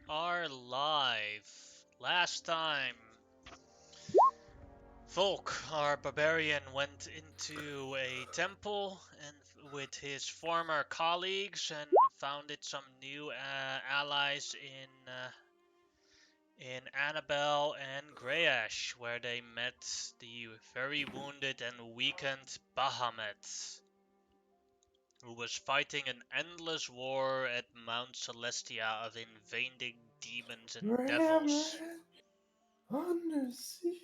are live. Last time, Volk, our barbarian, went into a temple and with his former colleagues and founded some new allies in Annabelle and Greyash, where they met the very wounded and weakened Bahamut, who was fighting an endless war at Mount Celestia of invading demons and devils. Undersea.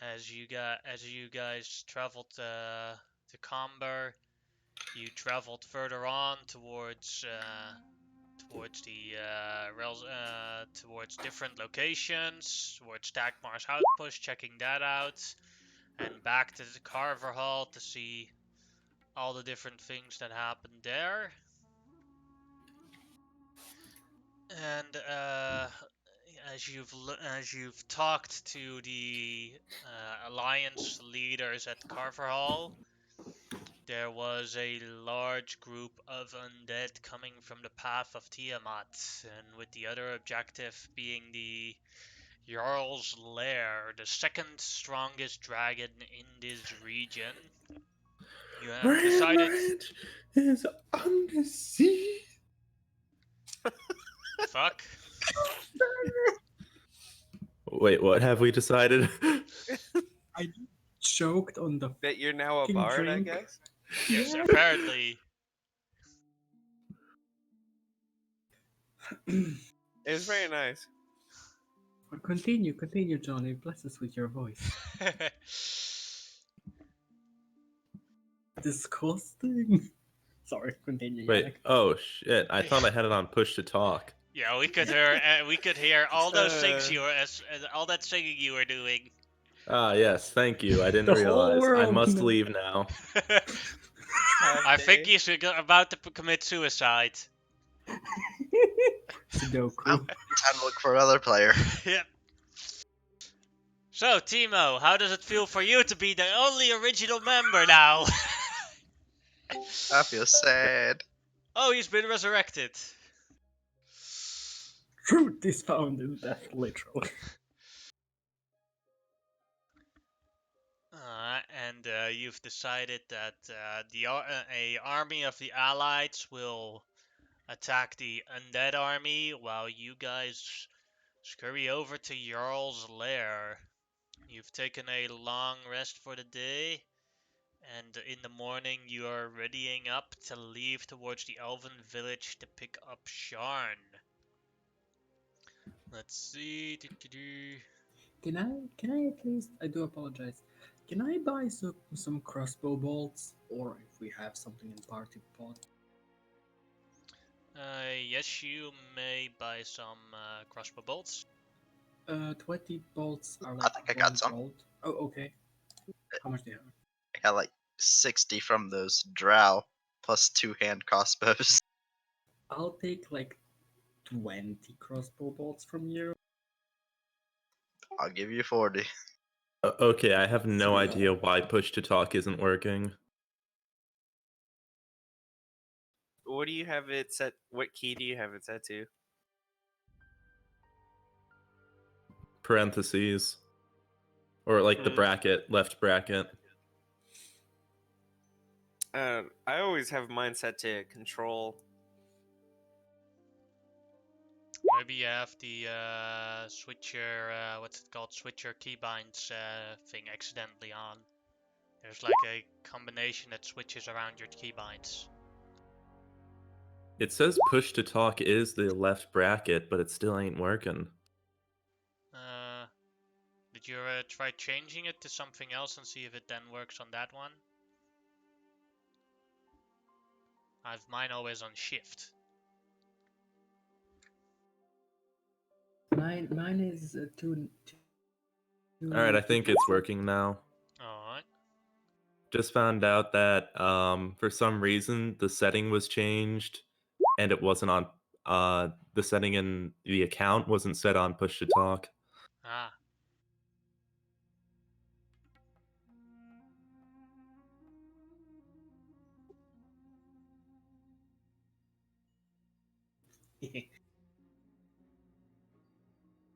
As you guys traveled to Comber, you traveled further on towards different locations, towards Dagmar's outpost, checking that out, and back to the Carver Hall to see all the different things that happened there. And as you've talked to the alliance leaders at Carver Hall, there was a large group of undead coming from the path of Tiamat, and with the other objective being the Jarl's Lair, the second strongest dragon in this region. You have decided. Rampart is undersea. Fuck. Wait, what have we decided? I choked on the That you're now a fucking bard, drink. I guess? Yes, Yeah. apparently. It was very nice. Continue, Johnny. Bless us with your voice. Disgusting. Sorry, continue. Wait, Yannick. oh shit! I thought I had it on push to talk. Yeah, we could hear all those things Uh. you were all that singing you were doing. Ah, yes, thank you. I didn't The whole realize. I world must knows. leave now. I think he's about to commit suicide. Sudoku. Time to look for another player. Yep. So, Timo, how does it feel for you to be the only original member now? I feel sad. Oh, he's been resurrected. Truth is found in death, literally. And you've decided that a army of the Allies will attack the undead army while you guys scurry over to Jarl's Lair. You've taken a long rest for the day, and in the morning you are readying up to leave towards the Elven village to pick up Sharn. Let's see. Can I at least? I do apologize. Can I buy some crossbow bolts, or if we have something in party pot? Yes, you may buy some crossbow bolts. 20 bolts are I like think I got 1 some. gold. Oh, okay. How much do you have? I got like 60 from those drow, plus 2 hand crossbows. I'll take like 20 crossbow bolts from you. I'll give you 40. Okay, I have no idea why push to talk isn't working. What do you have it set? What key do you have it set to? Parentheses. Or like the bracket, left bracket. I always have mine set to control. Maybe you have the switcher, what's it called? Switcher keybinds thing accidentally on. There's like a combination that switches around your keybinds. It says push to talk is the left bracket, but it still ain't working. Did you try changing it to something else and see if it then works on that one? I've mine always on shift. Mine is two. Alright, I think it's working now. Alright. Just found out that for some reason the setting was changed and it wasn't on the setting in the account wasn't set on push to talk. Ah.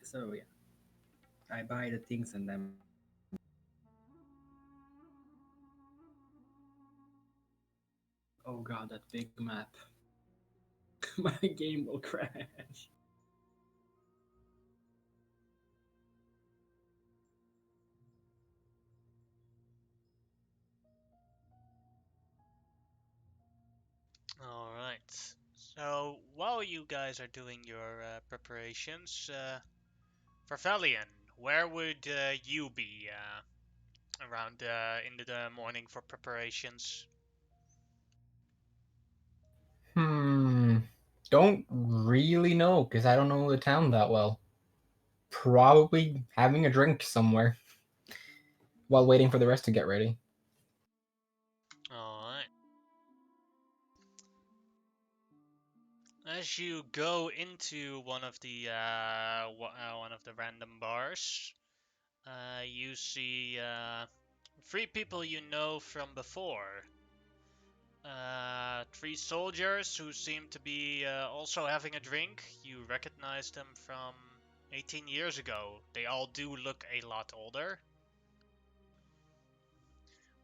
So yeah, I buy the things and then. Oh god, that big map. My game will crash. All right. So while you guys are doing your preparations, for Valian, where would you be around in the morning for preparations? Don't really know because I don't know the town that well. Probably having a drink somewhere while waiting for the rest to get ready. All right. As you go into one of the random bars, you see three people you know from before. Three soldiers who seem to be also having a drink. You recognize them from 18 years ago. They all do look a lot older.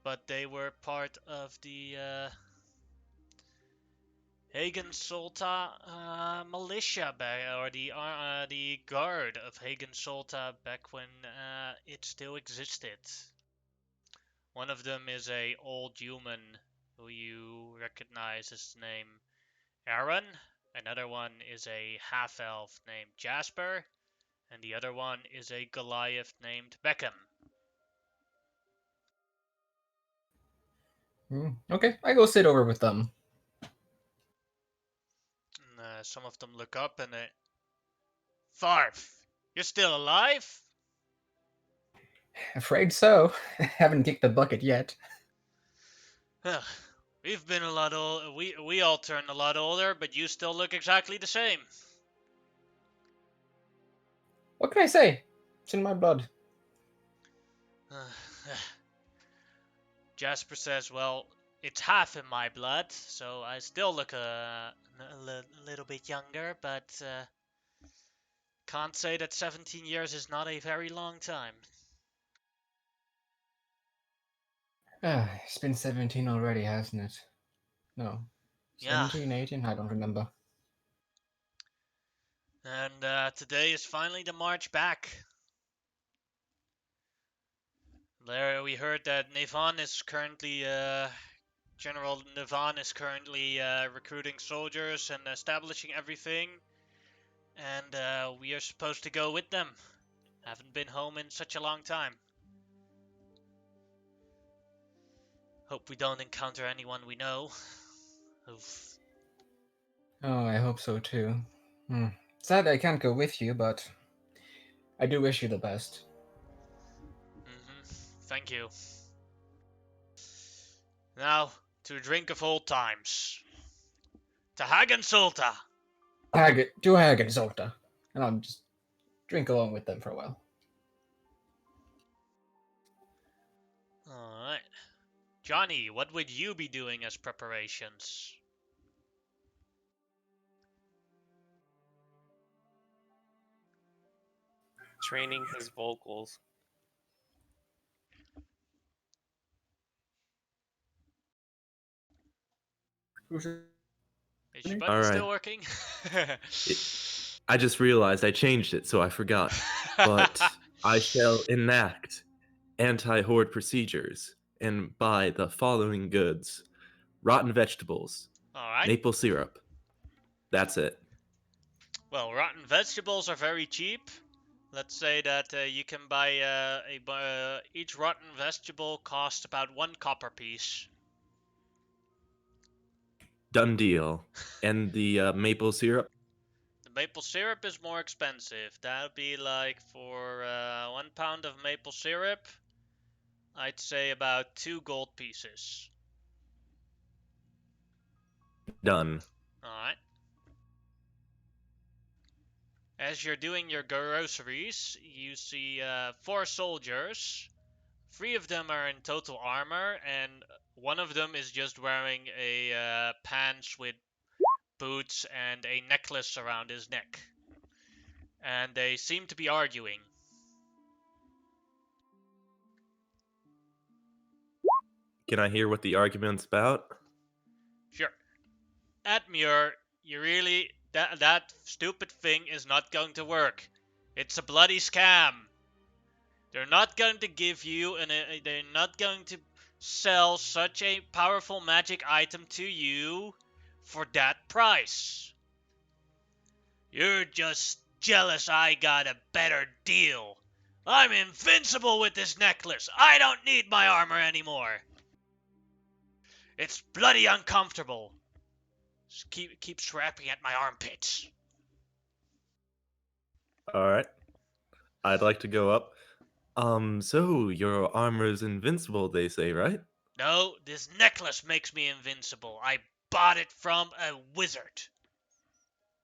But they were part of the Hagen Solta militia or the guard of Hagen Solta back when it still existed. One of them is a old human who you recognize his name Aaron. Another one is a half-elf named Jasper, and the other one is a Goliath named Beckham. Okay, I go sit over with them. And, some of them look up and Farf, you're still alive? Afraid so. Haven't kicked the bucket yet. We've been a lot old. We all turned a lot older, but you still look exactly the same. What can I say? It's in my blood. Jasper says, "Well, it's half in my blood, so I still look little bit younger, but can't say that 17 years is not a very long time." It's been 17 already, hasn't it? No. Yeah. 17, 18? I don't remember. And today is finally the march back. There, we heard that Nevan is currently, General Nevan is currently recruiting soldiers and establishing everything. And we are supposed to go with them. Haven't been home in such a long time. Hope we don't encounter anyone we know. Oof. Oh, I hope so too. Sad I can't go with you, but I do wish you the best. Thank you. Now, to a drink of old times. To Hagen Sulta! To Hagen Zolta. And I'll just drink along with them for a while. Alright. Johnny, what would you be doing as preparations? Training his vocals. Who's it? Is your All button right. still working? I just realized I changed it, so I forgot. But I shall enact anti-horde procedures and buy the following goods: rotten vegetables, Alright. maple syrup. That's it. Well, rotten vegetables are very cheap. Let's say that you can buy each rotten vegetable costs about 1 copper piece. Done deal. And the maple syrup? The maple syrup is more expensive. That would be like for 1 pound of maple syrup, I'd say about 2 gold pieces. Done. Alright. As you're doing your groceries, you see 4 soldiers. 3 of them are in total armor, and one of them is just wearing a pants with boots and a necklace around his neck. And they seem to be arguing. Can I hear what the argument's about? Sure. Admure, you really that stupid thing is not going to work. It's a bloody scam. They're not going to give you they're not going to sell such a powerful magic item to you for that price. You're just jealous I got a better deal. I'm invincible with this necklace. I don't need my armor anymore. It's bloody uncomfortable. Just keep scrapping at my armpits. Alright. I'd like to go up. So your armor's invincible, they say, right? No, this necklace makes me invincible. I bought it from a wizard.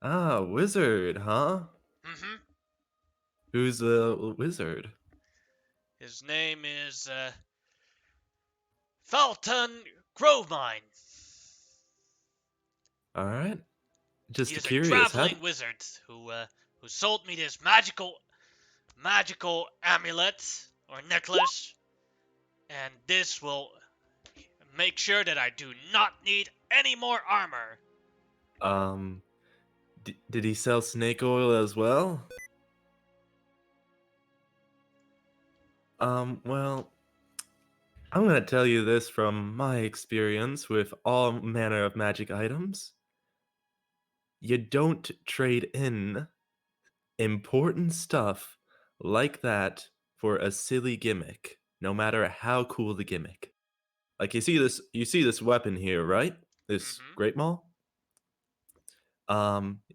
Ah, wizard, huh? Mm-hmm. Who's a wizard? His name is, Falton Grovemine. Alright. Just He's a curious, traveling wizard who sold me this magical amulet or necklace, and this will make sure that I do not need any more armor. Did he sell snake oil as well? Well, I'm gonna tell you this from my experience with all manner of magic items. You don't trade in important stuff like that for a silly gimmick, no matter how cool the gimmick. Like you see this weapon here, right? This Mhm. Great Maul?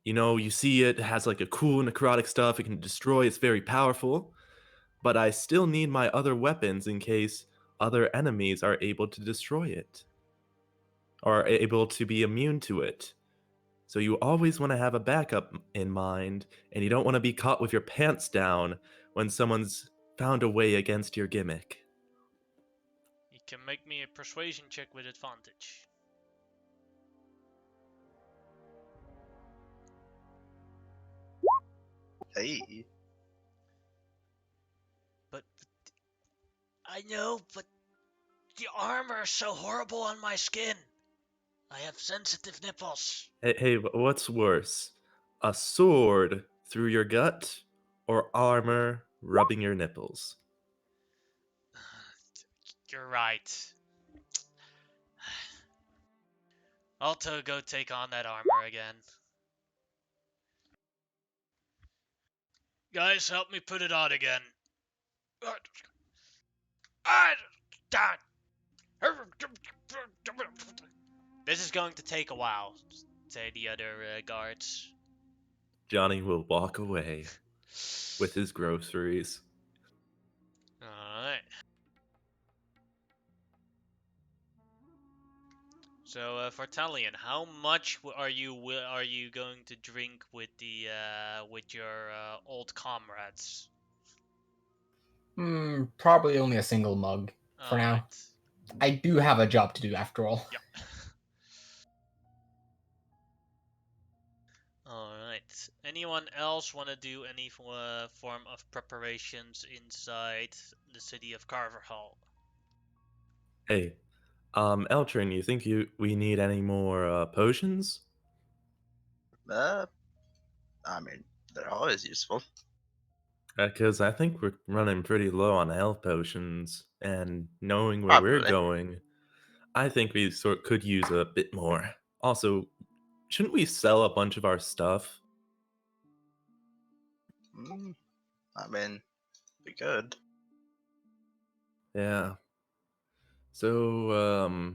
You see it has like a cool necrotic stuff, it can destroy, it's very powerful, but I still need my other weapons in case other enemies are able to destroy it or are able to be immune to it. So you always want to have a backup in mind, and you don't want to be caught with your pants down when someone's found a way against your gimmick. You can make me a persuasion check with advantage. Hey. But I know, but the armor is so horrible on my skin. I have sensitive nipples. Hey, what's worse? A sword through your gut or armor rubbing your nipples? You're right. I'll go take on that armor again. Guys, help me put it on again. This is going to take a while, say the other guards. Johnny will walk away with his groceries. Alright. So, for Talion, how much are you going to drink with your old comrades? Probably only a single mug for now. Alright. I do have a job to do after all. Yep. Alright. Anyone else want to do any form of preparations inside the city of Carver Hall? Hey, Eltrin, you think we need any more potions? I mean, they're always useful. Because I think we're running pretty low on health potions, and knowing where we're Probably. going, I think we could use a bit more. Also, shouldn't we sell a bunch of our stuff? I mean, we could. Yeah. So,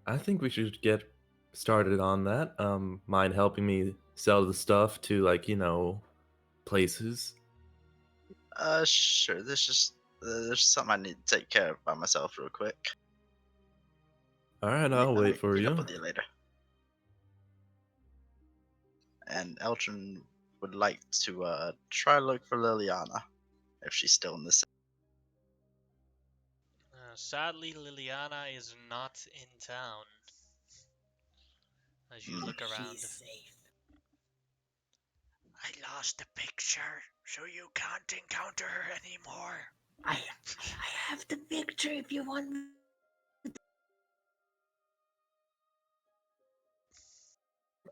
I think we should get started on that. Mind helping me sell the stuff to, like, places? Sure. There's something I need to take care of by myself real quick. Alright, I'll wait for meet you. up with you later. And Eltrin would like to try to look for Liliana if she's still in the city. Sadly, Liliana is not in town. as you look around. She's safe. I lost the picture, so you can't encounter her anymore. I have the picture if you want me.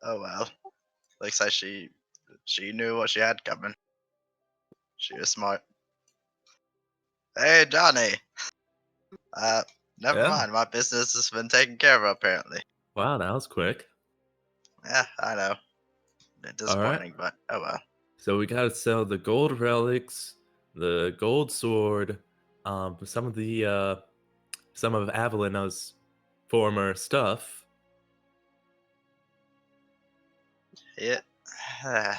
Oh well. Looks like she knew what she had coming. She was smart. Hey Johnny. Never Yeah? mind. My business has been taken care of apparently. Wow, that was quick. Yeah, I know. Bit All right. disappointing, but oh well. So we gotta sell the gold relics, the gold sword, some of Avelina's former stuff. Yeah.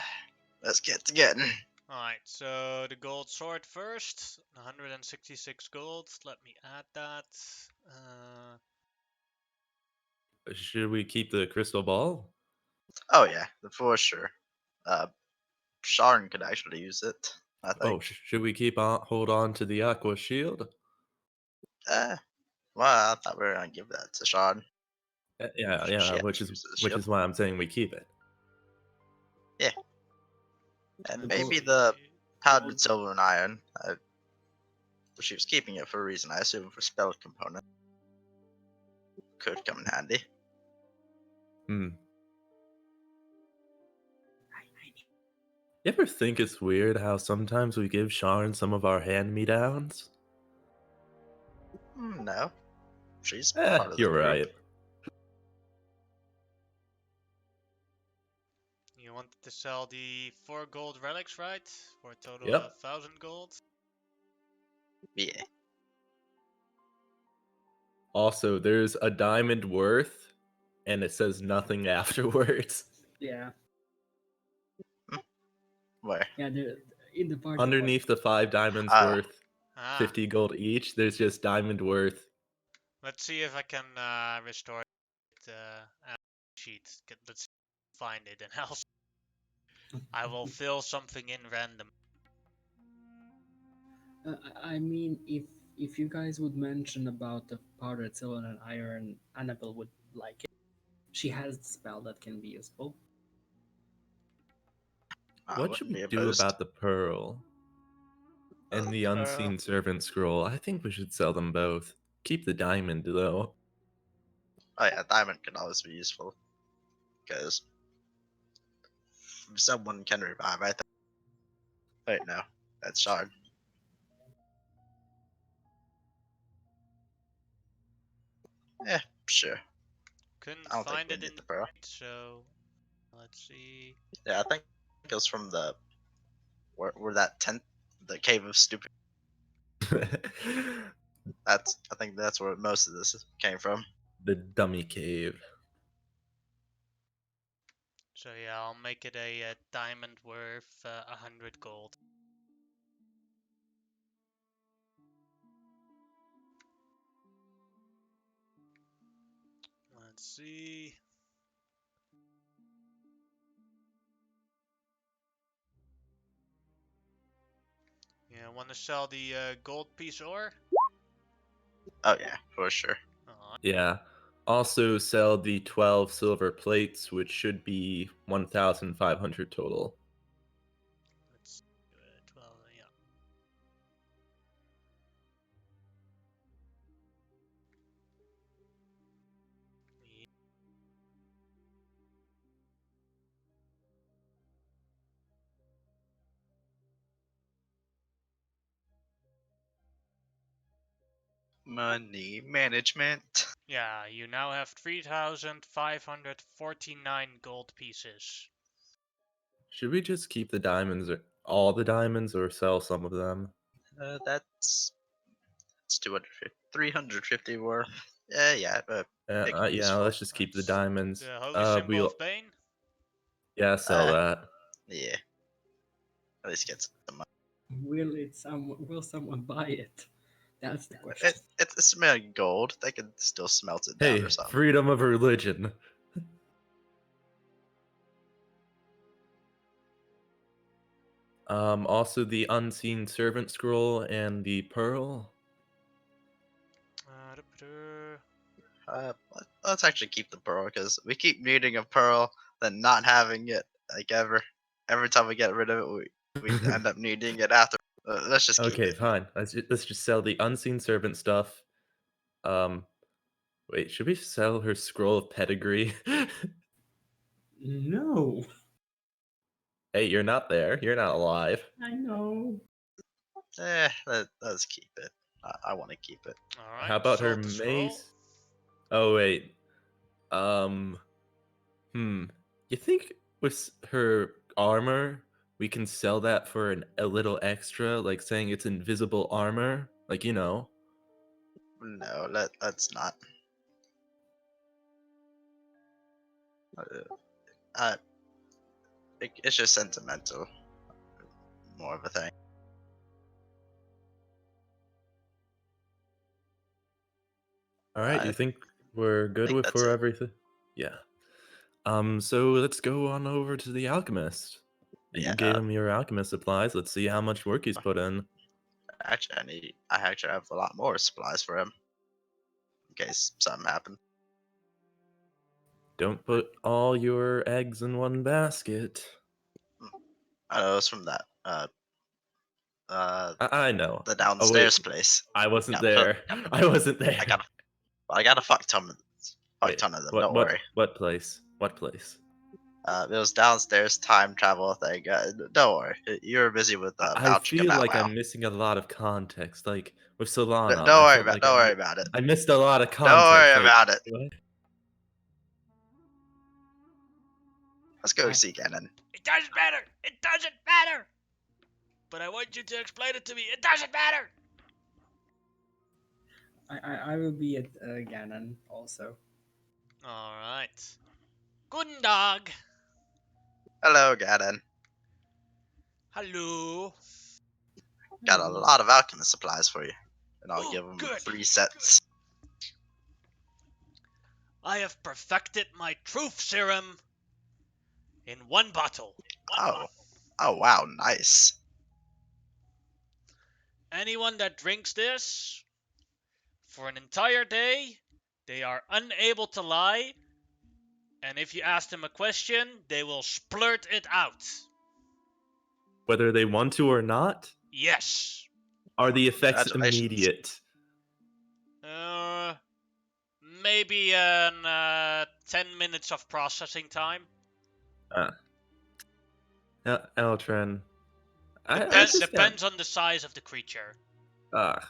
Let's get to getting. Alright, so the gold sword first. 166 gold. Let me add that. Should we keep the crystal ball? Oh yeah, for sure. Sharon could actually use it. I think. Oh, should we hold on to the aqua shield? Well, I thought we were gonna give that to Sharon. Yeah, She which actually is uses the shield. why I'm saying we keep it. And The maybe gold- the powdered gold- silver and iron. She was keeping it for a reason, I assume, for spell component. Could come in handy. Hmm. You ever think it's weird how sometimes we give Sharon some of our hand-me-downs? No, she's part of the You're group. right. You wanted to sell the 4 gold relics, right? For a total Yep. of 1000 gold. Yeah. Also, there's a diamond worth, and it says nothing afterwards. Yeah, Where? yeah. In the party. Underneath the 5 diamonds Ah. worth Ah, 50 gold each, there's just diamond worth. let's see if I can restore the sheet. Let's find it and I will fill something in random. I mean, if you guys would mention about the powdered silver and iron, Annabelle would like it. She has the spell that can be useful. I What should wouldn't we be do opposed. about the pearl and the unseen servant scroll? I think we should sell them both. Keep the diamond, though. Oh yeah, diamond can always be useful. Because someone can revive, I think. Wait, no. That's Shard. Yeah, sure. Couldn't I don't think find we it need in the pearl. so let's see. Yeah, I think it goes from the where that tent, the cave of stupid. I think that's where most of this came from. The dummy cave. So yeah, I'll make it a diamond worth 100 gold. Let's see. Yeah, want to sell the gold piece ore? Oh yeah, for sure. Yeah. Also sell the 12 silver plates, which should be 1,500 total. Let's do it. 12, yeah. Money management. Yeah, you now have 3,549 gold pieces. Should we just keep the diamonds, or all the diamonds, or sell some of them? That's 250, 350 worth. Yeah. Make it Yeah, useful. let's just keep the That's diamonds. the holy symbol We'll of Bane. sell that. Yeah. At least get some money. Will someone buy it? That's the question. It's made of gold. They could still smelt it down Hey, or something. freedom of religion. Also the unseen servant scroll and the pearl. Let's actually keep the pearl because we keep needing a pearl, then not having it. Like every time we get rid of it, we end up needing it after. Let's just keep Okay, it. fine. Let's just sell the unseen servant stuff. Wait, should we sell her scroll of pedigree? No, Hey, you're not there. You're not alive. I know. Let's keep it. I want to keep it. All right. How about her sold the scroll. mace? Oh wait. You think with her armor we can sell that for a little extra, like saying it's invisible armor, like you know? No, let's not. It's just sentimental, more of a thing. All right, I you think we're good think with that's for it. everything? Yeah. So let's go on over to the alchemist. Yeah. You gave him your alchemist supplies. Let's see how much work he's put in. Actually, I actually have a lot more supplies for him in case something happened. Don't put all your eggs in one basket. I know it's from that I know. the Oh downstairs wait, place. I wasn't Yeah, there. I wasn't there. I got a fuck ton of Wait, them. what? Don't worry. What place? What place? It was downstairs time travel thing. Don't worry. You were busy with I vouching feel about like WoW. I'm missing a lot of context. Like with Solana, Don't I worry felt about. like Don't worry about it. I missed a lot of Don't context. worry like, about it. what? Let's go see Ganon. It doesn't matter. It doesn't matter. But I want you to explain it to me. It doesn't matter. I will be at Ganon also. All right. Guten Tag. Hello, Ganon. Hello. Got a lot of alchemist supplies for you, and I'll Oh, give them good. 3 sets. I have perfected my truth serum in one bottle. Oh wow, nice. Anyone that drinks this for an entire day, they are unable to lie. And if you ask them a question, they will splurt it out. Whether they want to or not, Yes. are the effects Congratulations. immediate? Maybe 10 minutes of processing time. Eltran. Depends on the size of the creature. Would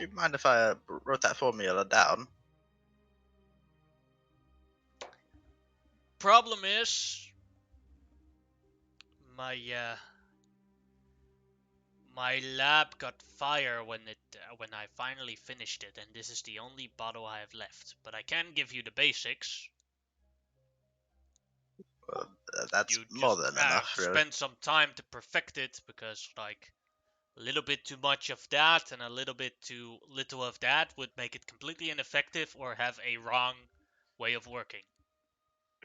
you mind if I wrote that formula down? Problem is, my lab got fire when I finally finished it, and this is the only bottle I have left. But I can give you the basics. That's You more just than enough, really. spend some time to perfect it, because like a little bit too much of that and a little bit too little of that would make it completely ineffective or have a wrong way of working.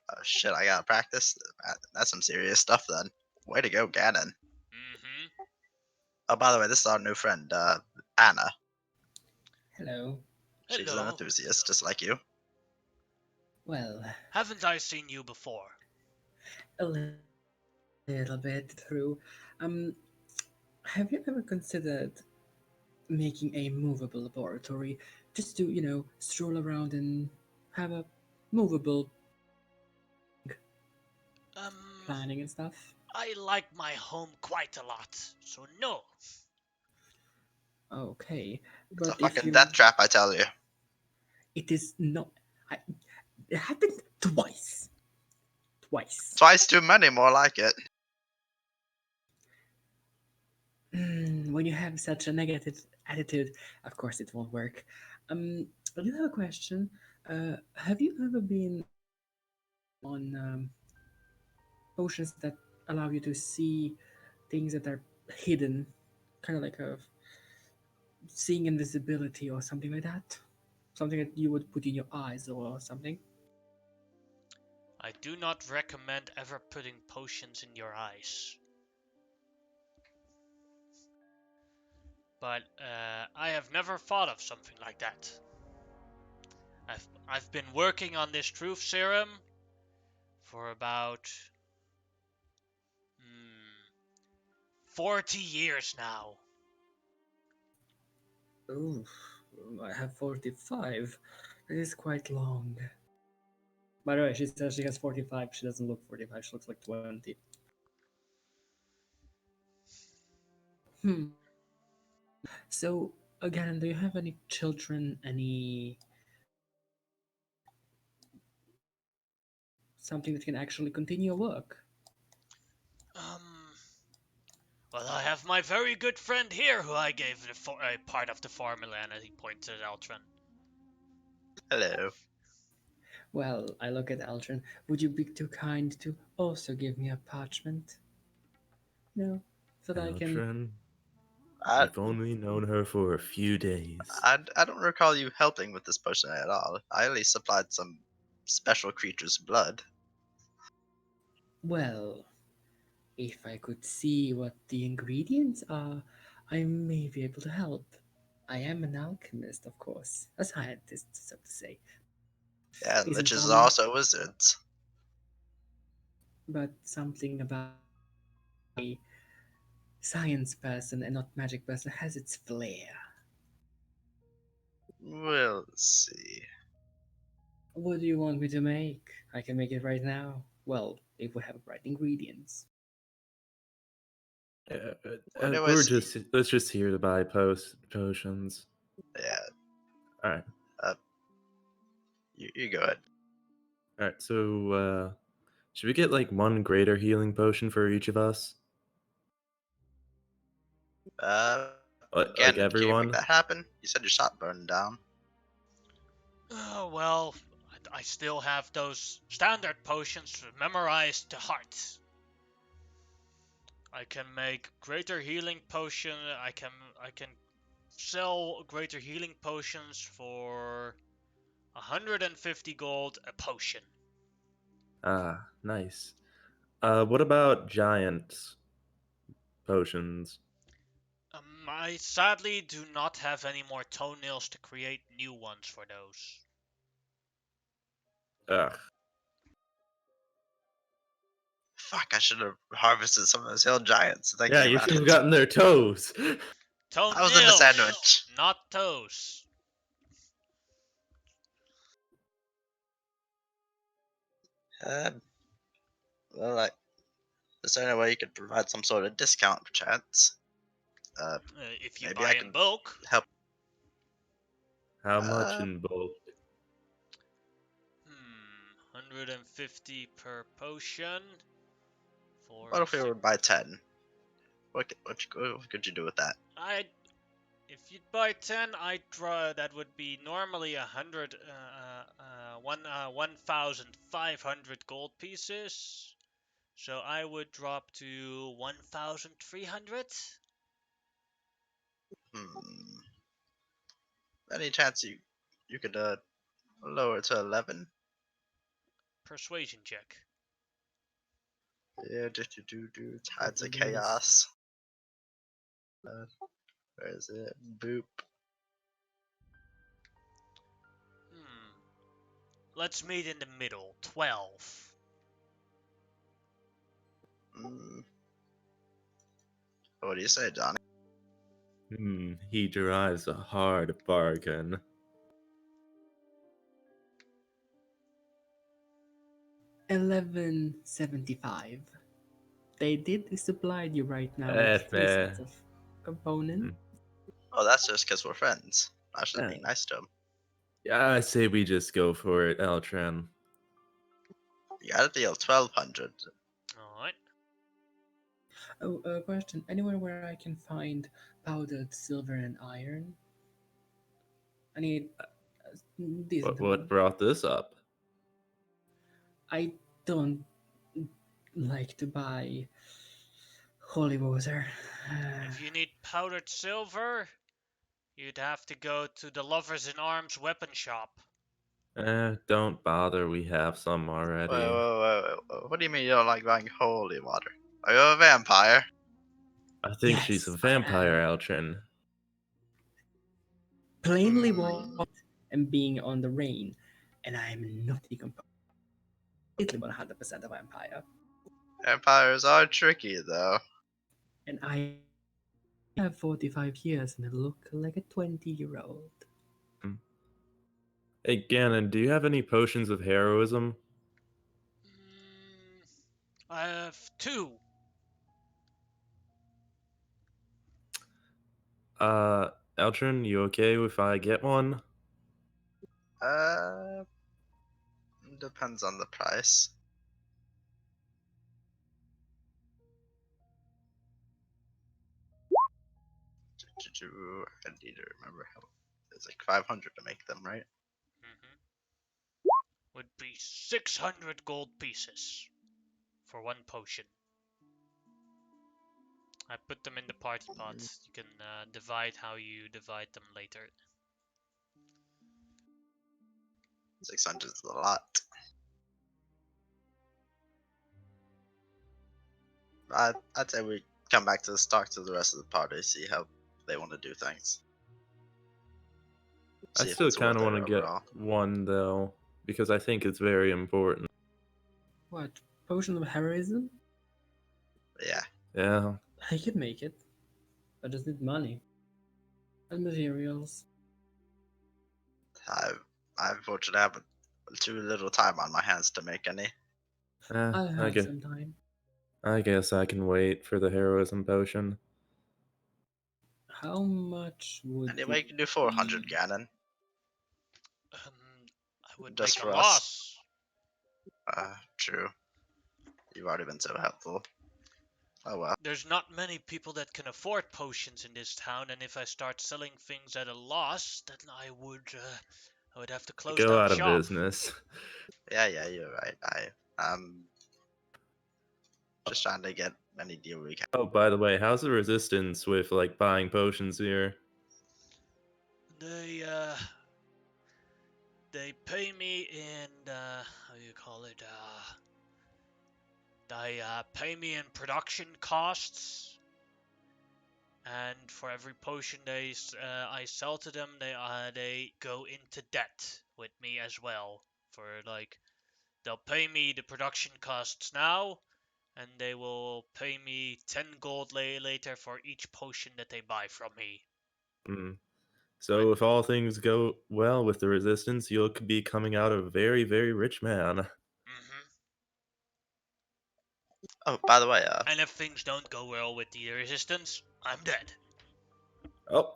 Oh shit, I gotta practice. That's some serious stuff then. Way to go, Ganon. Mm-hmm. Oh, by the way, this is our new friend, Anna. Hello. She's an Hello. enthusiast, just like you. Well, Haven't I seen you before? a little bit through. Have you ever considered making a movable laboratory just to, stroll around and have a movable planning and stuff? I like my home quite a lot, so no. Okay, It's a but if fucking you, death trap, I tell you. it is not. It happened twice. Twice. Twice too many, more like it. When you have such a negative attitude, of course it won't work. I do have a question. Have you ever been on potions that allow you to see things that are hidden, kind of like a seeing invisibility or something like that? Something that you would put in your eyes or something? I do not recommend ever putting potions in your eyes. But I have never thought of something like that. I've been working on this truth serum for about 40 years now. Oh, I have 45. That is quite long. By the way, she says she has 45. She doesn't look 45. She looks like 20. Hmm. So, again, do you have any children? Any something that can actually continue your work? Um, well, I have my very good friend here who I gave a part of the formula, and he pointed at Altron. Hello. Well, I look at Aldrin. Would you be too kind to also give me a parchment? No, so that I can. Eltrin, I, we've only known her for a few days. I don't recall you helping with this potion at all. I only supplied some special creature's blood. Well, if I could see what the ingredients are, I may be able to help. I am an alchemist, of course, a scientist, so to say. Yeah, Isn't liches some- are also wizards. But something about a science person and not magic person has its flair. We'll see. What do you want me to make? I can make it right now. Well, if we have the right ingredients. What do I We're see? let's just here to buy potions. Yeah, All right, you go ahead. all right. So, should we get like one greater healing potion for each of us? Again, Like can you everyone? make that happen? You said your shop burned down. Well, I still have those standard potions memorized to heart. I can make greater healing potion. I can sell greater healing potions for 150 gold a potion. Ah, nice. What about giant potions? I sadly do not have any more toenails to create new ones for those. Ugh. Fuck, I should have harvested some of those hill giants. Thank Yeah, you, you man. should have gotten their toes. Toenails, I was in the sandwich. not toes. Well, like, is there any way you could provide some sort of discount, perchance? If you Maybe buy I in can bulk. help. How much Uh, in bulk? 150 per potion. What if we were to buy 10? What could you do with that? If you'd buy 10, I'd draw. That would be normally 1,500 gold pieces. So I would drop to 1,300. Any chance you could lower it to 11? Persuasion check. Yeah, do tides of Yes. chaos. Where is it? Boop. Let's meet in the middle. 12. What do you say, Johnny? He derives a hard bargain. $11.75. They did supply you right now Eh, with 3 sets of components. Oh, that's just because we're friends. I should be Yeah. nice to him. Yeah, I say we just go for it, Eltran. You got a deal, 1,200. Alright. Oh, question. Anywhere where I can find powdered silver and iron? I need decent What amount. brought this up? I don't like to buy holy water. If you need powdered silver, you'd have to go to the Lovers in Arms weapon shop. Don't bother, we have some Wait, already. what do you mean you don't like buying holy water? Are you a vampire? I think she's a Yes, I vampire, am. Eltran. Plainly white and being on the rain, and I am not decomposed. Completely 100% a vampire, Vampires are tricky, though. and I have 45 years and I look like a 20-year-old. Hey, Ganon, do you have any potions of heroism? I have 2. Eltrin, you okay if I get one? Uh, depends on the price. I need to remember how. It's like 500 to make them, right? Would be 600 gold pieces for 1 potion. I put them in the party pot. You can divide how you divide them later. 600 is a lot. I'd say we come back to talk to the rest of the party, see how they want to do things. I See if still it's kind of worth want it to get overall. one, though, because I think it's very important. What? Potion of heroism? Yeah. Yeah. I could make it. I just need money. And materials. I unfortunately have too little time on my hands to make any. I'll I have guess, some time. I guess I can wait for the heroism potion. How much would Anyway, you it can do 400, be? Ganon. I would Just make for a us. loss. True. You've already been so helpful. Oh well. There's not many people that can afford potions in this town, and if I start selling things at a loss, then I would have to close Go down out of shop. business. Yeah, you're right. I'm just trying to get any deal we can. Oh, by the way, how's the resistance with like buying potions here? They pay me in how do you call it? They pay me in production costs, and for every potion I sell to them, they go into debt with me as well. For like, they'll pay me the production costs now, and they will pay me 10 gold later for each potion that they buy from me. Hmm. So if all things go well with the resistance, you'll be coming out a very, very rich man. Mm-hmm. Oh, by the way, And if things don't go well with the resistance, I'm dead. Oh,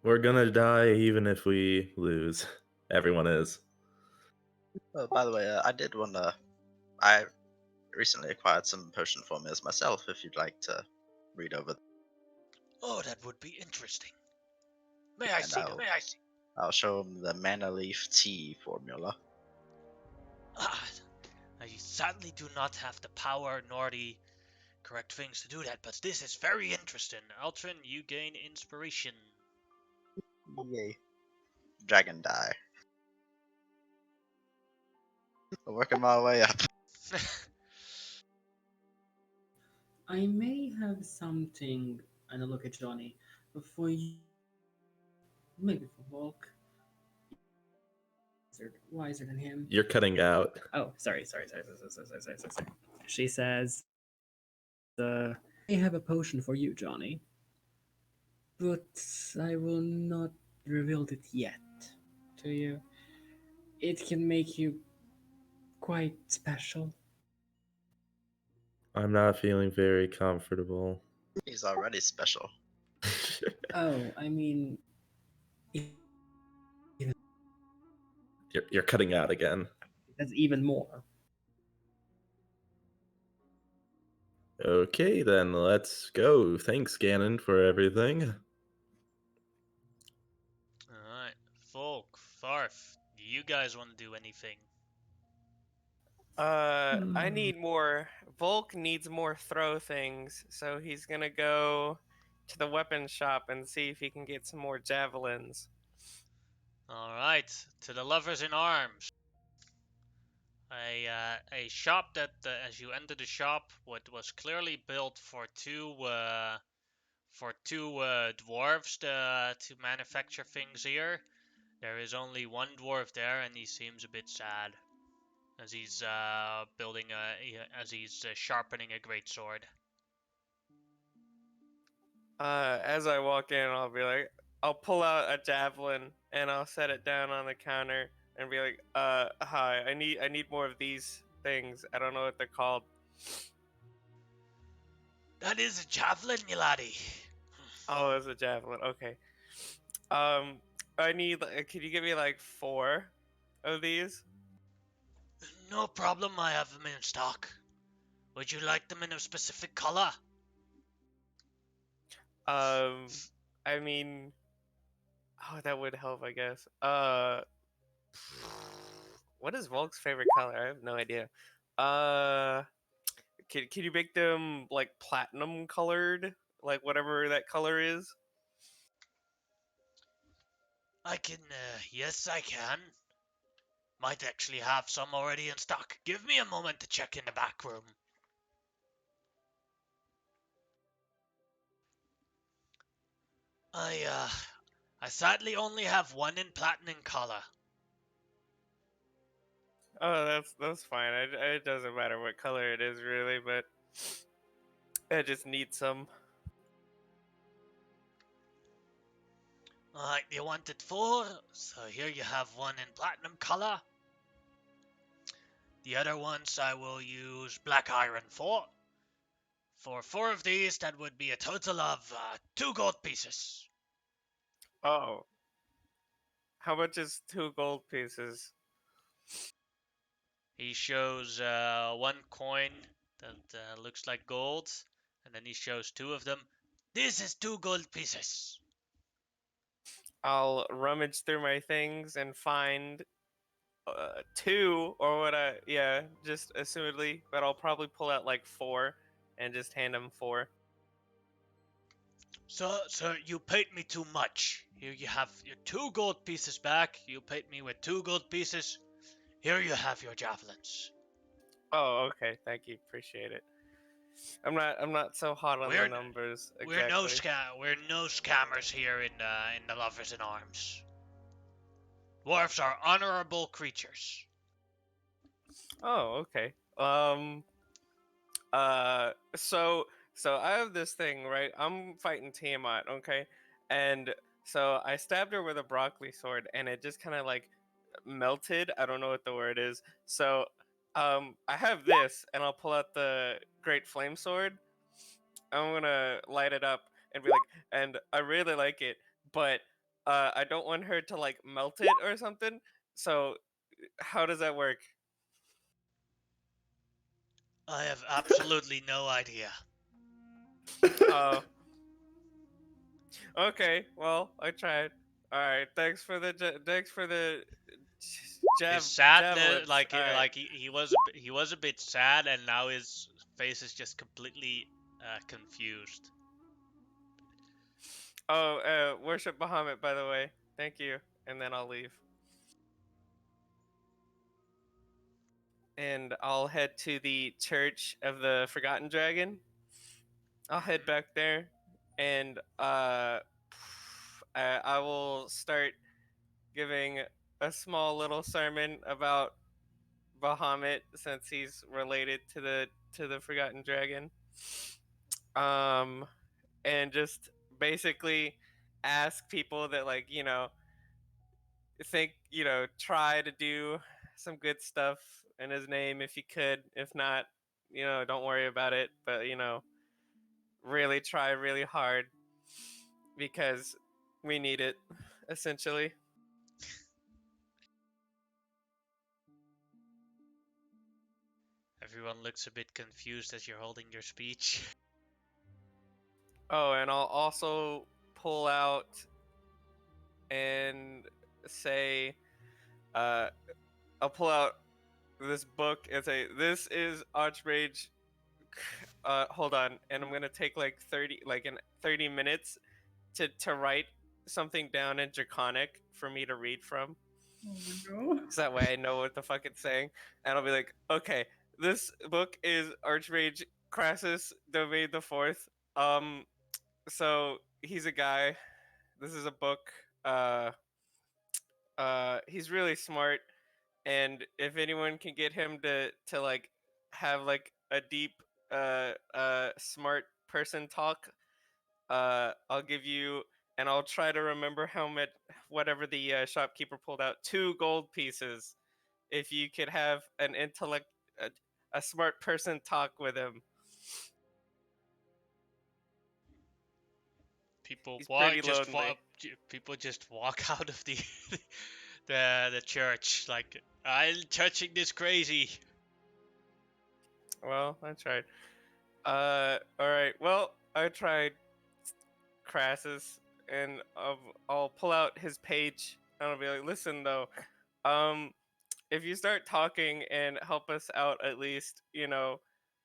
we're gonna die even if we lose. Everyone is. I did wanna. I recently acquired some potion formulas myself. If you'd like to read over, Oh, that would be interesting. May I and see them? I'll show them the mana leaf tea formula. Ah, I sadly do not have the power nor the correct things to do that, but this is very interesting. Altrin, you gain inspiration. Yay! Dragon die. I'm working my way up. I may have something, and I look at Johnny, for you. Maybe for Volk. Wiser than him. You're cutting out. Oh, sorry. She says, I have a potion for you, Johnny. But I will not reveal it yet to you. It can make you quite special. I'm not feeling very comfortable. He's already special. Oh, I mean, You're cutting out again. that's even more. Okay, then let's go. Thanks, Ganon, for everything. Alright, Volk, Farf, do you guys want to do anything? I need more. Volk needs more throw things, so he's gonna go to the weapon shop and see if he can get some more javelins. Alright, to the lovers in arms. A shop that, as you enter the shop, what was clearly built for two dwarves to manufacture things here. There is only one dwarf there, and he seems a bit sad as he's sharpening a great sword. As I walk in, I'll be like, I'll pull out a javelin and I'll set it down on the counter and be like, hi, I need more of these things. I don't know what they're called. That is a javelin, you laddie. Oh, it's a javelin. Okay. I need. Could you give me like 4 of these? No problem, I have them in stock. Would you like them in a specific color? I mean, oh, that would help, I guess. What is Volk's favorite color? I have no idea. Can you make them like platinum colored, like whatever that color is? I can, yes, I can. Might actually have some already in stock. Give me a moment to check in the back room. I sadly only have one in platinum color. Oh, that's fine. It doesn't matter what color it is really, but I just need some. Alright, you wanted 4, so here you have one in platinum color. The other ones I will use black iron for. For 4 of these, that would be a total of 2 gold pieces. Oh, how much is 2 gold pieces? He shows 1 coin that looks like gold, and then he shows 2 of them. This is 2 gold pieces. I'll rummage through my things and find 2 or what just assumedly, but I'll probably pull out like 4 and just hand him 4. So you paid me too much. Here you have your 2 gold pieces back. You paid me with 2 gold pieces. Here you have your javelins. Oh, okay. Thank you. Appreciate it. I'm not so hot on the numbers. Exactly. We're no scammers here in the Lovers in Arms. Dwarfs are honorable creatures. Oh, okay. So I have this thing, right? I'm fighting Tiamat, okay? And so I stabbed her with a broccoli sword and it just kind of like melted. I don't know what the word is. So I have this and I'll pull out the great flame sword. I'm going to light it up and be like, and I really like it, but I don't want her to like melt it or something. So how does that work? I have absolutely no idea. Oh. Okay, well, I tried. All right, thanks for the His sadness, javelins. like All right. like he was a bit sad, and now his face is just completely confused. Oh, worship Bahamut, by the way. Thank you, and then I'll leave. And I'll head to the Church of the Forgotten Dragon. I'll head back there, and I will start giving a small little sermon about Bahamut since he's related to the Forgotten Dragon. And just basically ask people that like think try to do some good stuff in his name if you could. If not, don't worry about it. But really try really hard because we need it, essentially. Everyone looks a bit confused as you're holding your speech. Oh, and I'll also pull out and say, I'll pull out this book and say, "This is Archmage." Hold on, and I'm gonna take like 30 minutes to write something down in Draconic for me to read from. Oh no. So that way I know what the fuck it's saying, and I'll be like, okay, this book is Archmage Crassus Domain the Fourth. So he's a guy. This is a book. he's really smart, and if anyone can get him to like have like a deep smart person talk, I'll give you, and I'll try to remember how much whatever the shopkeeper pulled out, 2 gold pieces if you could have an a, a smart person talk with him. People He's walk pretty just lonely. people just walk out of the the church like I'm touching this crazy. Well, I tried. All right. Well, I tried Crassus, and I'll pull out his page, and I'll be like, "Listen, though, um, if you start talking and help us out, at least,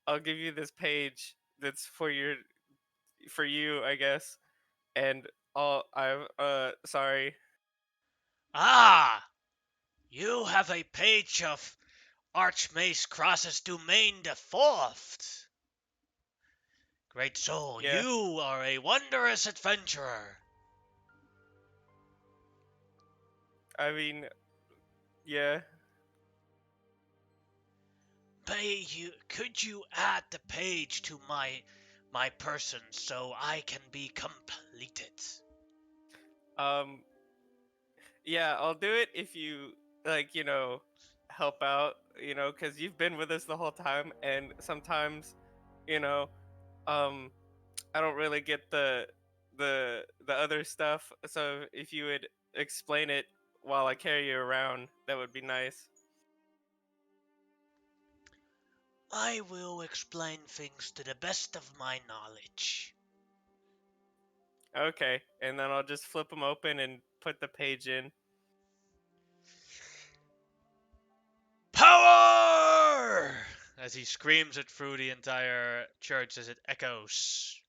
I'll give you this page that's for you, I guess." And I'm sorry. Ah, you have a page of Archmace Crassus Dumain the Fourth. Great soul, Yeah. you are a wondrous adventurer. I mean, yeah. Could you add the page to my person so I can be completed? Um, yeah, I'll do it if you like, help out, because you've been with us the whole time, and sometimes, you know, um, I don't really get the other stuff. So if you would explain it while I carry you around, that would be nice. I will explain things to the best of my knowledge. Okay, and then I'll just flip them open and put the page in. Power! As he screams it through the entire church as it echoes.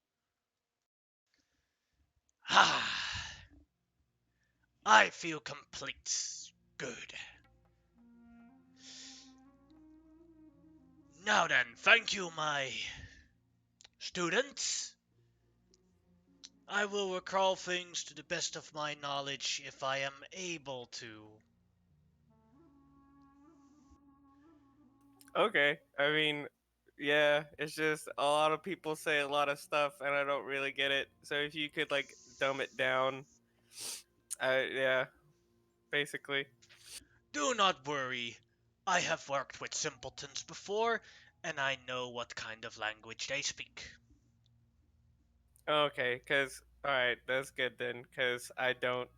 Ah, I feel complete. Good. Now then, thank you, my students. I will recall things to the best of my knowledge if I am able to. Okay, I mean, yeah, it's just a lot of people say a lot of stuff, and I don't really get it. So if you could like dumb it down, yeah, basically. Do not worry. I have worked with simpletons before, and I know what kind of language they speak. Okay, cause all right, that's good then, cause I don't.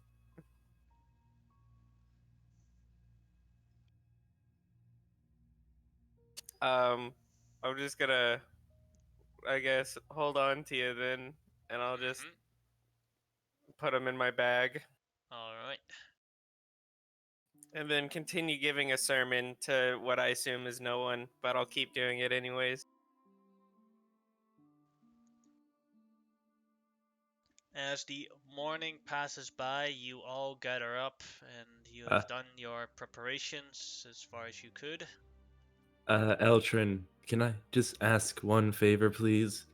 Um, I'm just gonna, I guess, hold on to you then, and I'll just put them in my bag, Alright. and then continue giving a sermon to what I assume is no one, but I'll keep doing it anyways. As the morning passes by, you all gather up and you Uh, have done your preparations as far as you could. Eltrin, can I just ask one favor, please?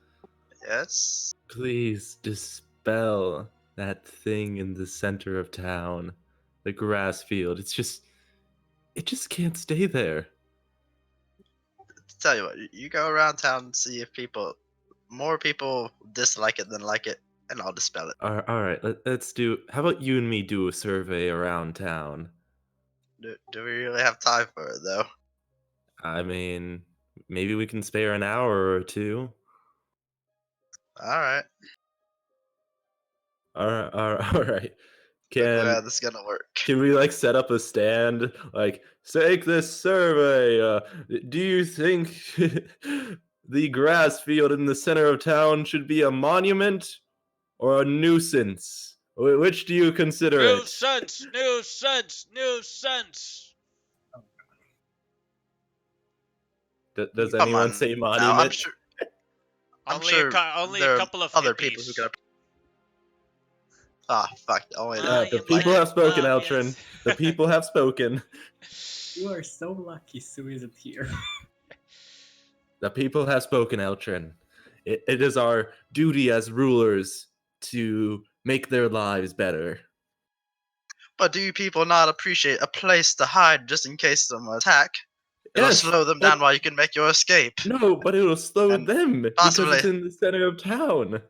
Yes. Please dispel that thing in the center of town, the grass field. It just can't stay there. Tell you what, you go around town and see if more people dislike it than like it, and I'll dispel it. All right, let's do. How about you and me do a survey around town? Do we really have time for it though? I mean, maybe we can spare an hour or two. All right. All right. Yeah, this is gonna work. Can we like set up a stand? Like, take this survey. Do you think the grass field in the center of town should be a monument or a nuisance? Which do you consider it? Nuisance! Nuisance! Nuisance! Does Come anyone on. say Now, monument? I'm Only sure only there a are couple of other hippies. people who could. Ah, fuck. Only Ah, that. The you people might have spoken, yes. Eltrin. The people have spoken. You are so lucky Sue isn't here. The people have spoken, Eltrin. It is our duty as rulers to make their lives better. But do you people not appreciate a place to hide just in case someone attack? It'll Yes, slow them but- down while you can make your escape. No, but it'll slow And them because possibly- it's in the center of town.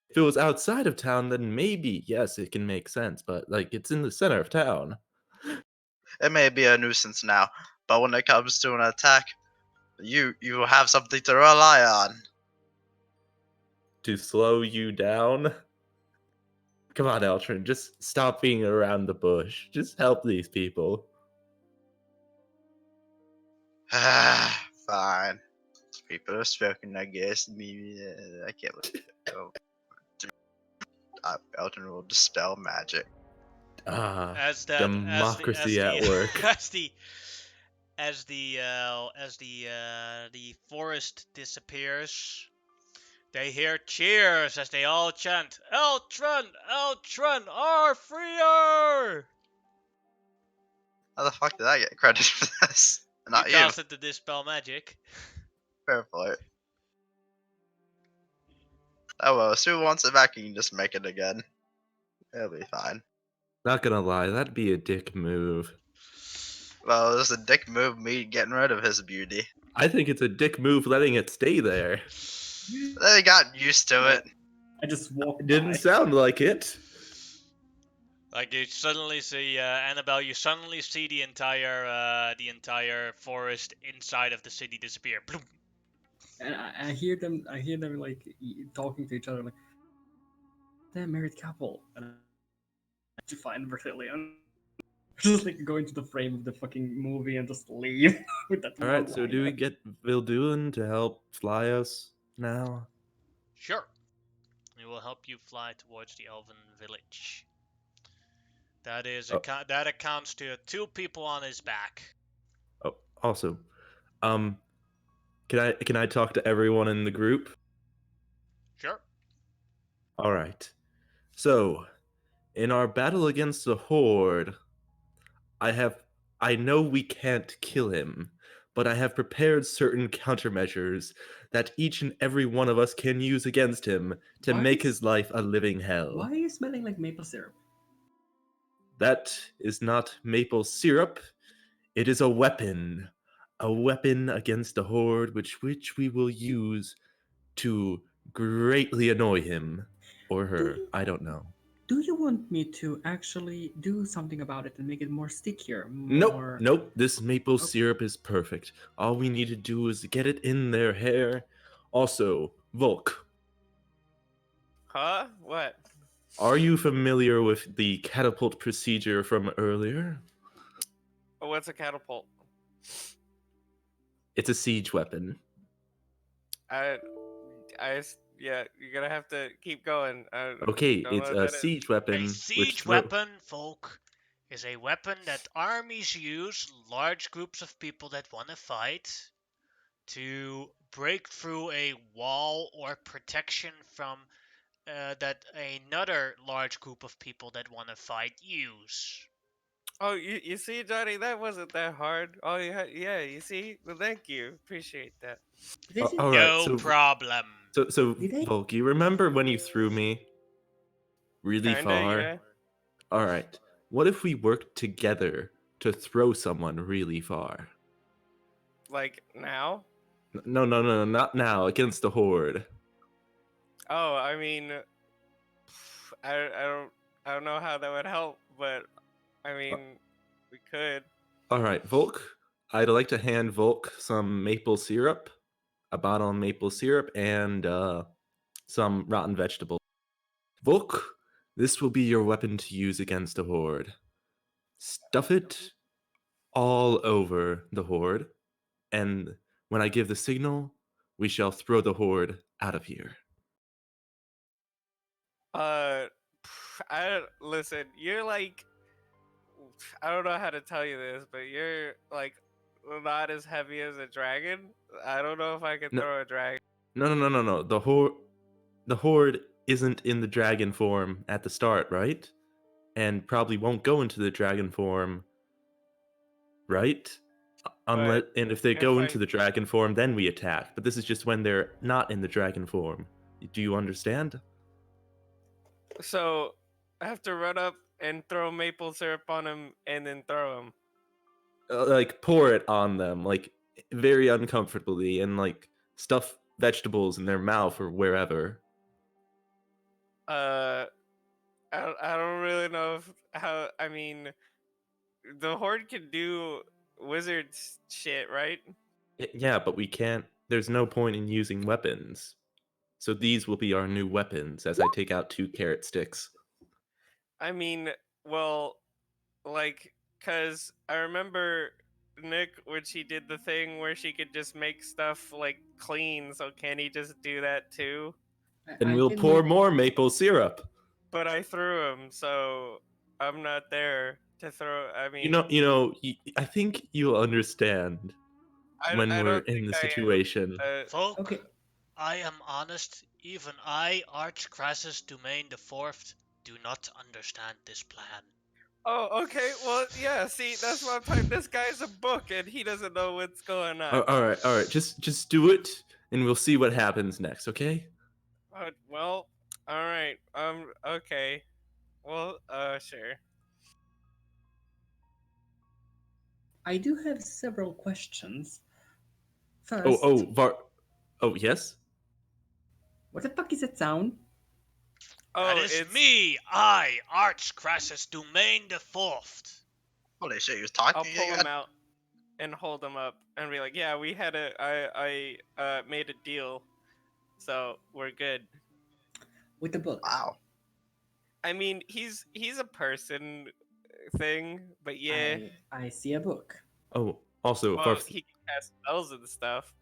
If it was outside of town, then maybe, yes, it can make sense, but like it's in the center of town. It may be a nuisance now, but when it comes to an attack, you have something to rely on. To slow you down? Come on, Eltrin, just stop being around the bush. Just help these people. Fine. People have spoken, I guess. I can't let it go. Elton will dispel magic. Ah, As that democracy at work. as the forest disappears, they hear cheers as they all chant, "Eltron, Eltron, our freer!" How the fuck did I get credit for this? Not you. Cast it to dispel magic. Fair point. Oh well, Sue wants it back, you can just make it again. It'll be fine. Not gonna lie, that'd be a dick move. Well, it's a dick move, me getting rid of his beauty. I think it's a dick move letting it stay there. They got used to it. I just walked It didn't by. sound like it. Like you suddenly see Annabelle, you suddenly see the entire forest inside of the city disappear. Bloom. And I hear them like talking to each other, like they're a married couple. And I to find Bertilion. Just like go into the frame of the fucking movie and just leave with that. Alright, one so do we liner. get Vilduin to help fly us now? Sure. We will help you fly towards the Elven village. That is Oh. that accounts to 2 people on his back. Oh, also, can I talk to everyone in the group? Sure. All right. So, in our battle against the Horde, I know we can't kill him, but I have prepared certain countermeasures that each and every one of us can use against him to Why make is- his life a living hell. Why are you smelling like maple syrup? That is not maple syrup. It is a weapon. A weapon against the Horde, which we will use to greatly annoy him. Or her. you- I don't know. Do you want me to actually do something about it and make it more stickier? Nope, More... nope. This maple Okay. syrup is perfect. All we need to do is get it in their hair. Also, Volk, Huh? What? are you familiar with the catapult procedure from earlier? What's a catapult? It's a siege weapon. Yeah, you're gonna have to keep going. Okay, don't it's know a what that is. siege weapon. A which siege throw- weapon, folk, is a weapon that armies use, large groups of people that want to fight, to break through a wall or protection from that another large group of people that want to fight use. Oh, you see, Johnny, that wasn't that hard. Oh, yeah, you see? Well, thank you. Appreciate that. This is- all right, No so- problem. So Did I- Volk, you remember when you threw me really Kinda, far? yeah. All right. What if we worked together to throw someone really far? Like now? No, not now. Against the Horde. Oh, I mean, I don't know how that would help, but I mean, we could. All right, Volk. I'd like to hand Volk some maple syrup, a bottle of maple syrup, and some rotten vegetable. Volk, this will be your weapon to use against the Horde. Stuff it all over the Horde, and when I give the signal, we shall throw the Horde out of here. Listen, you're like, I don't know how to tell you this, but you're like not as heavy as a dragon. I don't know if I can No. throw a dragon. No. The Horde isn't in the dragon form at the start, right? And probably won't go into the dragon form, right? Unless, and if they if go I- into the dragon form, then we attack. But this is just when they're not in the dragon form. Do you understand? So, I have to run up and throw maple syrup on him and then throw him. Like pour it on them, like very uncomfortably, and like stuff vegetables in their mouth or wherever. I don't really know how. I mean, the horde can do wizard shit, right? Yeah, but we can't. There's no point in using weapons. So these will be our new weapons as I take out 2 carrot sticks. I mean, well, like, cause I remember Nick when she did the thing where she could just make stuff like clean. So can he just do that too? And I we'll can pour make- more maple syrup. But I threw him, so I'm not there to throw. I mean, I think you'll understand when I we're don't in think the I am. situation. Folk, Okay, I am honest. Even I, Arch Crassus Domain the Fourth, do not understand this plan. Oh, okay. Well, yeah. See, that's what I'm talking. This guy's a book, and he doesn't know what's going on. All right. Just do it, and we'll see what happens next. Okay? Well, all right. Okay. Well, sure. I do have several questions. First, Oh, yes. what the fuck is that sound? Oh, That is it's me, I, Arch Crassus Domain the Fourth. Holy shit, he was I'll talking pull him again? out and hold him up and be like, "Yeah, we had I made a deal, so we're good." With the book. Wow. I mean, he's a person thing, but yeah. I see a book. Oh, also, Well, he can cast spells and stuff.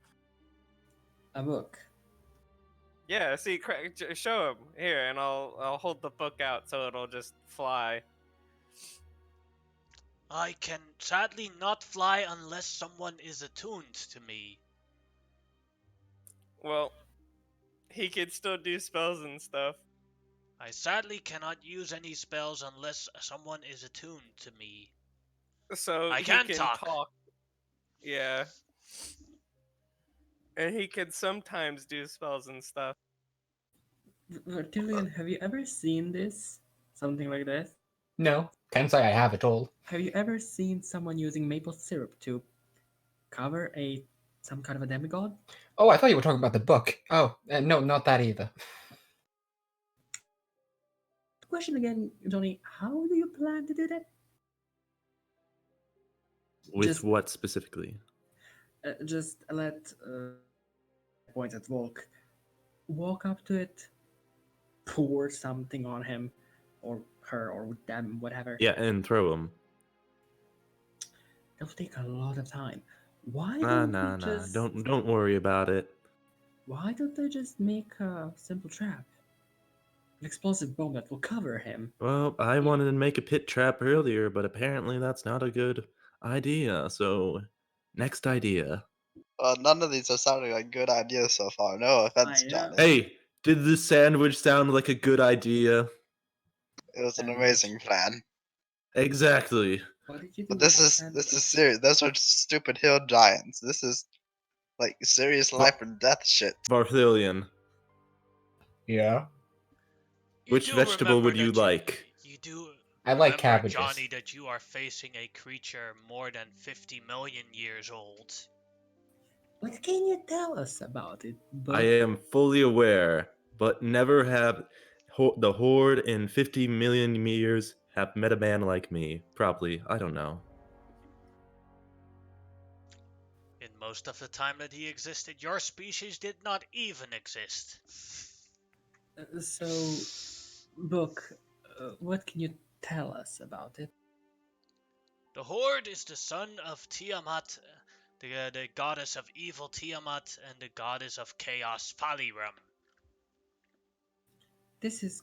A book. Yeah, see, show him here, and I'll hold the book out so it'll just fly. I can sadly not fly unless someone is attuned to me. Well, he can still do spells and stuff. I sadly cannot use any spells unless someone is attuned to me. So I he can can talk. Yeah. And he can sometimes do spells and stuff. Vertilion, have you ever seen this? Something like this? No, can't say I have at all. Have you ever seen someone using maple syrup to cover some kind of a demigod? Oh, I thought you were talking about the book. Oh, no, not that either. Question again, Johnny. How do you plan to do that? with just- what specifically? Just let point at Volk. Walk up to it, pour something on him, or her, or them, whatever. Yeah, and throw them. It'll take a lot of time. Why Nah. don't they just Don't worry about it. Why don't they just make a simple trap? An explosive bomb that will cover him. Well, I wanted to make a pit trap earlier, but apparently that's not a good idea. So, next idea. None of these are sounding like good ideas so far. No offense, I know. Johnny. Hey, did the sandwich sound like a good idea? It was an Sandwich. amazing plan. What Exactly. did you do? But with this the is sandwich? serious. Those are stupid hill giants. This is like serious life and death shit. Varthilion, Yeah. You which do vegetable remember would you that like? You do I like remember, cabbages. Johnny, that you are facing a creature more than 50 million years old. What can you tell us about it? I am fully aware, but never have the Horde in 50 million years have met a man like me. Probably. I don't know. In most of the time that he existed, your species did not even exist. So, Book, what can you tell us about it? The Horde is the son of Tiamat, the goddess of evil Tiamat, and the goddess of chaos Faliram. This is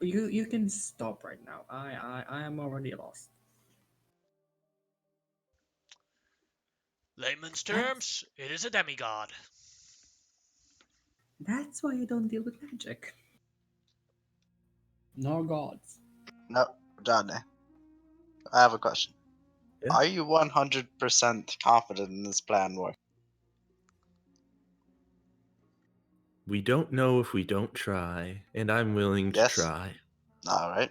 you can stop right now. I am already lost. Layman's terms, it is a demigod. That's why you don't deal with magic. Nor gods. No, Johnny. I have a question. Yeah? Are you 100% confident in this plan work? We don't know if we don't try, and I'm willing to Yes. try. Alright.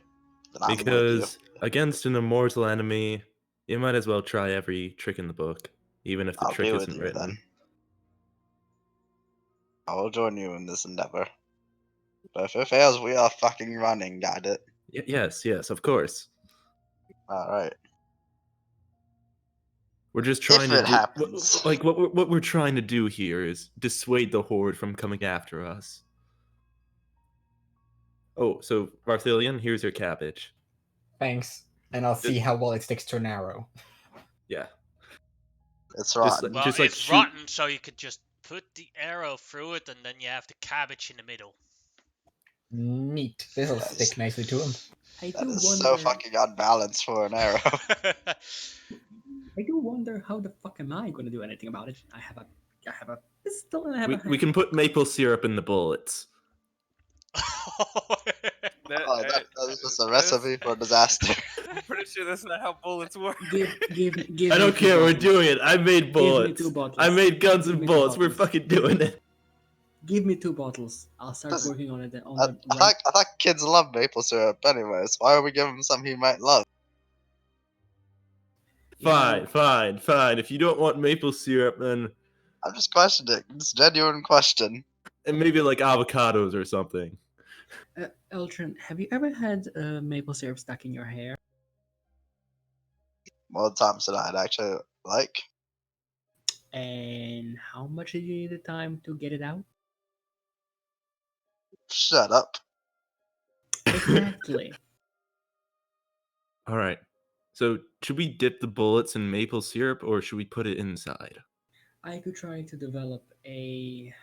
Then I'm with you. Because against an immortal enemy, you might as well try every trick in the book, even if the I'll trick be with isn't you written. then. I will join you in this endeavor. But if it fails, we are fucking running, got it? Yes, of course. Alright. We're just trying to it do happens. what we're trying to do here is dissuade the horde from coming after us. Oh, so Varthilion, here's your cabbage. Thanks. And I'll see how well it sticks to an arrow. Yeah. It's Just rotten. like- Well, like it's shoot- rotten, so you could just put the arrow through it, and then you have the cabbage in the middle. Neat. This'll Yes. stick nicely to him. I That do is wonder. so fucking unbalanced for an arrow. I do wonder how the fuck am I going to do anything about it? I have a pistol and I have We can put maple syrup in the bullets. That was just a recipe for disaster. I'm pretty sure that's not how bullets work. give I don't me care, we're 2 bottles. doing it. I made Give me bullets. 2 bottles. I made guns Give and me 2 bullets. We're bottles. fucking doing it. Give me 2 bottles. I'll start Doesn't- working on it on I, the I, thought, I thought kids love maple syrup anyways. Why are we giving them something he might love? Fine. If you don't want maple syrup, then I'm just questioning. It's a genuine question. and maybe like avocados or something. Eltron, have you ever had maple syrup stuck in your hair? More times than I'd actually like. And how much did you need the time to get it out? Shut up. Exactly. All right. So should we dip the bullets in maple syrup or should we put it inside? I could try to develop a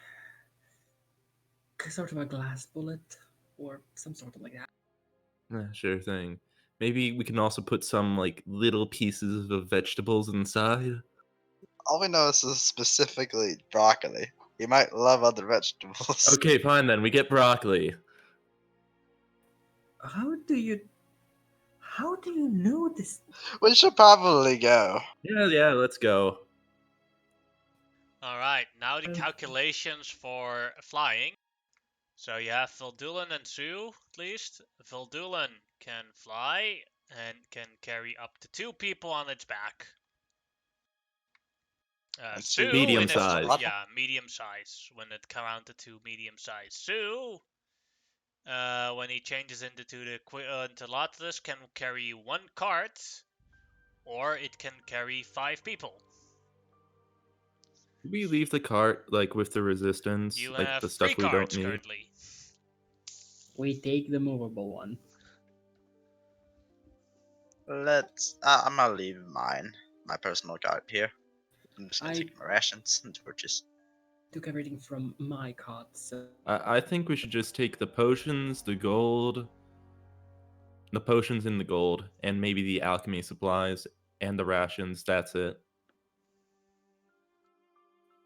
sort of a glass bullet or some sort of like that. Sure thing. Maybe we can also put some like little pieces of vegetables inside. All we know is this is specifically broccoli. He might love other vegetables. Okay, fine then. We get broccoli. How do you know this? We should probably go. Yeah, let's go. Alright, now the calculations for flying. So you have Vildulan and Sue, at least. Vildulan can fly and can carry up to 2 people on its back. And Sue, medium in its- size. Yeah, medium size. When it counted to medium size. Sue, when he changes into the Lotus, can carry 1 cart, or it can carry 5 people. Should we leave the cart like with the resistance, You like have the 3 stuff we don't carts need? currently. We take the movable one. Let's. I'm gonna leave my personal card here. I'm just gonna I- take my rations and purchase. Took everything from my cart, so I think we should just take the potions, the gold, the potions and the gold, and maybe the alchemy supplies and the rations. That's it.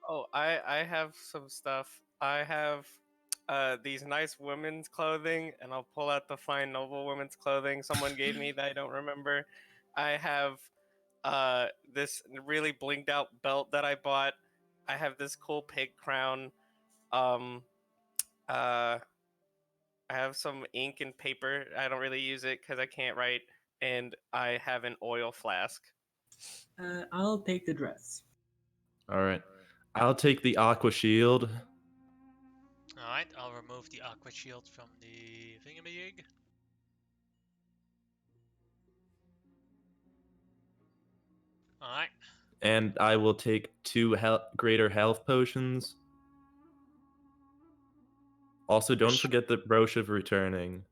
Oh, I have some stuff. I have these nice women's clothing, and I'll pull out the fine noble women's clothing someone gave me that I don't remember. I have this really blinged out belt that I bought. I have this cool pig crown. I have some ink and paper. I don't really use it because I can't write, and I have an oil flask. I'll take the dress. All right. I'll take the aqua shield. Alright, I'll remove the aqua shield from the thingamajig. Alright. And I will take 2 greater health potions. Also, don't forget the brooch of returning.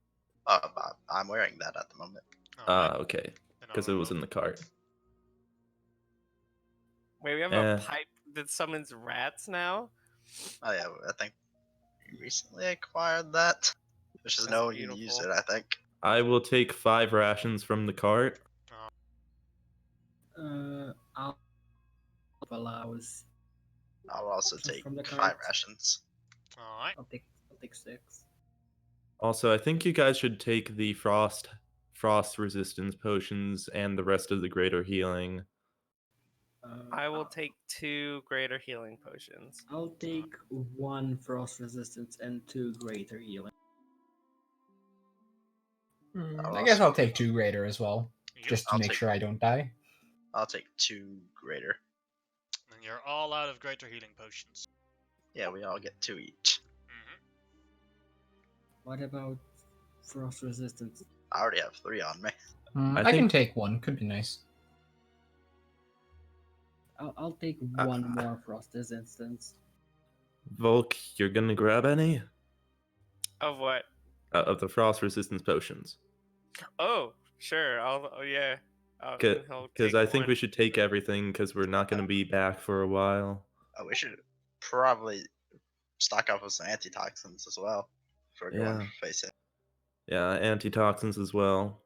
I'm wearing that at the moment. Alright, Okay. then I'll Because it was in remove the cart. Wait, we have a pipe that summons rats now? Oh yeah, I think we recently acquired that. Which is That's no one can use beautiful. it, I think. I will take 5 rations from the cart. I'll allows. I'll also So take from the 5 cart. rations. Alright. I'll take 6. Also, I think you guys should take the frost resistance potions and the rest of the greater healing. I will take 2 greater healing potions. I'll take 1 frost resistance and 2 greater healing. I guess I'll take 2 greater as well, You, just to I'll make take- sure I don't die. I'll take 2 greater. and you're all out of greater healing potions. Yeah, we all get 2 each. Hmm. What about frost resistance? I already have 3 on me. I I can think- take 1. Could be nice. I'll take one more frost resistance. Volk, you're gonna grab any Of what? of the frost resistance potions? Oh, sure. Yeah. He'll Because take I think we one. should take everything because we're not gonna be back for a while. We should probably stock up with some antitoxins as well for going Yeah. face it. Yeah, antitoxins as well.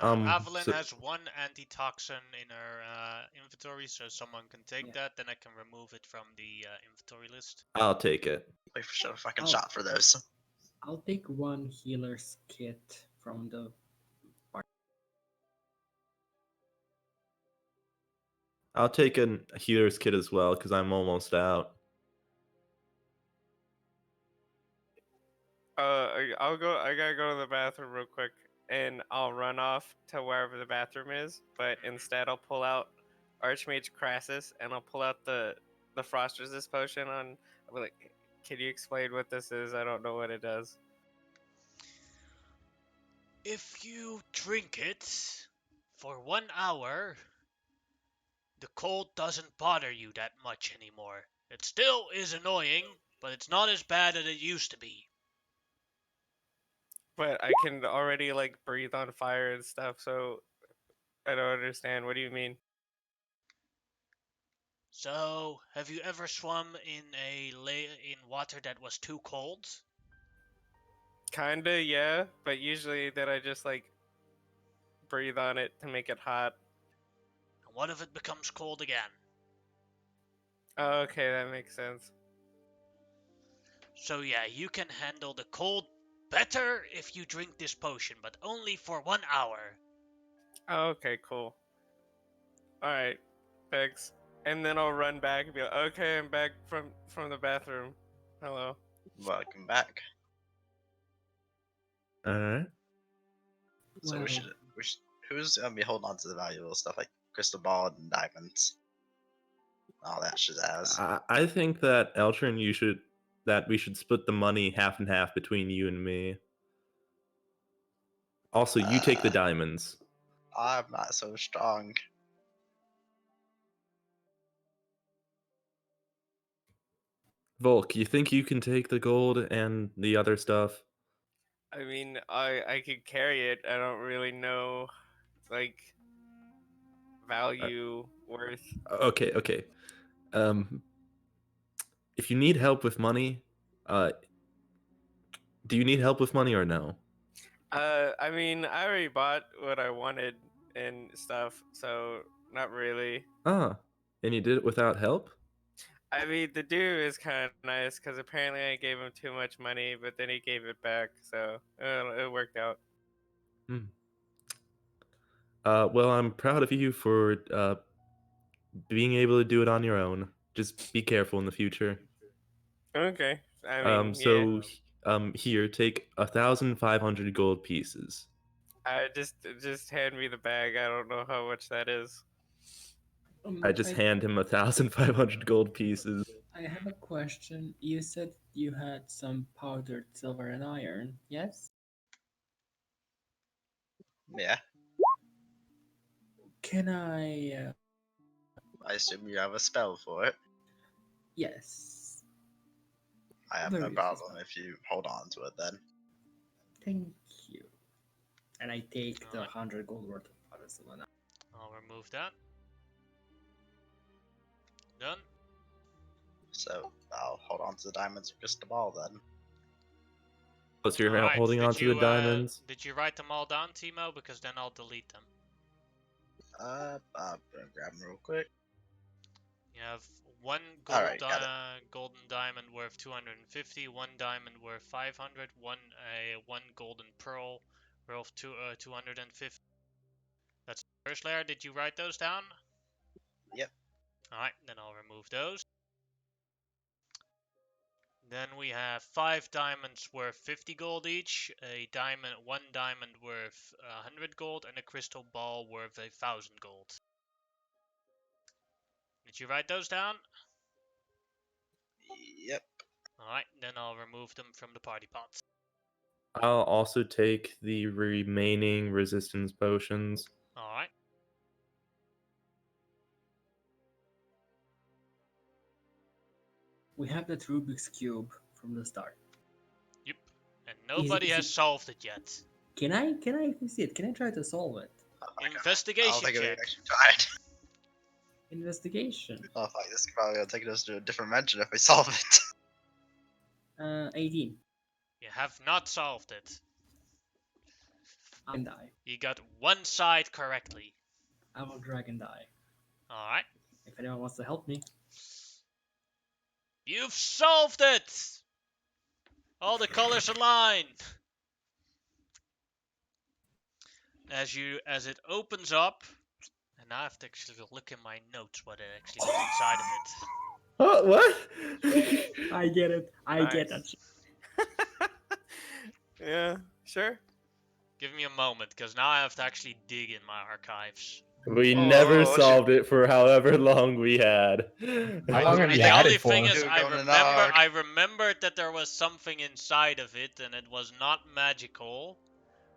Avalyn so- has 1 antitoxin in her inventory, so someone can take Yeah. that. Then I can remove it from the inventory list. I'll take it. We should have fucking Oh. shot for those. I'll take 1 healer's kit from the. I'll take a healer's kit as well because I'm almost out. I'll go. I gotta go to the bathroom real quick, and I'll run off to wherever the bathroom is. But instead, I'll pull out Archmage Crassus, and I'll pull out the frost resist potion. I'll be like, can you explain what this is? I don't know what it does. If you drink it for 1 hour, the cold doesn't bother you that much anymore. It still is annoying, but it's not as bad as it used to be. But I can already like breathe on fire and stuff, so I don't understand. What do you mean? So, have you ever swum in in water that was too cold? Kinda, yeah. But usually, then I just like breathe on it to make it hot. And what if it becomes cold again? Oh, okay, that makes sense. So yeah, you can handle the cold better if you drink this potion, but only for 1 hour. Oh, okay, cool. All right, thanks. And then I'll run back and be like, okay, I'm back from the bathroom. Hello. Welcome back. Alright. So Well, we should. Who's gonna be holding on to the valuable stuff like crystal ball and diamonds? All that shazazz. I think that Eltrin, we should split the money half and half between you and me. Also, you take the Uh, diamonds. I'm not so strong. Volk, you think you can take the gold and the other stuff? I mean, I could carry it. I don't really know, like, value worth. Okay. If you need help with money, do you need help with money or no? I mean, I already bought what I wanted and stuff, so not really. Ah, and you did it without help? I mean, the dude is kind of nice because apparently I gave him too much money, but then he gave it back, so it worked out. Well, I'm proud of you for being able to do it on your own. Just be careful in the future. Okay, I mean, So, here, take 1,500 gold pieces. I just hand me the bag. I don't know how much that is. I just hand him 1,500 gold pieces. I have a question. You said you had some powdered silver and iron, yes? Yeah, Can I? I assume you have a spell for it. Yes. I have Very no easy problem spell. if you hold on to it then. Thank you. And I take the Alright. 100 gold worth of powdered silver. and I'll remove that. Done. So I'll hold on to the diamonds and crystal ball then. Plus, you're Alright, holding did on to you, the diamonds. Did you write them all down, Timo? Because then I'll delete them. I'll grab them real quick. You have 1 Alright, got it. golden diamond worth 250, 1 diamond worth 500, one golden pearl worth 250. That's the first layer. Did you write those down? Yep. Alright, then I'll remove those. Then we have 5 diamonds worth 50 gold each, one diamond worth 100 gold, and a crystal ball worth 1,000 gold. Did you write those down? Yep. Alright, then I'll remove them from the party pot. I'll also take the remaining resistance potions. Alright. We have that Rubik's Cube from the start. Yep. And nobody has solved it yet. Can I see it? Can I try to solve it? Oh my God. I don't Investigation think we check. actually tried. Investigation. Oh fuck, this is probably gonna take us to a different dimension if we solve it. 18. You have not solved it. I can die. You got one side correctly. I will drag and die. Alright. If anyone wants to help me. You've solved it! All the colors align. As it opens up, and now I have to actually look in my notes what it actually is inside of it. Oh, what? I get it. I get that. Nice. Yeah, sure. Give me a moment, because now I have to actually dig in my archives. We Oh, never shit. solved it for however long we had. How long have you The had only it thing for? is, Dude, going in the arc. I remembered that there was something inside of it, and it was not magical.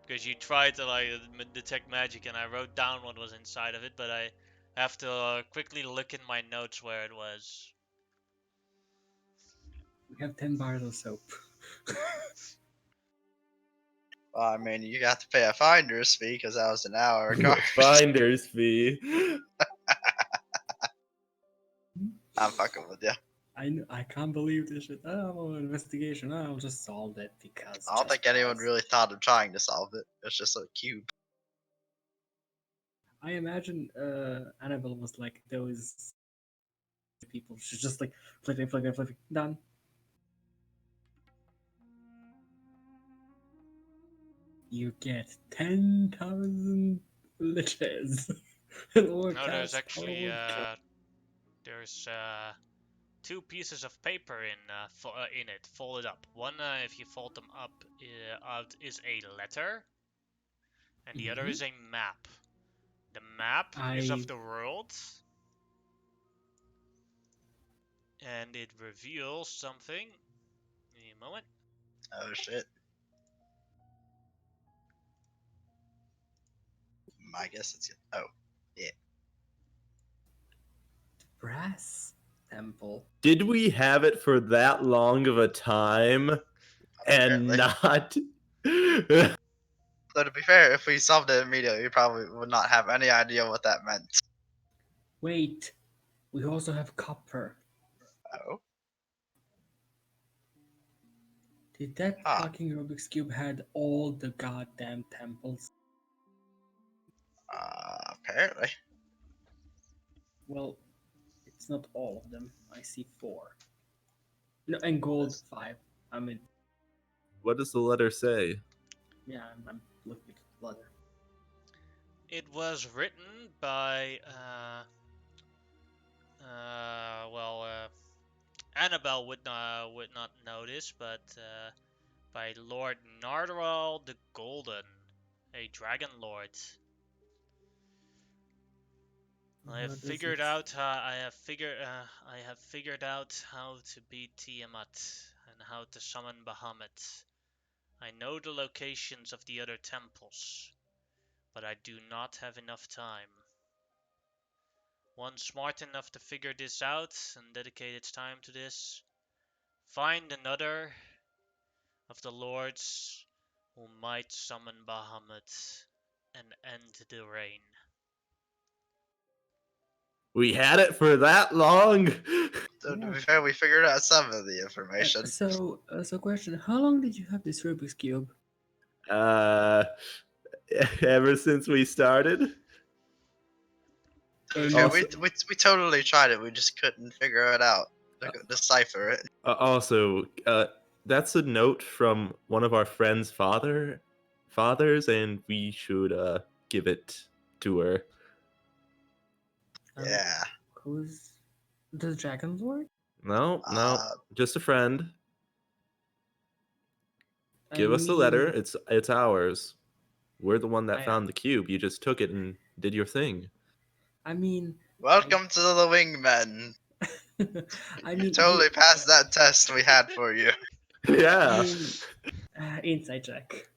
Because you tried to detect magic, and I wrote down what was inside of it, but I have to quickly look in my notes where it was. We have 10 bars of soap. Well, I mean, you got to pay a finder's fee because that was an hour. Regardless. Finder's fee. I'm fucking with you. I can't believe this shit. Oh, investigation. I'll just solve it because. I don't just think anyone because. really thought of trying to solve it. It's just a cube. I imagine Annabelle was like those people. She's just like flipping. Done. You get 10,000 liches. No, there's actually there's 2 pieces of paper in it, folded up. One, if you fold them up, out is a letter, and the other is a map. The map is of the world, and it reveals something. Give me a moment. Oh shit. I guess it's oh. Brass temple. Did we have it for that long of a time and Apparently. not? Though to be fair, if we solved it immediately, we probably would not have any idea what that meant. Wait, we also have copper. Oh. Did that Ah. fucking Rubik's Cube had all the goddamn temples? Apparently. Well, it's not all of them. I see 4. No, and gold 5. I mean, What does the letter say? yeah, I'm looking at the letter. It was written by Annabelle would not know this, but by Lord Nardaral the Golden, a dragon lord. I have figured out how to beat Tiamat and how to summon Bahamut. I know the locations of the other temples, but I do not have enough time. One smart enough to figure this out and dedicate its time to this. Find another of the lords who might summon Bahamut and end the reign. We had it for that long. So to Yeah. be fair, we figured out some of the information. So question: how long did you have this Rubik's Cube? Ever since we started. And Yeah, also- we totally tried it. We just couldn't figure it out. Decipher it. Also, that's a note from one of our friends' fathers, and we should give it to her. Yeah. Who's the Dragon Lord? No, Uh, just a friend. Give us the letter. mean, It's ours. We're the one that I- found the cube. You just took it and did your thing. I mean, Welcome to the Wingmen. I You mean, totally passed that test we had for you. Yeah. inside check.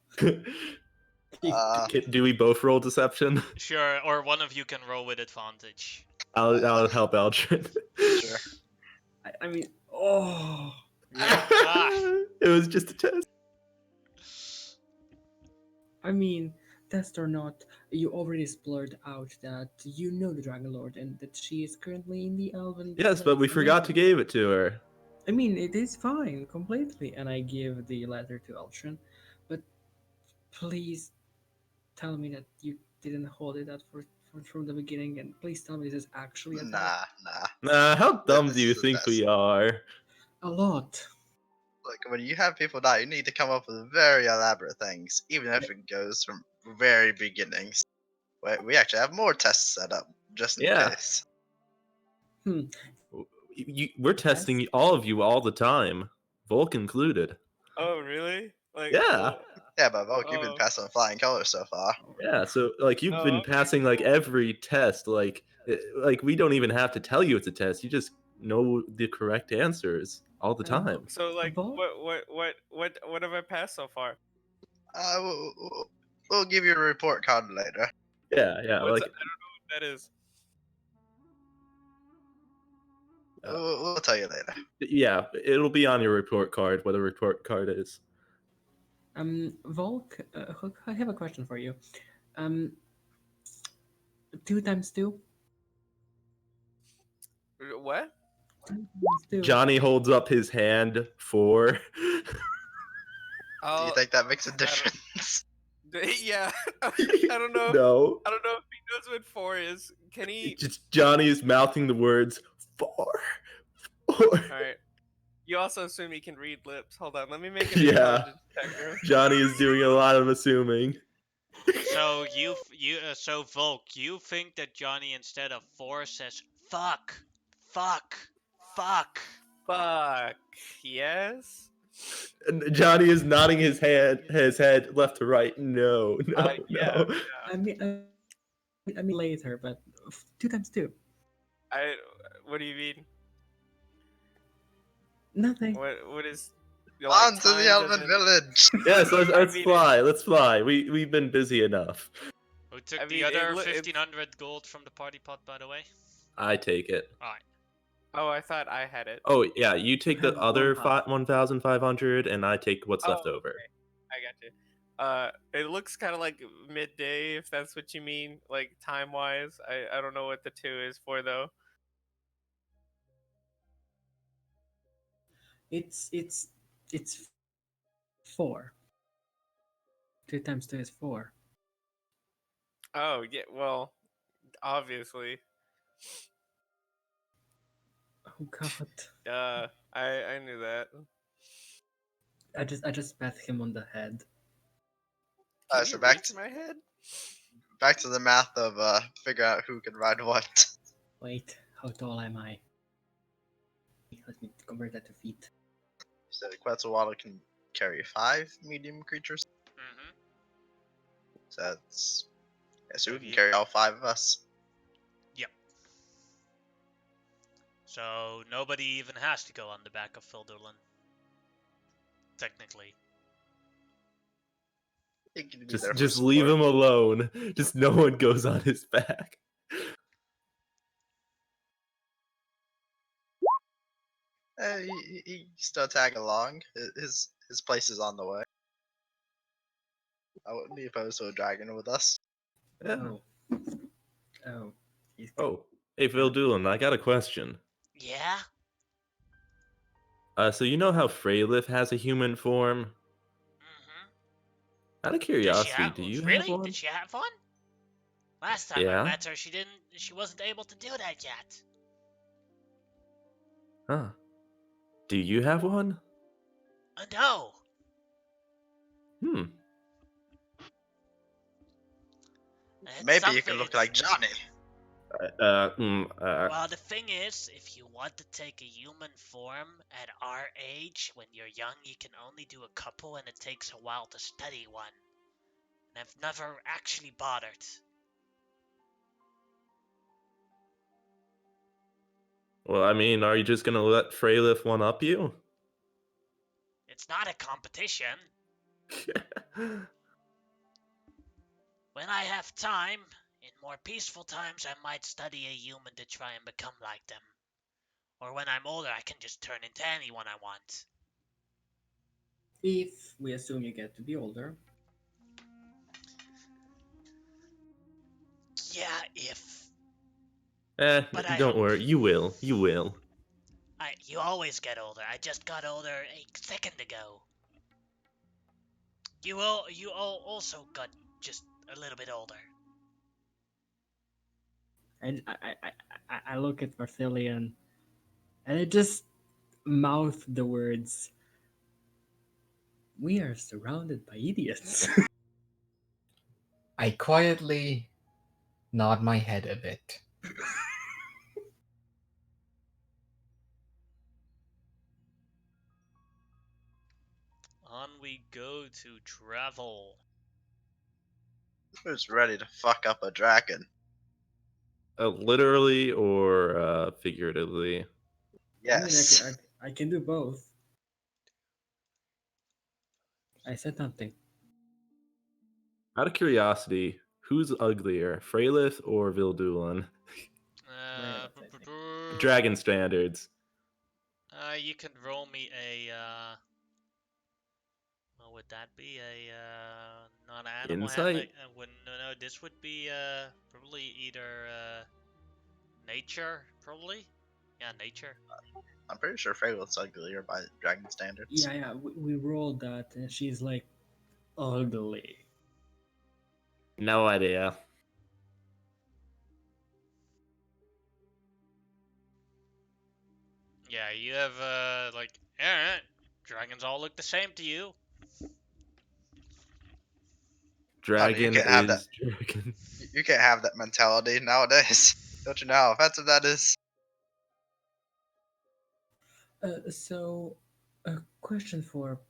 Uh, Do we both roll deception? Sure, or one of you can roll with advantage. I'll help Eldrin. Sure. I mean, oh, It was just a test. I mean, test or not, you already blurred out that you know the Dragon Lord and that she is currently in the Elven. Yes, but we forgot to give it to her. I mean, it is fine completely, and I give the letter to Eltrin, but please tell me that you didn't hold it out from the beginning, and please tell me this is actually a test. Nah. Nah, how dumb This do you is a think test. we are? A lot. Look, when you have people die, you need to come up with very elaborate things, even if it goes from very beginnings. We actually have more tests set up, just in Yeah. case. We're testing all of you all the time, Volk included. Oh, really? Like, Yeah. well, Yeah, but Volk, you've been Oh. passing flying colors so far. Yeah, so like you've Oh, been okay, passing like cool. every test, like we don't even have to tell you it's a test. You just know the correct answers all the time. So like, Vol- what have I passed so far? We'll give you a report card later. Yeah, I don't know like what that is. We'll tell you later. yeah, it'll be on your report card what a report card is. Volk, I have a question for you. 2 times 2? What? 2 times 2. Johnny holds up his hand for Do Oh, you think that makes a don't- difference? yeah. I don't know. No. I don't know if he knows what 4 is. Can he? Just Johnny is mouthing the words four. All right. You also assume he can read lips. Hold on, let me make an Yeah. intelligence check. real- Johnny is doing a lot of assuming. So so Volk, you think that Johnny instead of 4 says fuck, fuck, fuck. Fuck. Yes. And Johnny is nodding his head left to right. No, no, Yeah. no. I mean later, but 2 times 2. What do you mean? Nothing. What is? On to the Elven Village! Yes, let's mean, fly. Let's fly. We've been busy enough. Who took I the mean, other it 1500 gold from the party pot, by the way? I take it. Oh, I thought I had it. Oh yeah, you take the Have other 1,000. 1,500, and I take what's left Oh, over. okay. I got you. It looks kind of like midday, if that's what you mean, like time wise. I don't know what the 2 is for though. It's 4. 2 times 2 is 4. Oh yeah, well, obviously. Oh god. I knew that. I just pat him on the head. Can So you back reach to, my head? back to the math of figure out who can ride what. Wait, how tall am I? Let me convert that to feet. So Quetzalcoatl can carry 5 medium creatures. Mm-hmm. So that's so we can Okay. carry all 5 of us. So nobody even has to go on the back of Phildurlin. Technically. He can be there for Just leave support. him alone. Just no one goes on his back. He still tag along. His place is on the way. I wouldn't be opposed to a dragon with us. Yeah. Oh. He's Oh, hey Phil Doolin, I got a question. Yeah? So you know how Freylith has a human form? Mm-hmm. Out of curiosity, do you really? have one? Did she have one? Last time Yeah? I met her, she wasn't able to do that yet. Huh. Do you have one? No. Hmm. It's Maybe you something- could look it's- like Johnny. Well, the thing is, if you want to take a human form at our age, when you're young, you can only do a couple, and it takes a while to study one. And I've never actually bothered. Well, I mean, are you just gonna let Freylith one up you? It's not a competition. When I have time, in more peaceful times, I might study a human to try and become like them. Or when I'm older, I can just turn into anyone I want. If we assume you get to be older, Yeah, if. But I Don't hope. worry, you will. You will. You always get older. I just got older a second ago. You all also got just a little bit older. and I look at Barthelian, and I just mouth the words, "We are surrounded by idiots." I quietly nod my head a bit. On we go to travel. Who's ready to fuck up a dragon? Literally or figuratively? Yes. I mean, I can do both. I said nothing. Out of curiosity, who's uglier, Freylith or Vildulan? Uh, I think. Dragon standards. You can roll me a what would that be? A not animal Insight? no, this would be probably either nature, probably. Yeah, nature. I'm pretty sure Freylith's uglier by dragon standards. Yeah, we rolled that, and she's like, ugly. No idea. Yeah, you have like dragons all look the same to you. Dragon can't have that. is dragon. You can't have that mentality nowadays. Don't you know how offensive that is? So, a question for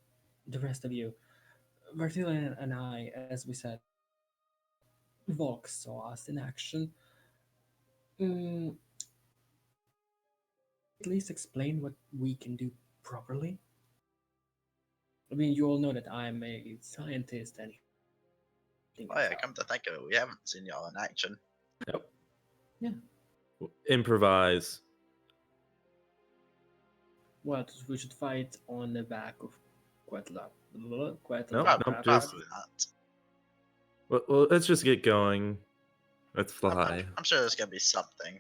the rest of you. Barthelian and I, as we said, Volk saw us in action. Mm, at least explain what we can do properly. I mean, you all know that I'm a scientist and Oh yeah, come to think of it, we haven't seen y'all in action. Yep. Yeah. Improvise. What, we should fight on the back of Quetla. Nope, Probably, nope, just- probably not. Well, let's just get going. Let's fly. I'm sure there's gonna be something.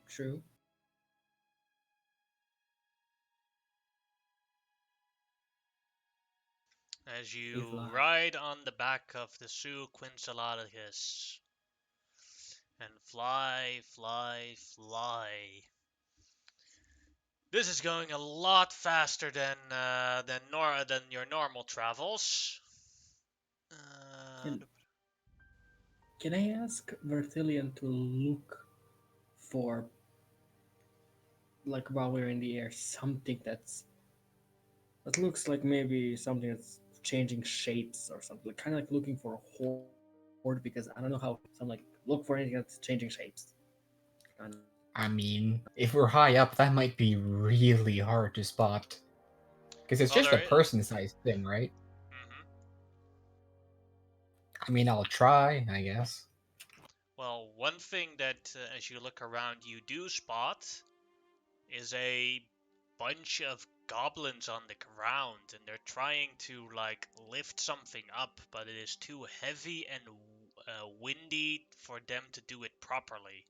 True. As you fly. ride on the back of the Su Quincellaticus and fly, fly, fly. This is going a lot faster than your normal travels. Can I ask Vertilian to look for, like, while we're in the air, something that looks like maybe something that's changing shapes or something, kind of like looking for a horde, because I don't know how. So I'm like, look for anything that's changing shapes. And I mean, if we're high up, that might be really hard to spot. Because it's Well, just a there is- person-sized thing, right? Mhm. I mean, I'll try, I guess. Well, one thing that as you look around you do spot is a bunch of goblins on the ground, and they're trying to like lift something up, but it is too heavy and windy for them to do it properly.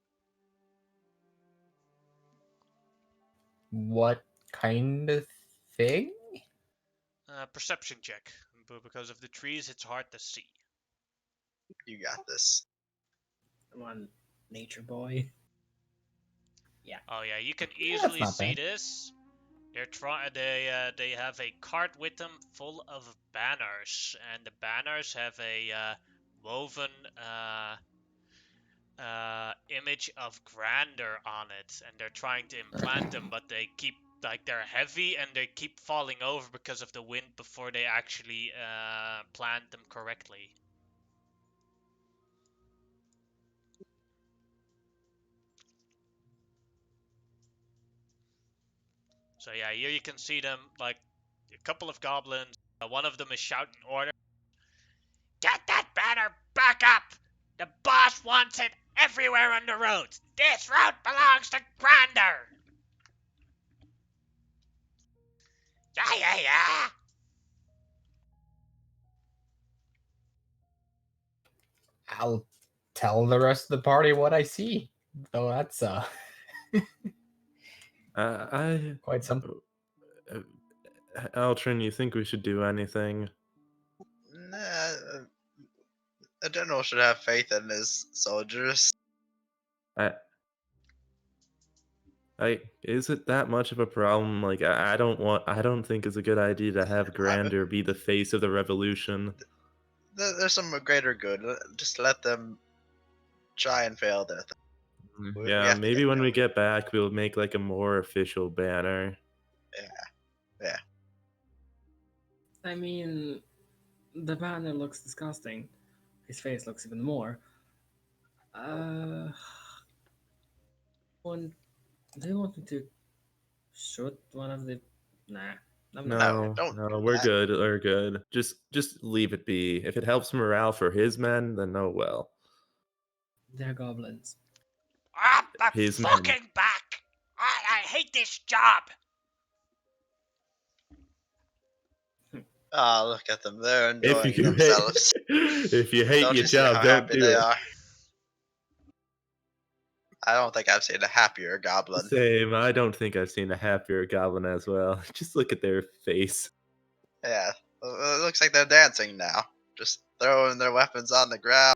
What kind of thing? Perception check, but because of the trees, it's hard to see. You got this. come on, nature boy. Oh yeah, you can that's easily not see bad. this. They have a cart with them full of banners, and the banners have a woven image of grandeur on it, and they're trying to implant them, but they keep they're heavy and they keep falling over because of the wind before they actually plant them correctly. So yeah, here you can see them, like a couple of goblins. One of them is shouting order. Get that banner back up! The boss wants it everywhere on the roads. This road belongs to Grander. Yeah, yeah, yeah. I'll tell the rest of the party what I see. Though that's I quite something. Altrin, you think we should do anything? Nah, a general should have faith in his soldiers. Is it that much of a problem? Like, I don't think it's a good idea to have Grander be the face of the revolution. There's some greater good. Just let them try and fail their thing. We Yeah, have to maybe get when we going. get back, we'll make like a more official banner. Yeah. I mean, the banner looks disgusting. His face looks even more. Do you want me to shoot one of the? Nah, I'm not. No, don't no, do we're that. good. We're good. Just leave it be. If it helps morale for his men, then oh well. They're goblins. Ah, I'm His men. fucking back. I hate this job. Ah, look at them. They're enjoying If you themselves. if you hate Don't your you see how job, don't happy do they it. are? I don't think I've seen a happier goblin. Same. I don't think I've seen a happier goblin as well. Just look at their face. Yeah, it looks like they're dancing now. Just throwing their weapons on the ground,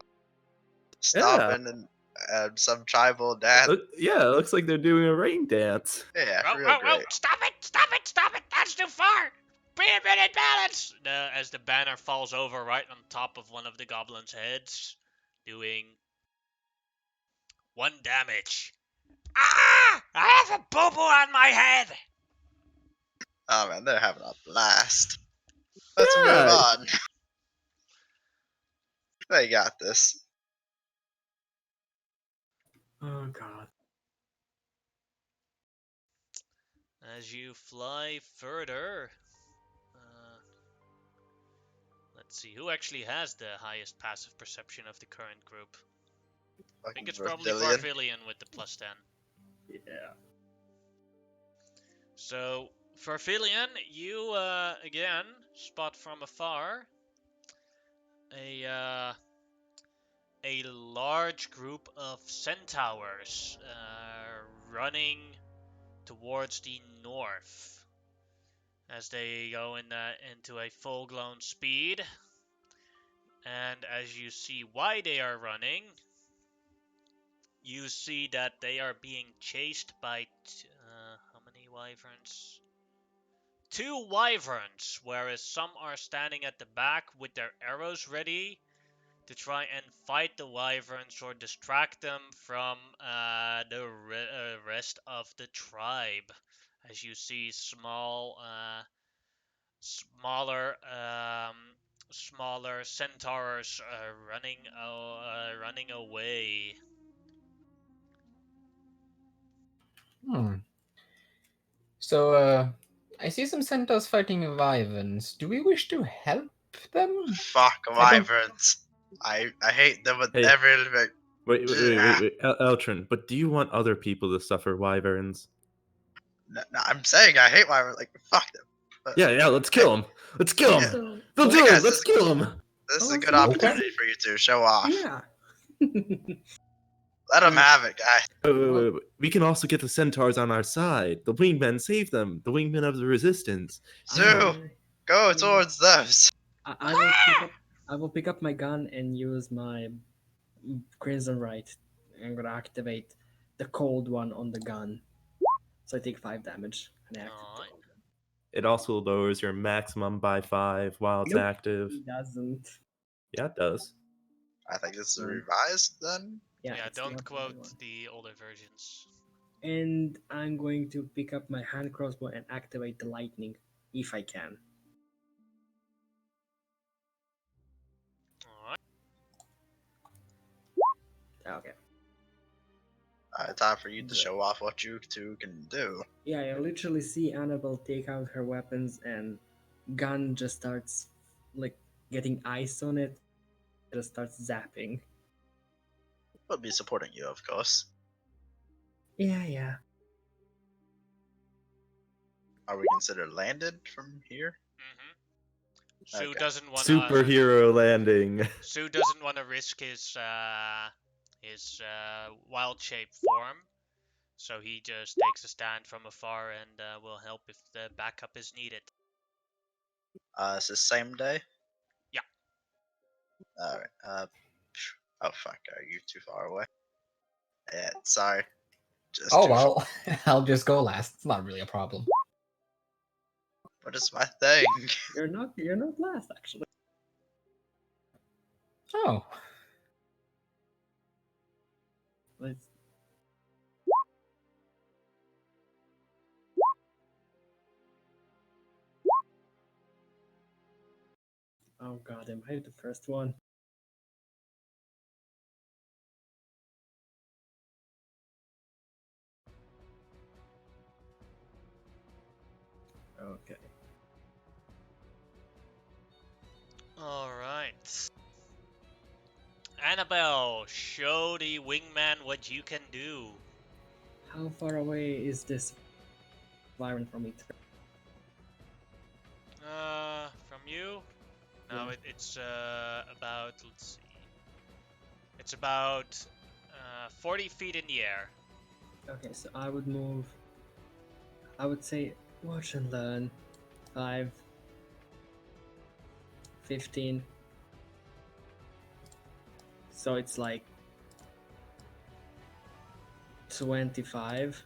stomping, and some tribal dance. Yeah, it looks like they're doing a rain dance. Yeah, Whoa, real whoa, whoa! great. Stop it! Stop it! Stop it! That's too far. Be a minute balance. As the banner falls over right on top of one of the goblins' heads, doing 1 damage. Ah! I have a boo-boo on my head. Oh man, they're having a blast. Let's move Yeah. on. They got this. Oh god. As you fly further, let's see who actually has the highest passive perception of the current group. I think it's probably Vermilion. Farfillion with the +10. Yeah. So, Farfillion, you again spot from afar a large group of centaurs running towards the north as they go into a full-blown speed. And as you see why they are running, you see that they are being chased by how many wyverns? 2 wyverns, whereas some are standing at the back with their arrows ready to try and fight the wyverns or distract them from the rest of the tribe. As you see smaller centaurs running away. So, I see some centaurs fighting wyverns. Do we wish to help them? Fuck wyverns. I hate them with Hey. every living. Wait, Eltrin, but do you want other people to suffer wyverns? No, I'm saying I hate wyverns. Like fuck them. But Yeah, let's kill them. Let's kill them. So, They'll Hey, do it. guys, Let's kill them. this is a Oh, good okay. opportunity for you to show off. yeah. Let them have it, guys. Wait. We can also get the centaurs on our side. The wingmen save them. The wingmen of the resistance. Zoo, go towards those. I will pick up my gun and use my Crimson Right. I'm gonna activate the cold one on the gun. So I take 5 damage. And I activate the Alright. cold one. It also lowers your maximum by 5 while it's Nope. active. It doesn't. Yeah, it does. I think this is Mm. revised then. Yeah, Yeah, it's the don't updated quote one. the older versions. And I'm going to pick up my hand crossbow and activate the lightning if I can. Alright. Okay. Time for you to Good. show off what you two can do. Yeah, I literally see Annabelle take out her weapons and gun just starts like getting ice on it. Just starts zapping. We'll be supporting you, of course. Yeah. Are we considered landed from here? Sue Okay. doesn't wanna Superhero landing. Sue doesn't wanna risk his wild shape form, so he just takes a stand from afar and will help if the backup is needed. It's the same day? Yeah. Alright, oh fuck, are you too far away? Yeah, sorry. Just Oh too well, I'll just go last. It's not really a problem. What is my thing? You're not last actually. Oh, Let's Oh god, am I the first one? Okay. Alright. Annabelle, show the wingman what you can do. How far away is this Byron from me? From you? No, Yeah. it's about, let's see. It's about 40 feet in the air. Okay, so I would move. I would say watch and learn. 5, 15. So it's like 25.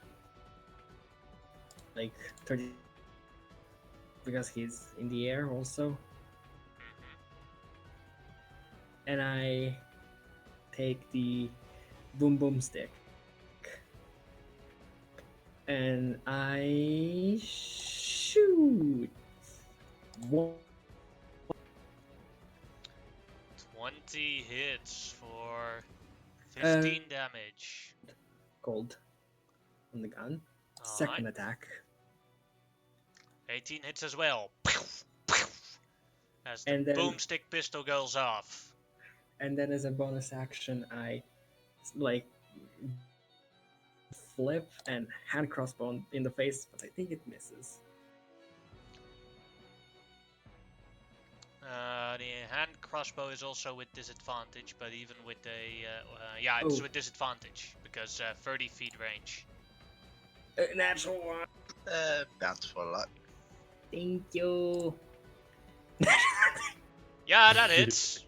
Like 30. Because he's in the air also. And I take the boom boom stick. And I shoot. One. 20 hits for 15 damage. Gold on the gun. Alright. Second attack. 18 hits as well. As the And then- boomstick pistol goes off. And then as a bonus action, I like flip and hand crossbow in the face, but I think it misses. The hand crossbow is also with disadvantage, but even with a yeah, it's Oh. with disadvantage because 30 feet range. Natural one. Bountiful luck. Thank you. Yeah, that hits.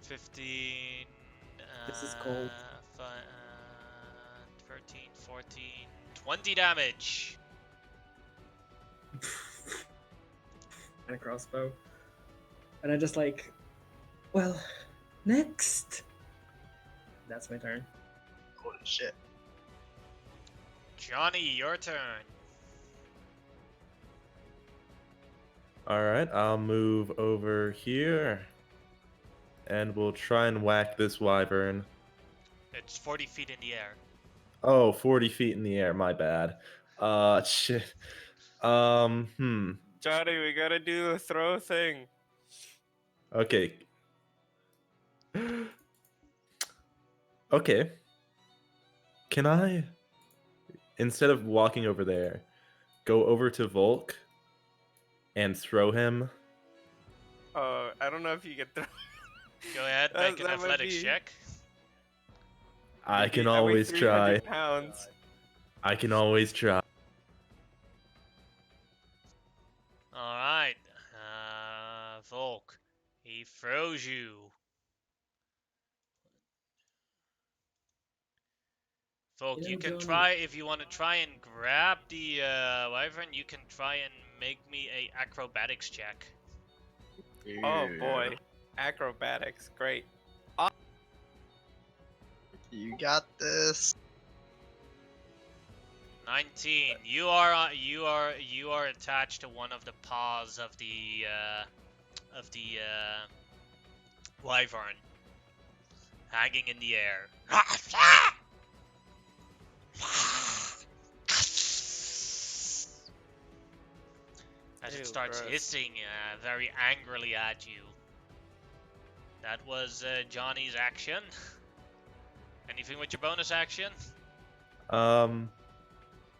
15. This is cold. 13, 14, 20 damage. And a crossbow. And I just like, well, next. That's my turn. Holy shit. Johnny, your turn. Alright, I'll move over here. And we'll try and whack this wyvern. It's 40 feet in the air. Oh, 40 feet in the air, my bad. Shit. Johnny, we gotta do the throw thing. Okay. Okay. Can I, instead of walking over there, go over to Volk and throw him? Oh, I don't know if you get throw. Go ahead, That- make an that might athletics be- check. I Maybe can that way always 300 try. Pounds. I can always try. Alright. Volk. He throws you. Volk, You you know, can Johnny- try, if you want to try and grab the wyvern, you can try and make me a acrobatics check. Oh boy. Acrobatics, great. You got this. 19. You are attached to one of the paws of the wyvern, hanging in the air. As it Ew, starts gross. hissing very angrily at you. That was Johnny's action. Anything with your bonus action?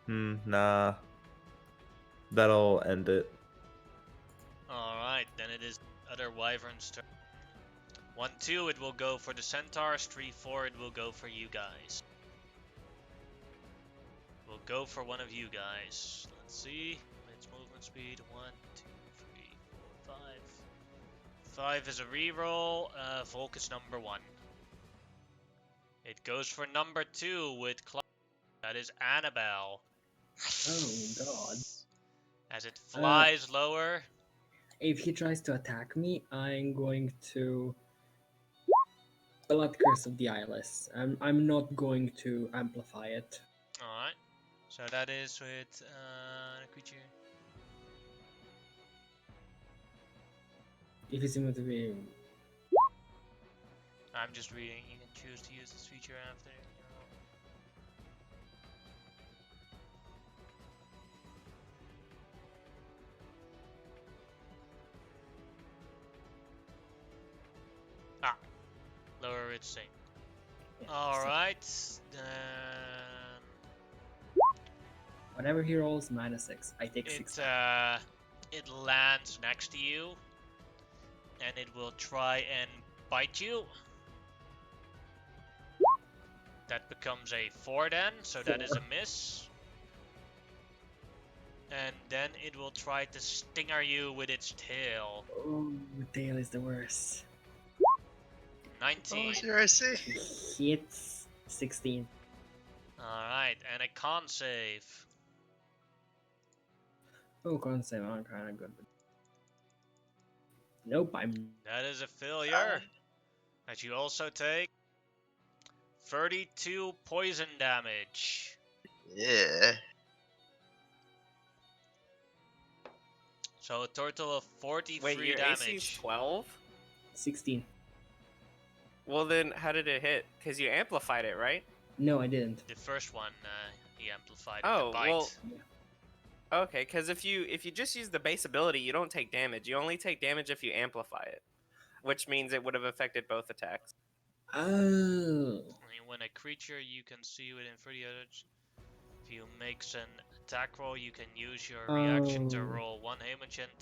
Nah. That'll end it. Alright, then it is other wyvern's turn. 1-2, it will go for the centaurs. 3-4, it will go for you guys. We'll go for one of you guys. Let's see. Its movement speed. 1, 2, 3, 4, 5. 5 is a reroll. Volk is number 1. It goes for number 2 with that is Annabelle. Oh god. As it flies lower. If he tries to attack me, I'm going to Blood Curse of the Eyeless. I'm not going to amplify it. Alright. So that is with creature. If it's going to be I'm just reading. You can choose to use this feature after. Lower its thing. yeah, Alright. Then whatever he rolls, -6. I take 6. it lands next to you. And it will try and bite you. That becomes a 4 then, so that is a 4. miss. And then it will try to stinger you with its tail. Oh, tail is the worst. 19. What was your AC? Hits 16. Alright, and a con save. Oh, can't say I'm kind of good. Nope, I'm. That is a failure. As you also take 32 poison damage. Yeah. So a total of 43 Wait, your damage. AC is 12? 16. Well then, how did it hit? Because you amplified it, right? No, I didn't. The first one, he amplified Oh, with the bite. well, okay, because if you just use the base ability, you don't take damage. You only take damage if you amplify it, which means it would have affected both attacks. Oh. I mean, when a creature you can see within 30 yards, if you makes an attack roll, you can use your reaction to Oh. roll 1 damage and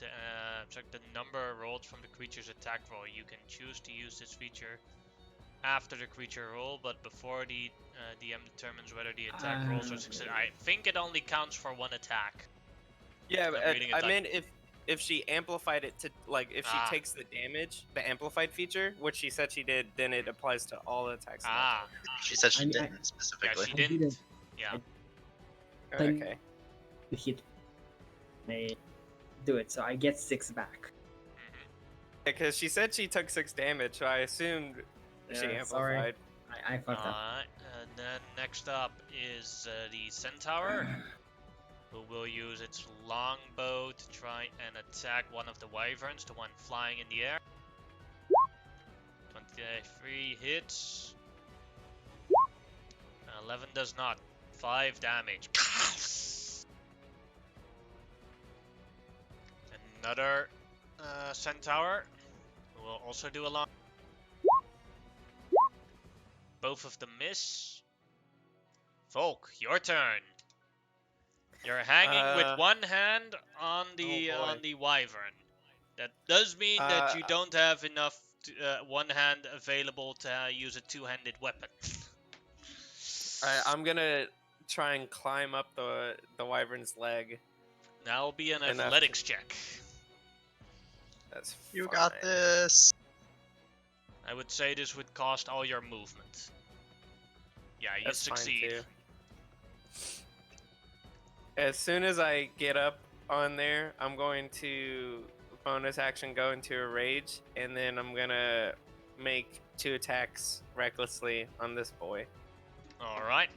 check the number rolled from the creature's attack roll. You can choose to use this feature after the creature roll, but before the DM determines whether the attack rolls are success. I think it only counts for 1 attack. Yeah, I'm but reading it I like- meant if she amplified it to, like, if she takes the damage, the amplified feature, which she said she did, then it applies to all attacks. in that Ah, She said she I mean, didn't yeah, specifically. she I didn't. didn't. Yeah. turn. Then- Okay. The hit may do it, so I get 6 back. Mhm. Because she said she took 6 damage, so I assumed she Yeah, sorry. amplified. I fucked up. Alright, and then next up is the centaur, who will use its longbow to try and attack one of the wyverns, the one flying in the air. 23 hits. 11 does not. 5 damage. Another centaur, who will also do a long. Both of them miss. Volk, your turn. You're hanging with one hand on the oh boy. on the wyvern. That does mean that you don't have enough one hand available to use a two-handed weapon. Alright, I'm gonna try and climb up the wyvern's leg. That'll be an Enough to- athletics check. That's You got fine. this. I would say this would cost all your movement. Yeah, you That's fine, succeed. too. As soon as I get up on there, I'm going to bonus action go into a rage, and then I'm gonna make 2 attacks recklessly on this boy. All right.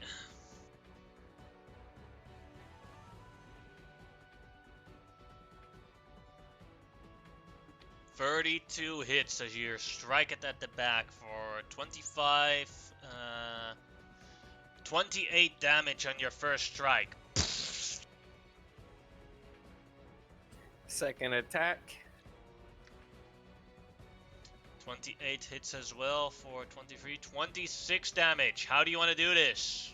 "32 hits as you strike it at the back for 25, 28 damage on your first strike. Second attack. 28 hits as well for 26 damage. How do you want to do this?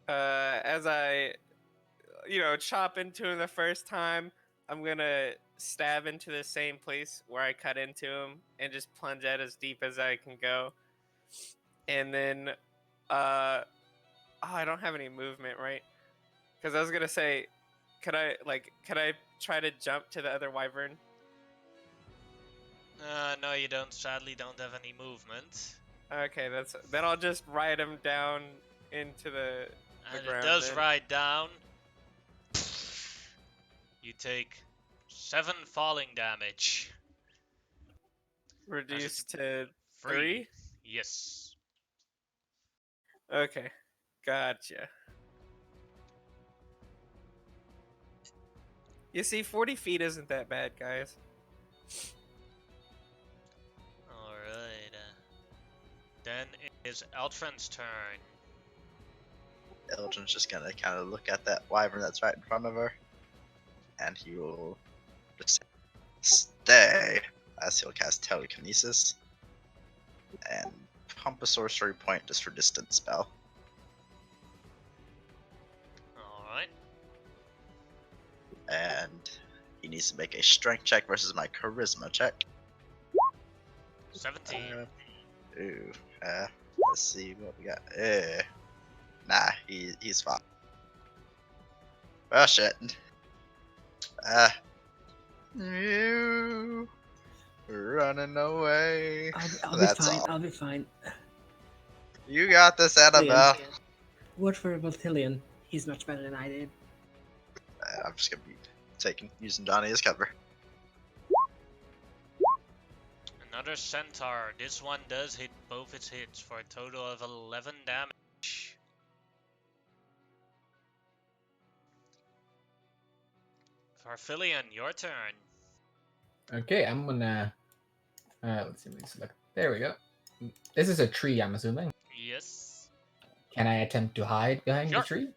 As I, chop into him the first time, I'm gonna stab into the same place where I cut into him and just plunge out as deep as I can go. And then, I don't have any movement, right? Because I was gonna say, could I try to jump to the other wyvern? No, you don't. Sadly, don't have any movement. Okay, then I'll just ride him down into the And it ground does then. ride down. You take 7 falling damage. Reduced to Free. 3? Yes. Okay, gotcha. You see, 40 feet isn't that bad, guys. Alright. Then it is Eltrin's turn. Eldrin's just gonna kind of look at that wyvern that's right in front of her, and he will just stay as he'll cast telekinesis and pump a sorcery point just for distance spell. Alright. And he needs to make a strength check versus my charisma check. 17. Let's see what we got. Nah, he's fine. Well, shit. You running away. I'll be That's fine. all. I'll be fine. You got this, Annabelle. Watch for Voltillion. He's much better than I did. I'm just gonna be using Donnie as cover. Another centaur. This one does hit both its hits for a total of 11 damage. Farfillion, your turn. Okay, I'm gonna. Let's see. Let me select. There we go. This is a tree, I'm assuming. Yes. Can I attempt to hide behind Sure. the tree?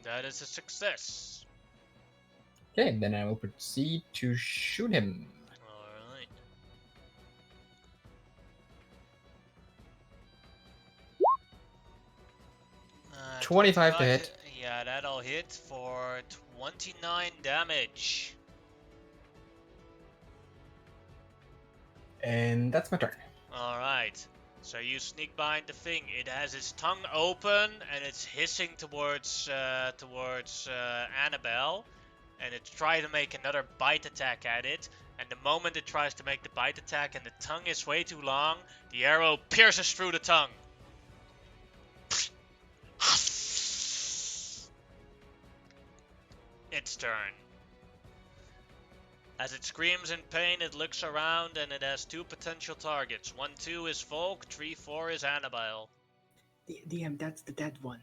That is a success. Okay, then I will proceed to shoot him. Alright. 25 to hit. Yeah, that'll hit for 29 damage. And that's my turn. Alright. So you sneak behind the thing. It has its tongue open and it's hissing towards Annabelle. And it's trying to make another bite attack at it. And the moment it tries to make the bite attack and the tongue is way too long, the arrow pierces through the tongue. Its turn. As it screams in pain, it looks around and it has 2 potential targets. 1-2 is Volk, 3-4 is Annabelle. DM, that's the dead one.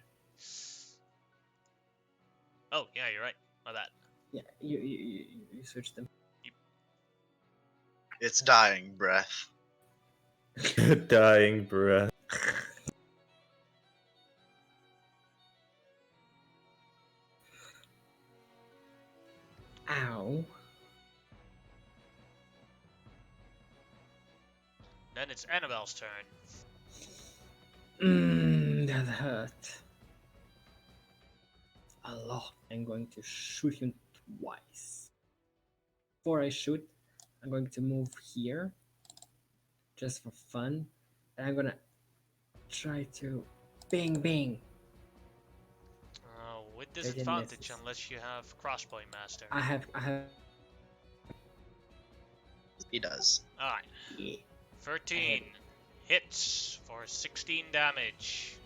Oh, yeah, you're right. My bad. Yeah, you switched them. It's dying breath. Dying breath. Ow. Then it's Annabelle's turn. That hurt. A lot. I'm going to shoot him twice. Before I shoot, I'm going to move here. Just for fun. And I'm gonna try to bing bing. With It didn't disadvantage miss. unless you have Crossbow Master. I have He does. Alright. yeah, 13 hits for 16 damage.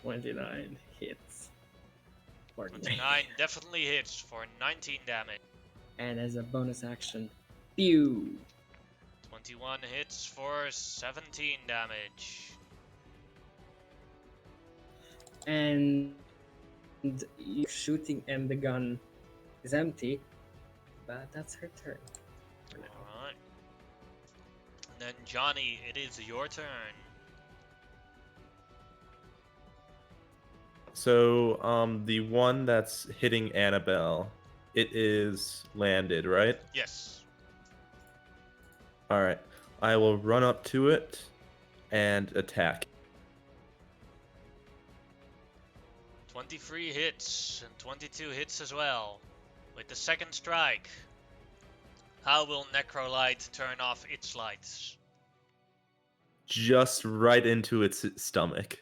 29 hits. 29 definitely hits for 19 damage. And as a bonus action, pew! 21 hits for 17 damage. And you shooting and the gun is empty, but that's her turn. For now. Alright. And then Johnny, it is your turn. So, the one that's hitting Annabelle, it is landed, right? Yes. All right. I will run up to it and attack. 23 hits and 22 hits as well. With the second strike, how will Necrolight turn off its lights? Just right into its stomach.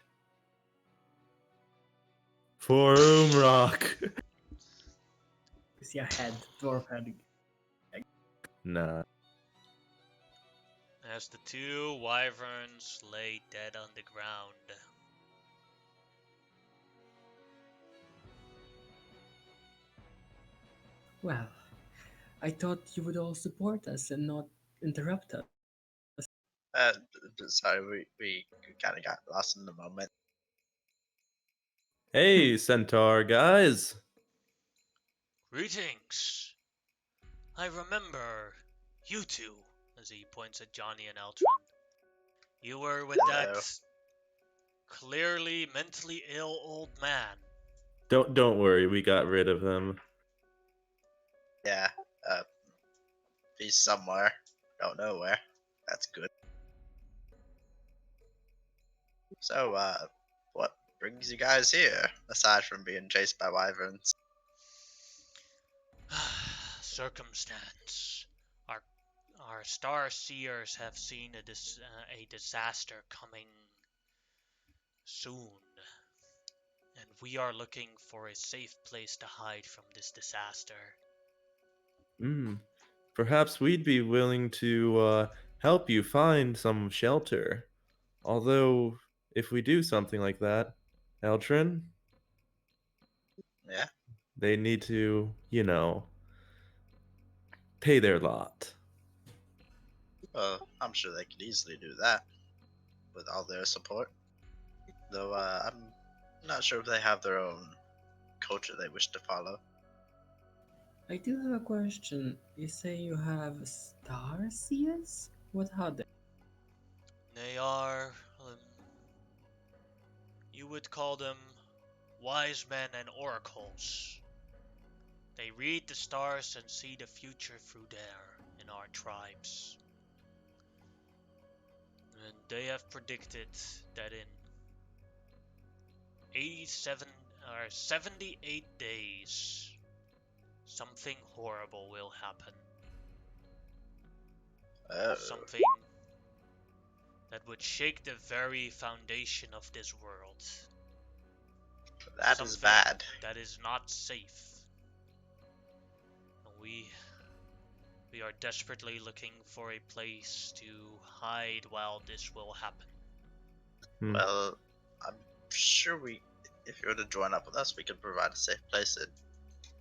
For Rock. You see a head, dwarf head. Nah. As the two wyverns lay dead on the ground. Well, I thought you would all support us and not interrupt us. Sorry, we kind of got lost in the moment. Hey, Centaur guys. Greetings! I remember you two, as he points at Johnny and Eltron. You were with Hello. that clearly mentally ill old man. Don't worry, we got rid of him. Yeah, he's somewhere. Don't know where. That's good. So, what brings you guys here, aside from being chased by wyverns? Circumstance. Our star seers have seen a disaster coming soon, and we are looking for a safe place to hide from this disaster. Perhaps we'd be willing to help you find some shelter. Although, if we do something like that, Eltrin, Yeah. they need to, pay their lot. Well, I'm sure they could easily do that with all their support. Though, I'm not sure if they have their own culture they wish to follow. I do have a question. You say you have star seers? What are they? They are, you would call them wise men and oracles. They read the stars and see the future through there in our tribes. And they have predicted that in 87 or 78 days, something horrible will happen. Something that would shake the very foundation of this world. That is Something bad. That is not safe. And we are desperately looking for a place to hide while this will happen. Well, I'm sure if you were to join up with us, we could provide a safe place and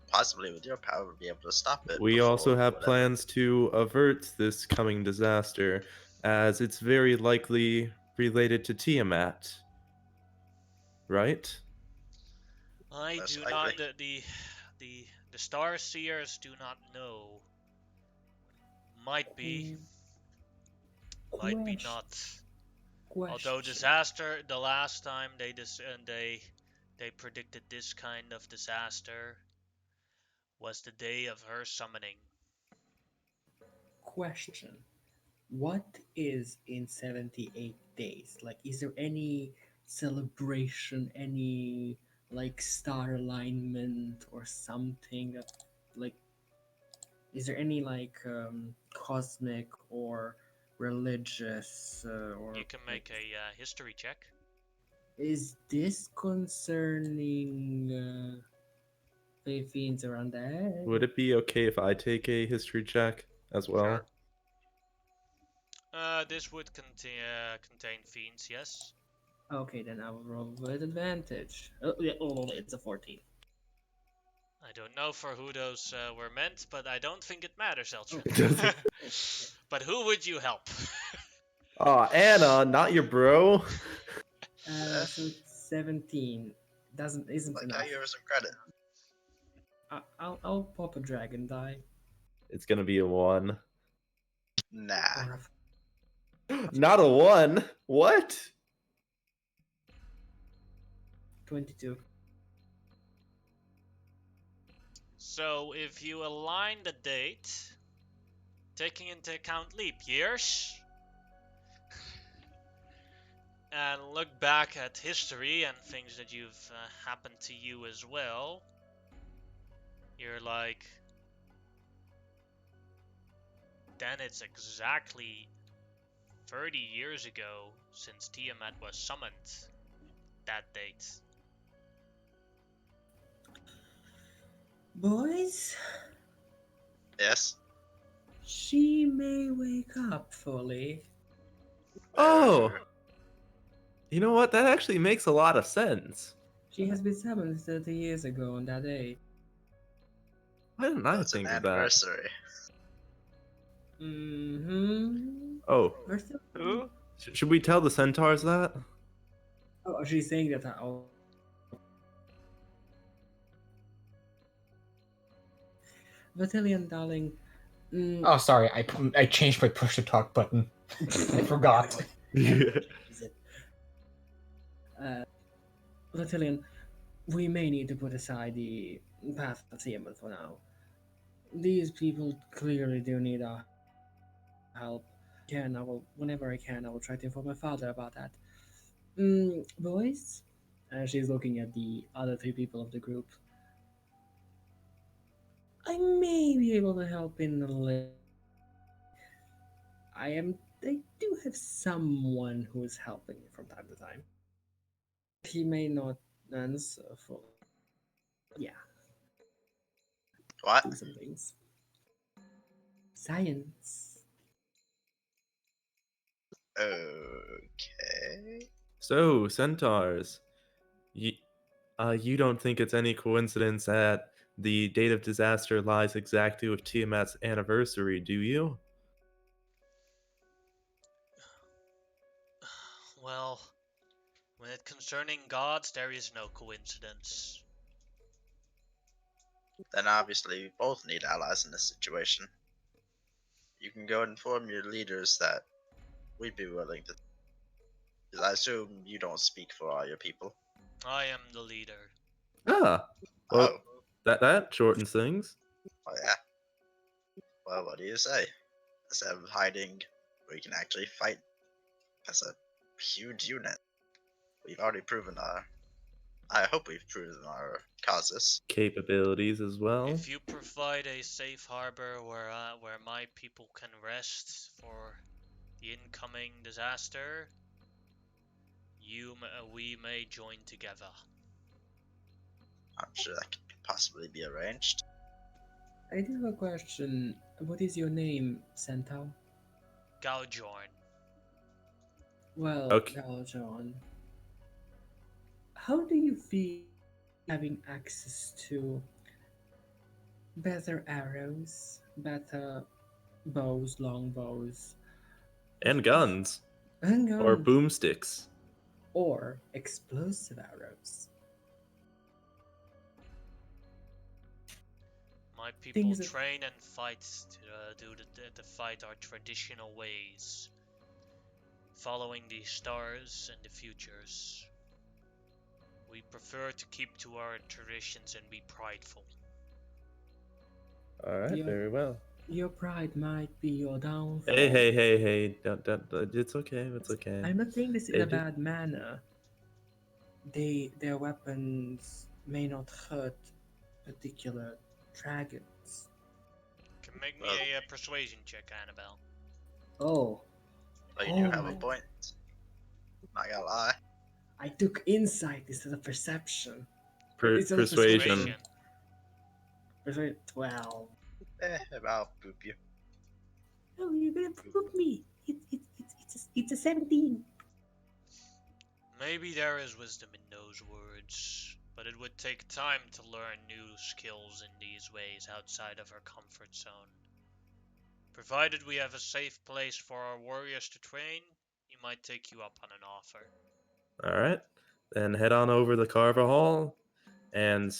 possibly with your power we'll be able to stop it. We also before have whatever. plans to avert this coming disaster, as it's very likely related to Tiamat. Right? I Most do not. likely. The star seers do not know. Might be. Might be not. Although disaster, the last time they predicted this kind of disaster was the day of her summoning. Question. What is in 78 days? Like, is there any celebration, any like star alignment or something? Like, is there any like cosmic or religious or You can make a history check. is this concerning fiends around that? Would it be okay if I take a history check as well? Sure. This would contain fiends, yes. Okay, then I will roll with advantage. Oh, yeah, it's a 14. I don't know for who those were meant, but I don't think it matters, Eltrin. Doesn't- But who would you help? Aw, Anna, not your bro. So it's 17. Isn't Like, enough. I give her some credit. I'll pop a dragon die. It's gonna be a 1. Nah. Or Not a 1. What? 22. So if you align the date, taking into account leap years, and look back at history and things that you've happened to you as well, you're like, then it's exactly 30 years ago since Tiamat was summoned. That date. Boys, Yes. she may wake up fully. Oh! You know what? That actually makes a lot of sense. She has been summoned 30 years ago on that day. Why didn't I It's an think of that? anniversary. Mm-hmm. Oh, Who? should we tell the centaurs that? Oh, she's saying that. Oh. Battalion, darling. Oh, sorry. I changed my push to talk button. I forgot. Battalion, we may need to put aside the path of Tiamat for now. These people clearly do need our help. Whenever I can, I will try to inform my father about that. Boys? She's looking at the other 3 people of the group. I may be able to help in a little. I do have someone who is helping me from time to time. He may not answer for. Yeah, What? do some things. Science. Okay. So, centaurs, you don't think it's any coincidence that the date of disaster lies exactly with Tiamat's anniversary, do you? Well, when it concerning gods, there is no coincidence. Then obviously we both need allies in this situation. You can go inform your leaders that we'd be willing to. Because I assume you don't speak for all your people. I am the leader. Ah, well, Oh, that shortens things. oh yeah. Well, what do you say? Instead of hiding, we can actually fight as a huge unit. We've already proven our. I hope we've proven our causes. Capabilities as well. If you provide a safe harbor where my people can rest for the incoming disaster, we may join together. I'm sure that could possibly be arranged. I do have a question. What is your name, Centaur? Galjorn. Well, Okay. Galjon, how do you feel having access to better arrows, better bows, long bows, And guns. and guns, Or boomsticks. or explosive arrows? My people Things that- train and fight to fight our traditional ways, following the stars and the futures. We prefer to keep to our traditions and be prideful. Alright, Yeah. very well. Your pride might be your downfall. Hey. Don't, it's okay, it's okay. I'm not saying this in Hey, a bad manner. Their weapons may not hurt particular dragons. Can make me Well- a persuasion check, Annabelle. Oh, But you do Oh have my- a point. Not gonna lie. I took insight instead of perception. Per- It's a persuasion. Persuasion 12. I'll boop you. Oh, you're gonna poop me. It's a 17. Maybe there is wisdom in those words, but it would take time to learn new skills in these ways outside of our comfort zone. Provided we have a safe place for our warriors to train, he might take you up on an offer. All right, then head on over to Carver Hall, and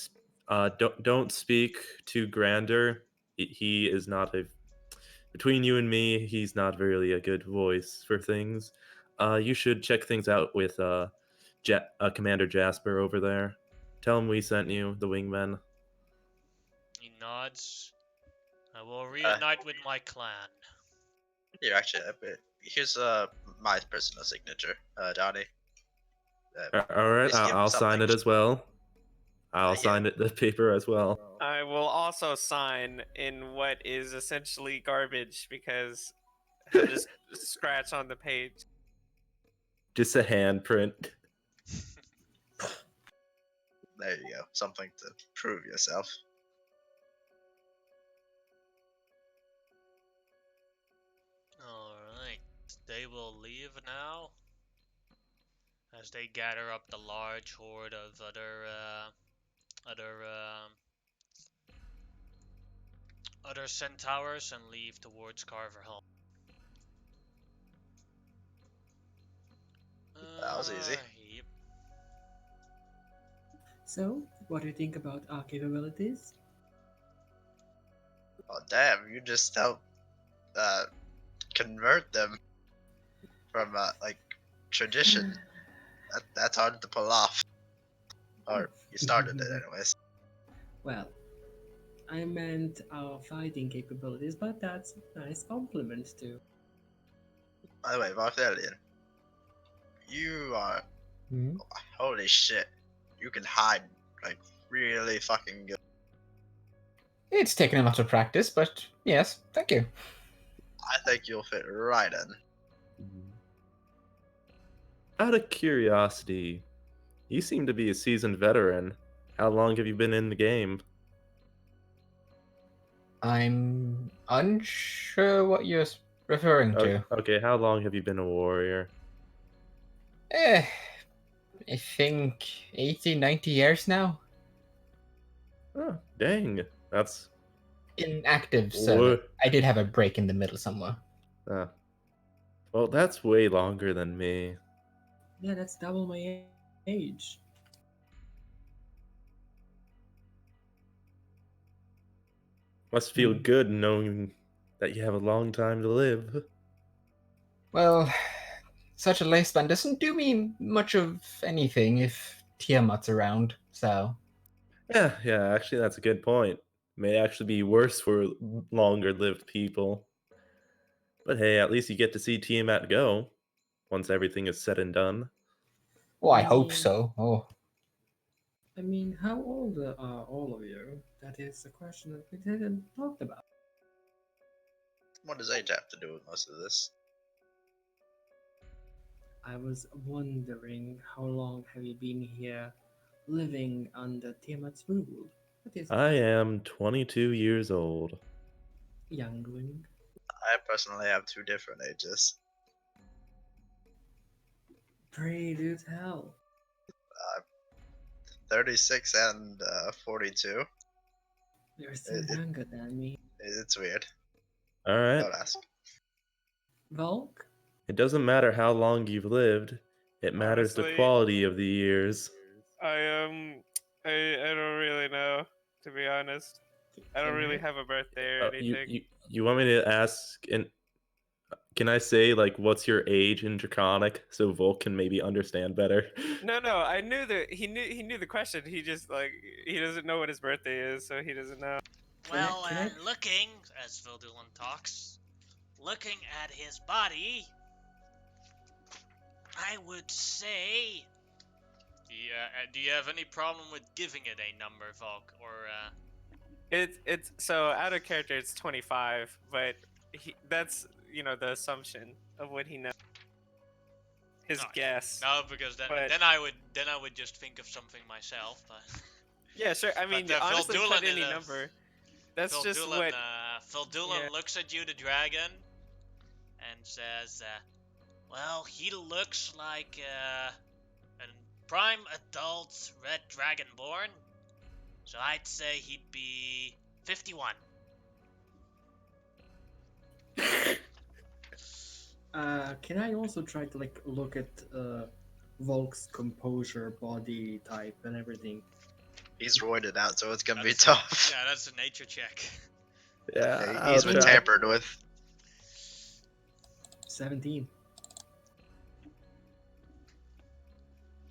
don't speak to Grander. He is not a. Between you and me, he's not really a good voice for things. You should check things out with Commander Jasper over there. Tell him we sent you, the wingmen. He nods. I will reunite with my clan. Here, actually, here's my personal signature, Johnny. All right, Just give him I'll sign something. it as well. I'll Yeah. sign it, the paper as well. I will also sign in what is essentially garbage because he'll just scratch on the page. Just a handprint. There you go. Something to prove yourself. Alright, they will leave now as they gather up the large horde of other centaurs and leave towards Carver Hall. That was easy. Yep. So, what do you think about our capabilities? Oh damn! You just helped convert them from like tradition. That's hard to pull off. Or you started it anyways. Well, I meant our fighting capabilities, but that's a nice compliment too. By the way, Varthelian, you are Hmm? holy shit. You can hide like really fucking good. It's taken a lot of practice, but yes, thank you. I think you'll fit right in. Out of curiosity, you seem to be a seasoned veteran. How long have you been in the game? I'm unsure what you're referring to. Okay, how long have you been a warrior? I think 80, 90 years now. Oh, dang. That's... In active service. I did have a break in the middle somewhere. Well, that's way longer than me. Yeah, that's double my age. Must feel good knowing that you have a long time to live. Well, such a lifespan doesn't do me much of anything if Tiamat's around, so. Yeah, actually, that's a good point. May actually be worse for longer lived people. But hey, at least you get to see Tiamat go once everything is said and done. Well, I hope so. Oh. I mean, how old are all of you? That is a question that we didn't talk about. What does age have to do with most of this? I was wondering how long have you been here living under Tiamat's rule? That is I am 22 years old. youngling. I personally have two different ages. Pray do tell. 36 and 42. You're still younger than me. It's weird. Alright. Don't ask. Volk? It doesn't matter how long you've lived, it matters the Honestly, quality of the years. I don't really know, to be honest. I don't really have a birthday or anything. You want me to ask, and can I say, like, what's your age in Draconic so Volk can maybe understand better? No, I knew that he knew the question. He just he doesn't know what his birthday is, so he doesn't know. Well, can I- looking, as Vildulan talks, looking at his body, I would say... Do you have any problem with giving it a number, Volk, or... It's so out of character. It's 25, but that's the assumption of what he knows. His No, guess. No, because then I would just think of something myself, but... Yeah, sure. I mean, But, honestly, Vildulan put any is a- number. That's Vildulan, just what. Vildulan yeah. looks at you, the dragon, and says, well, he looks like an prime adult red dragonborn. So I'd say he'd be 51. Can I also try to like look at Volk's composure, body type, and everything? He's roided out, so it's gonna be That's- tough. Yeah, that's a nature check. Yeah, Okay, I'll he's been try. tampered with. 17.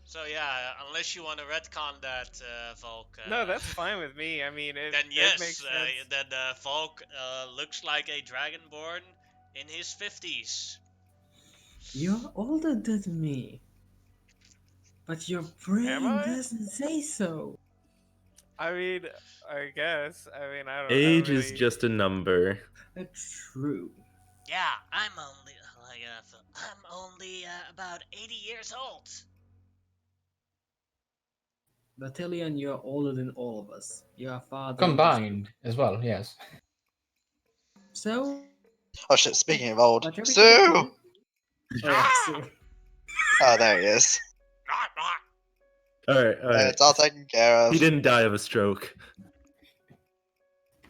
So yeah, unless you want to retcon that, Volk. No, that's fine with me. I mean, Then it yes, makes sense. then Volk looks like a dragonborn in his 50s. You're older than me. But your brain I? doesn't say so. I mean, I guess. I mean, I don't. Age I don't is really... just a number. True. Yeah, I'm only about 80 years old. Battalion, you're older than all of us. Your father. Combined as well, yes. So. Oh shit! Speaking of old, But you're Sue! Oh, yeah, Sue. Oh, there he is. Alright, It's all taken care of. He didn't die of a stroke.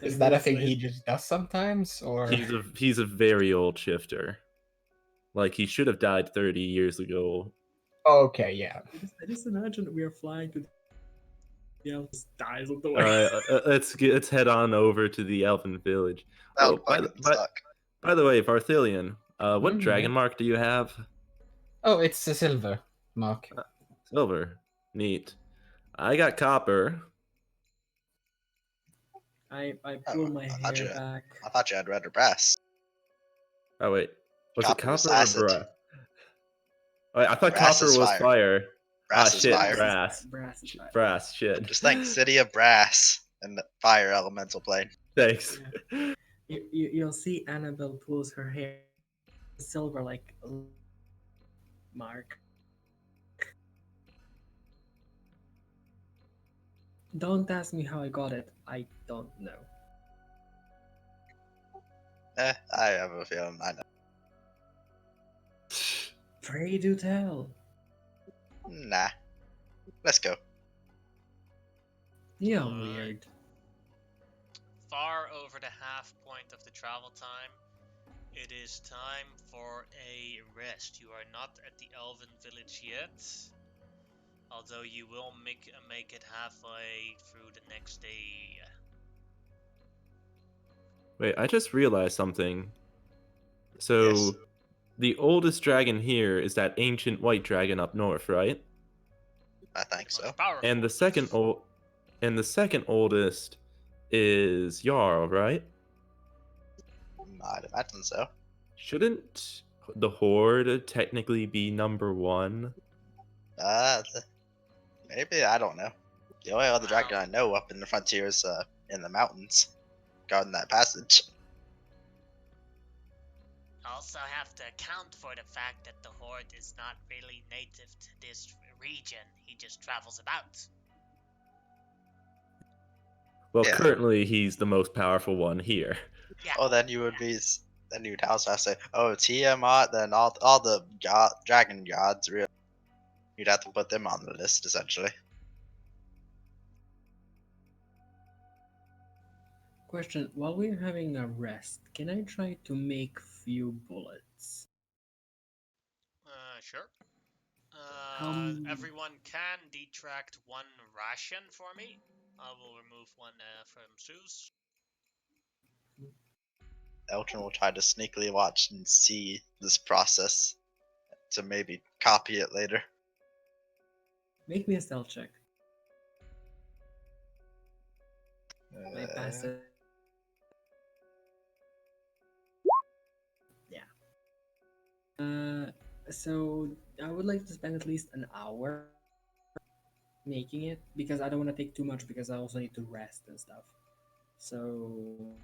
Is that a thing he just does sometimes, or? He's a very old shifter. Like, he should have died 30 years ago. Okay, yeah. I just imagine we are flying to the elves dies on the way. Alright, let's head on over to the Elven Village. That Oh, would fucking suck. by the way, Varthilion, what Mhm. dragon mark do you have? Oh, it's a silver mark. Silver. Neat. I got copper. I pull my I thought hair you- back. I thought you had red or brass. Oh wait, was Copper it is copper or acid. brass? Wait, I thought Brass copper is was fire. fire. Brass Ah, is shit, fire. brass. Brass is fire. Brass, shit. Just think City of Brass and the fire elemental plane. Thanks. You'll see Annabelle pulls her hair silver like mark. Don't ask me how I got it. I don't know. I have a feeling I know. Pray do tell. Nah. Let's go. You're Alright. weird. Far over the half point of the travel time, it is time for a rest. You are not at the Elven Village yet, although you will make it halfway through the next day. Wait, I just realized something. So, Yes. the oldest dragon here is that ancient white dragon up north, right? I think Most so. powerful. And the second oldest is Jarl, right? I'd imagine so. Shouldn't the Horde technically be number one? Maybe, I don't know. The only other dragon I know up in the frontier is in the mountains, guarding that passage. Also have to account for the fact that the Horde is not really native to this region. He just travels about. Well, Yeah. currently he's the most powerful one here. Yeah. Oh, then you would be. Then you'd also say, oh, Tiamat, then all the dragon gods, really. You'd have to put them on the list, essentially. Question: while we're having a rest, can I try to make few bullets? Sure. Um, Everyone can detract one ration for me. I will remove one from Zeus. Elton will try to sneakily watch and see this process to maybe copy it later. Make me a stealth check. I pass Uh, it. Yeah. So I would like to spend at least an hour making it because I don't want to take too much because I also need to rest and stuff. So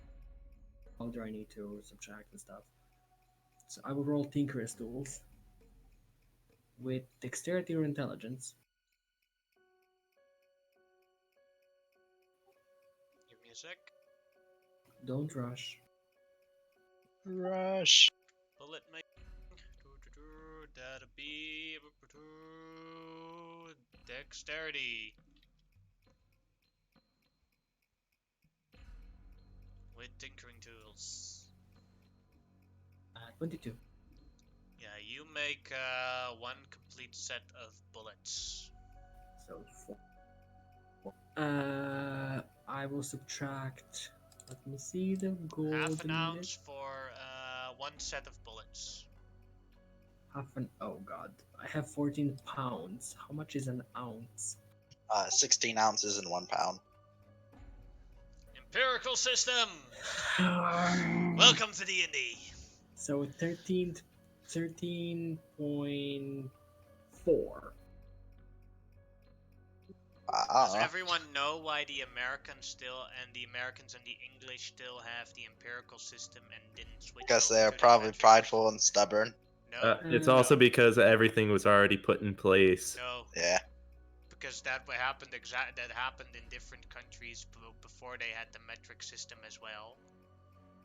how do I need to subtract and stuff? So I will roll Tinker's tools with dexterity or intelligence. Give me a sec. Don't rush. Rush. Bullet making. That'll be Dexterity. With tinkering tools. 22. Yeah, you make one complete set of bullets. So 4. I will subtract. Let me see the gold. Half an in it. ounce for one set of bullets. Oh god. I have 14 pounds. How much is an ounce? 16 ounces in 1 pound. Empirical system. Welcome to D&D. So 13.4. Does Wow. everyone know why the Americans and the English still have the empirical system and didn't switch Because over they're to the probably metric prideful and stubborn. system? No, It's Uh, also no, because everything was already put in place. no, Yeah. because that happened that happened in different countries before they had the metric system as well.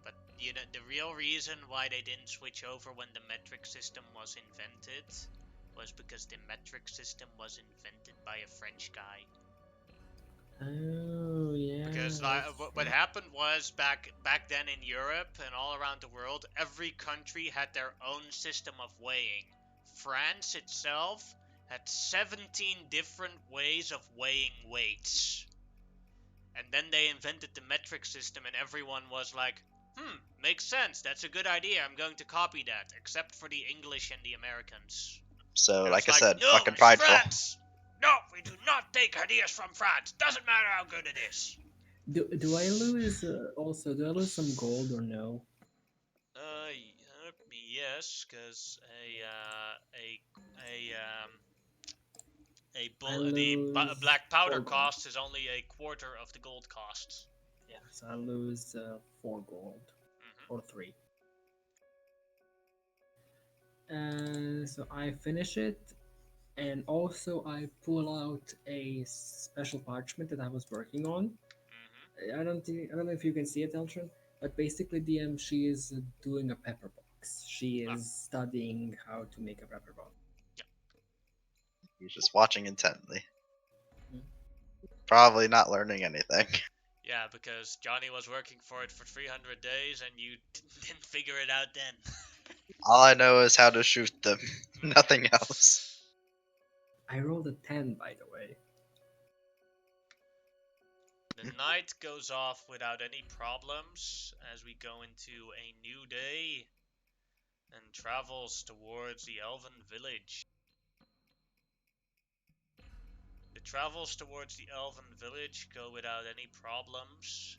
But you know, the real reason why they didn't switch over when the metric system was invented was because the metric system was invented by a French guy. Oh yeah. Because what happened was back then in Europe and all around the world, every country had their own system of weighing. France itself had 17 different ways of weighing weights. And then they invented the metric system and everyone was like, makes sense, that's a good idea, I'm going to copy that, except for the English and the Americans. So, It like I was said, no, fucking prideful. France! No, we do not take ideas from France, doesn't matter how good it is. Do I lose also? Do I lose some gold or no? Yes, because I the lose black powder 4 gold. cost is only a quarter of the gold cost. Yeah, so I lose 4 gold or 3. So I finish it, and also I pull out a special parchment that I was working on. I don't know if you can see it, Eltron, but basically she is doing a pepper box. She is studying how to make a pepper box. He's just watching intently. Mhm. Probably not learning anything. Yeah, because Johnny was working for it for 300 days and you didn't figure it out then. All I know is how to shoot them. Nothing else. I rolled a 10, by the way. The night goes off without any problems as we go into a new day and travels towards the Elven Village. The travels towards the Elven Village go without any problems,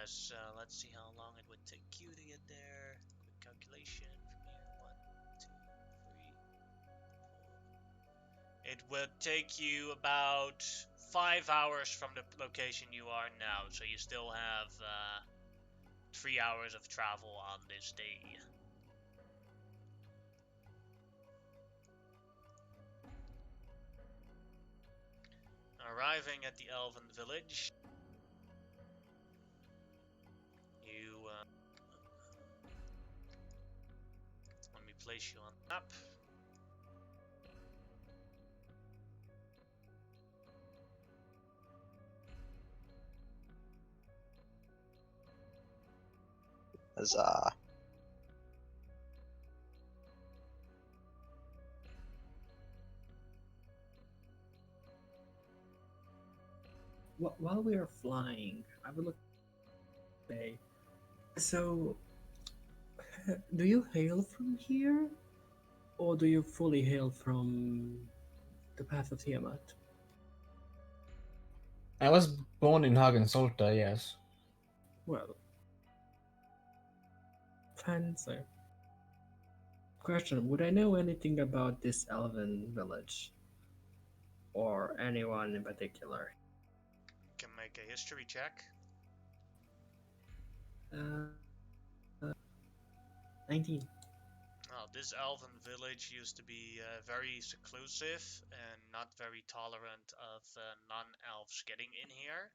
as let's see how long it would take you to get there. Quick calculation from here. 1, 2, 3, 4. It would take you about 5 hours from the location you are now, so you still have 3 hours of travel on this day. Arriving at the Elven Village, you let me place you on the map. Huzzah. While we are flying, I would look. Okay. So, do you hail from here, or do you fully hail from the path of Tiamat? I was born in Hagensolta, yes. Well, fancy. Question: would I know anything about this elven village, or anyone in particular? Can make a history check. 19. Well, this elven village used to be very seclusive and not very tolerant of non-elves getting in here.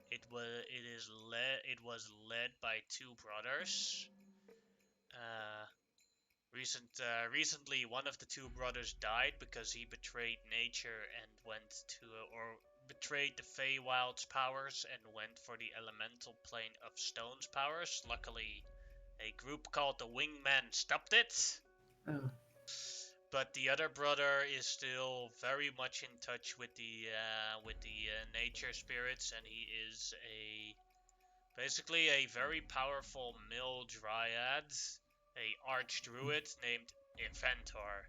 It was led by 2 brothers. recently one of the two brothers died because he betrayed nature and went to, or betrayed the Feywild's powers and went for the elemental plane of Stone's powers. Luckily, a group called the Wingmen stopped it. Oh. But the other brother is still very much in touch with the nature spirits, and he is basically a very powerful mill dryad, a archdruid named Inventor.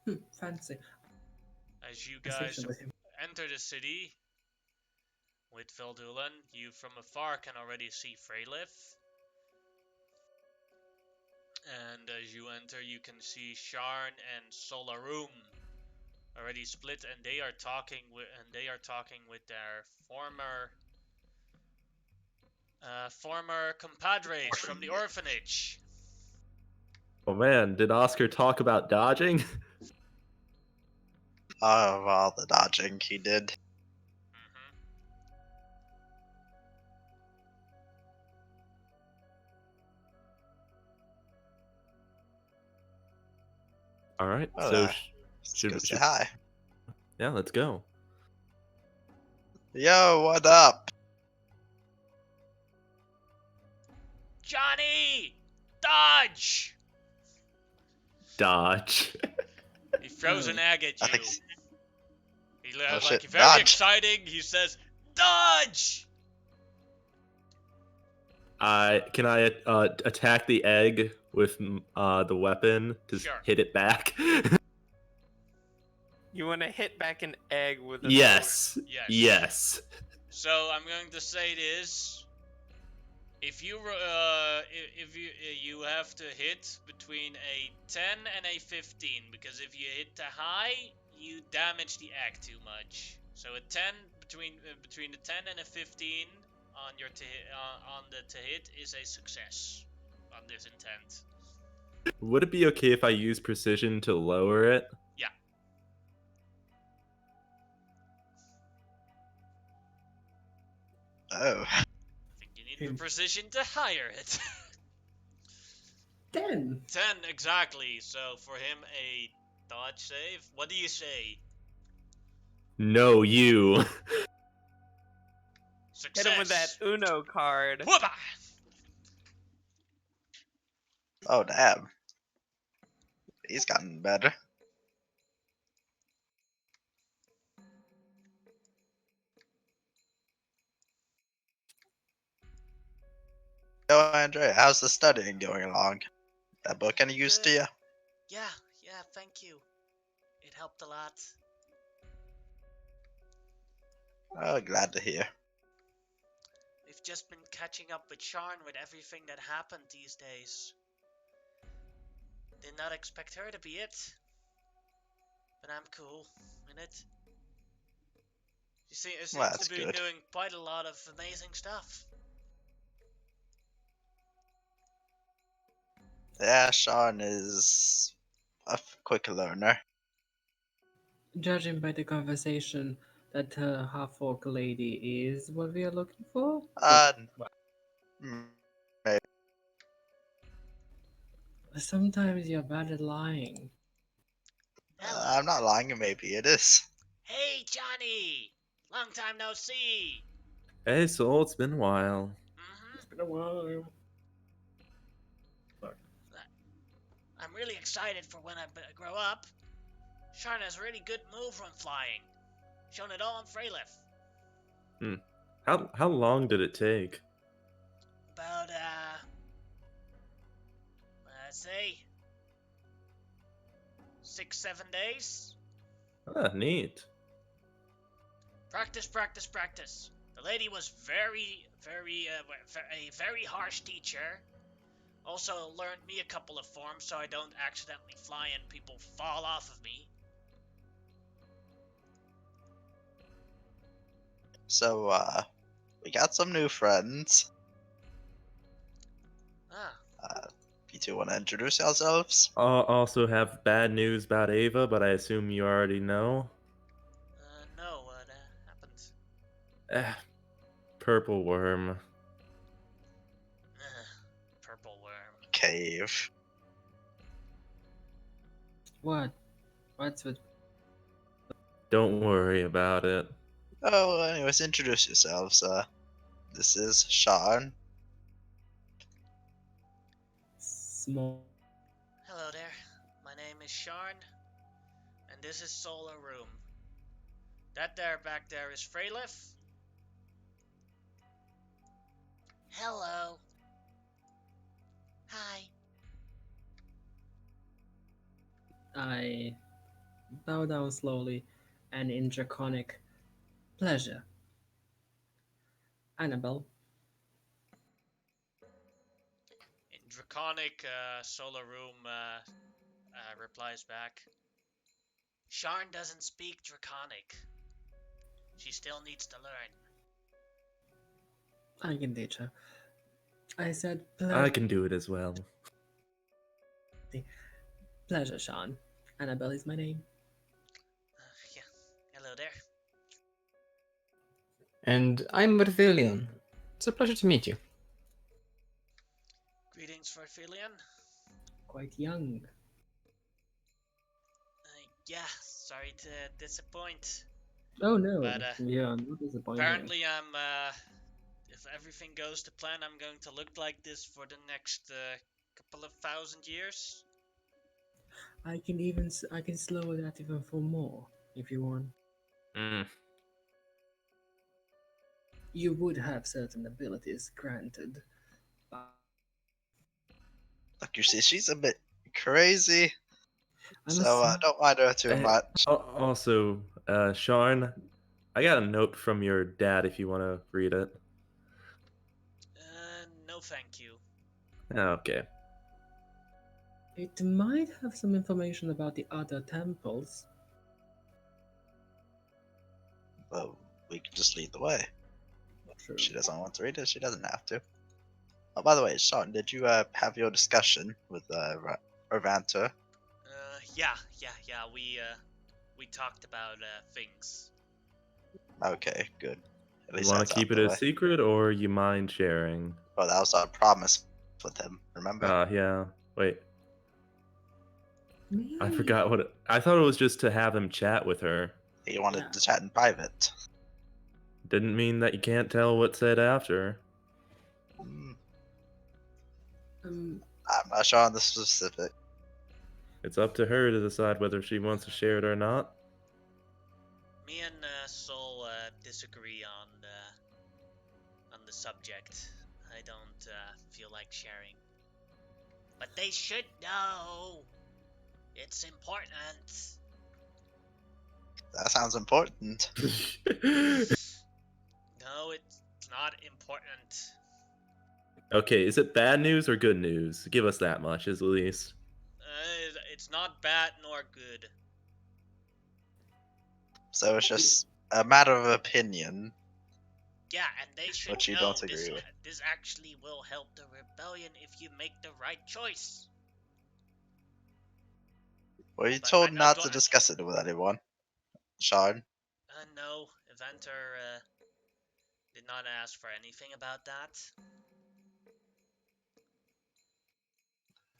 Hmm. Fancy. As you guys Conversation with him. enter the city with Veldulan, you from afar can already see Freylith. And as you enter, you can see Sharn and Solarum already split, and they are talking with their former compadres from the orphanage. Oh man, did Oscar talk about dodging? Of all the dodging he did. Mhm. All right, Well, so let's should- go say should- hi. yeah, let's go. Yo, what up? Johnny! Dodge! Dodge. He throws an egg at I you. think He Oh, like shit, very dodge. exciting. He says, "Dodge!" Can I attack the egg with the weapon to Sure. hit it back? You want to hit back an egg with a Yes. Yes. Yes. So I'm going to say this: if you you have to hit between a 10 and a 15, because if you hit the high, you damage the egg too much. So a 10 between the 10 and a 15 on your on the to hit is a success on this intent. Would it be okay if I use precision to lower it? Yeah. Oh. I think you need the precision to higher it. 10. 10 exactly. So for him a dodge save. What do you say? No, you. Success. Hit him with that Uno card. Whoopah! Oh, damn. He's gotten better. Yo, Andre, how's the studying going along? That book any use to you? Yeah, thank you. It helped a lot. Oh, glad to hear. We've just been catching up with Sharn with everything that happened these days. Did not expect her to be it. But I'm cool in it. You see, it Well, seems that's to be good. doing quite a lot of amazing stuff. Yeah, Sean is a quick learner. Judging by the conversation, that half-orc lady is what we are looking for? Mm, Sometimes you're bad at lying. Hello. I'm not lying, maybe it is. Hey, Johnny! Long time no see. Hey, Soul, it's been a while. It's been a while. I'm really excited for when I grow up. Sharn has a really good move when flying. Shown it all on Freylith. How long did it take? About, let's say, 6-7 days. Ah, neat. Practice, practice, practice. The lady was a very harsh teacher. Also learned me a couple of forms so I don't accidentally fly and people fall off of me. So, we got some new friends. Ah, You two want to introduce yourselves? Also have bad news about Ava, but I assume you already know. no, what happened? Purple worm. Purple worm. cave. What? What's with? Don't worry about it. Oh, anyways, introduce yourselves. This is Sean. Small. Hello there. My name is Sharn, and this is Solar Room. That there back there is Freylif. Hello. Hi. I bow down slowly and in draconic pleasure. Annabelle. In Draconic, Solar Room replies back. Sharn doesn't speak Draconic. She still needs to learn. I can teach her. I said I can do it as well. pleasure, Sean. Annabelle is my name. Yeah. Hello there. And I'm Verthilion. It's a pleasure to meet you. Greetings, Farfilian. Quite young. Yeah, sorry to disappoint. Oh no. But, Yeah, I'm not disappointed. Apparently, if everything goes to plan, I'm going to look like this for the next couple of thousand years. I can slow that even for more if you want. Mm. You would have certain abilities granted. Look, you see, she's a bit crazy, I'm so don't mind her too Eh, much. Also, Sean, I got a note from your dad if you want to read it. No thank you. Okay. It might have some information about the other temples. But we can just lead the way. True. If she doesn't want to read it, she doesn't have to. Oh, by the way, Sean, did you have your discussion with Orvanta? Yeah. We talked about things. Okay, good. At You least want that's to keep out it the a way. secret or you mind sharing? Well, that was our promise with him. Remember? Yeah. Wait, May I forgot what I thought it was just to have him chat with her. He wanted Yeah. to chat in private. Didn't mean that you can't tell what's said after. Hmm, Um, I'm not sure on the specific. It's up to her to decide whether she wants to share it or not. Me and Sol disagree on the subject. I don't feel like sharing. But they should know. It's important. That sounds important. No, it's not important. Okay, is it bad news or good news? Give us that much, at least. It's not bad nor good. So it's just a matter of opinion. Yeah, and they should Which you know don't agree with. this actually will help the rebellion if you make the right choice. Were you But told I'm not not to gonna- discuss it with anyone, Sean? No, Evanter did not ask for anything about that.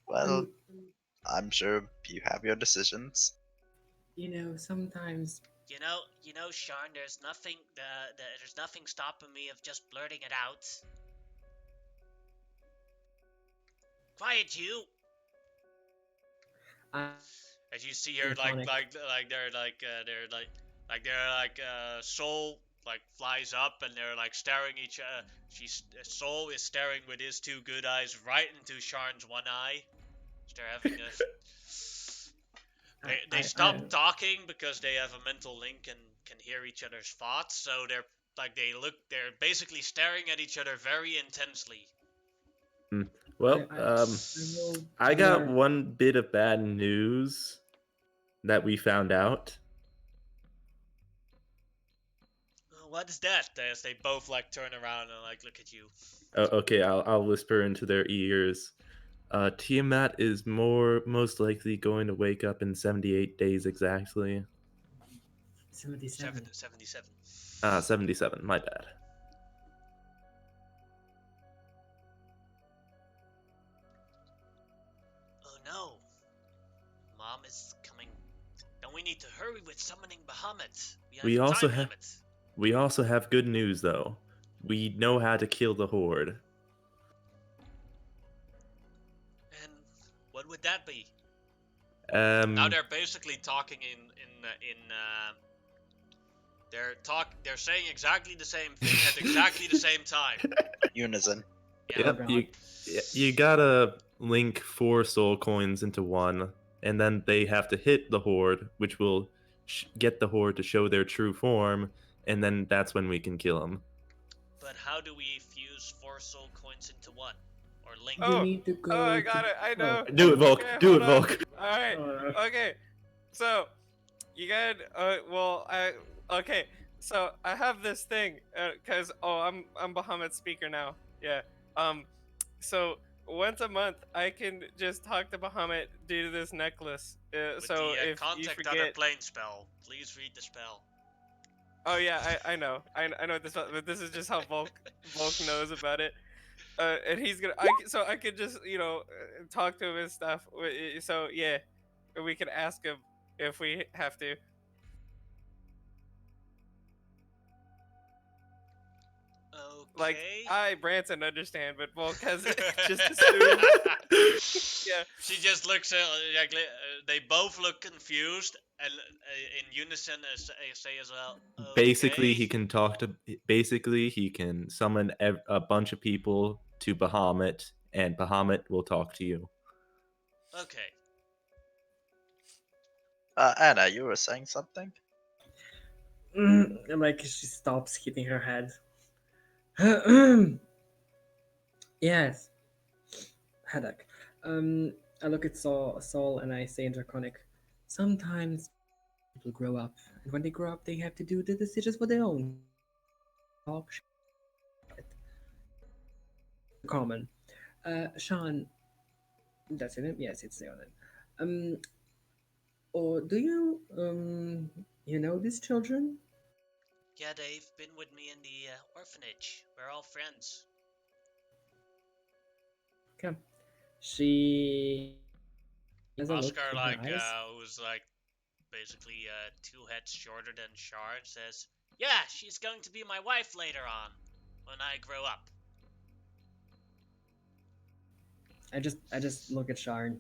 Well, um, I'm sure you have your decisions. sometimes You know, Sharn, there's nothing stopping me of just blurting it out. Quiet, you! I As you see her, Draconic. Soul flies up and they're staring each other. Soul is staring with his two good eyes right into Sharn's one eye. They're having a. They stop talking because they have a mental link and can hear each other's thoughts. So they're basically staring at each other very intensely. Well, will I got blur- one bit of bad news that we found out. What is that? As they both turn around and look at you. Okay, I'll whisper into their ears. Tiamat is most likely going to wake up in 78 days exactly. 77. 77. 77, my bad. No. Mom is coming. Then we need to hurry with summoning Bahamut. We have We a also time have limit. we also have good news though. We know how to kill the horde. And what would that be? Now Um, they're basically talking they're saying exactly the same thing at exactly the same time. Unison. Yeah. yep, you gotta link 4 soul coins into one, and then they have to hit the horde, which will get the horde to show their true form, and then that's when we can kill them. But how do we fuse 4 soul coins into one? Or link You Oh, need to go. Oh, I to- got it. I know. Do it, Volk. Okay, Do hold it, on. Volk. All right. Okay. So, you got. Okay. So I have this thing. Cause I'm Bahamut's speaker now. Yeah. So once a month I can just talk to Bahamut due to this necklace. with So the if you contact other forget. plane spell. Please read the spell. Oh yeah, I know. I know this, but this is just how Volk knows about it. And he's gonna. So I could just talk to him and stuff. So yeah, we can ask him if we have to. Like Okay. I Branson understand, but Volk has just assumed. Yeah. She just looks like they both look confused and in unison say as well. Basically, "Okay." he can talk to. Basically, he can summon a bunch of people to Bahamut, and Bahamut will talk to you. Okay. Anna, you were saying something? Like she stops hitting her head. Yes. Headache. I look at Saul and I say in Draconic, sometimes people grow up, and when they grow up, they have to do the decisions for their own. Talk shit. Common. Sean, that's your name? Yes, it's your name. Or do you know these children? Yeah, they've been with me in the orphanage. We're all friends. Okay. She has a look Oscar, in her eyes. who's basically 2 heads shorter than Shard, says, "Yeah, she's going to be my wife later on, when I grow up." I just look at Sharn.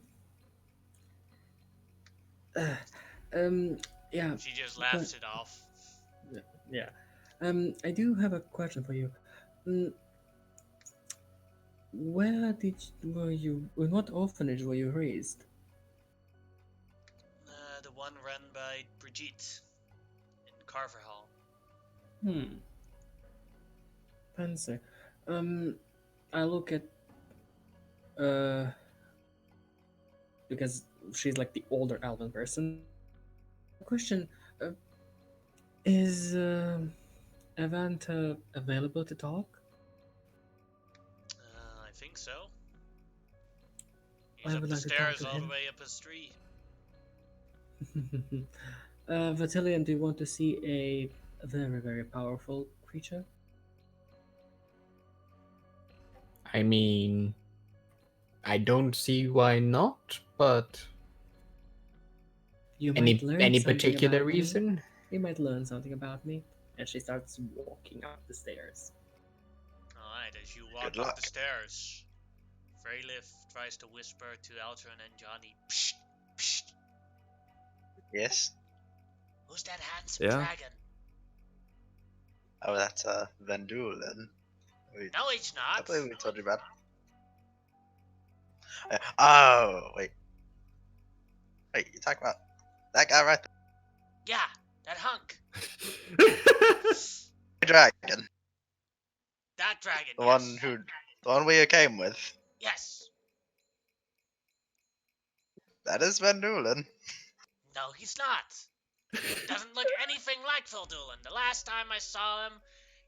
Yeah, She just laughs it off. yeah. I do have a question for you. Were you? In what orphanage were you raised? The one run by Brigitte in Carver Hall. Fancy. I look at because she's like the older elven person. Question: Is Avanta available to talk? I think so. I He's up would the like to talk stairs to all the him. way up his tree. Vatilian, do you want to see a very, very powerful creature? I mean, I don't see why not, but You any might learn any something particular about me. reason? You might learn something about me. And she starts walking up the stairs. Alright, as you walk Good up luck. the stairs, Freylif tries to whisper to Altron and Johnny, "Psst, psst, Yes. who's that handsome Yeah. dragon?" Oh, that's Vendulen. No, he's I not. believe we told you about. Oh, wait. Wait, you talking about that guy right Yeah, that hunk. there? Dragon. That dragon. The Yes. one we came with. Yes. That is Vendulen. No, he's not. Doesn't look anything like Phildulan. The last time I saw him,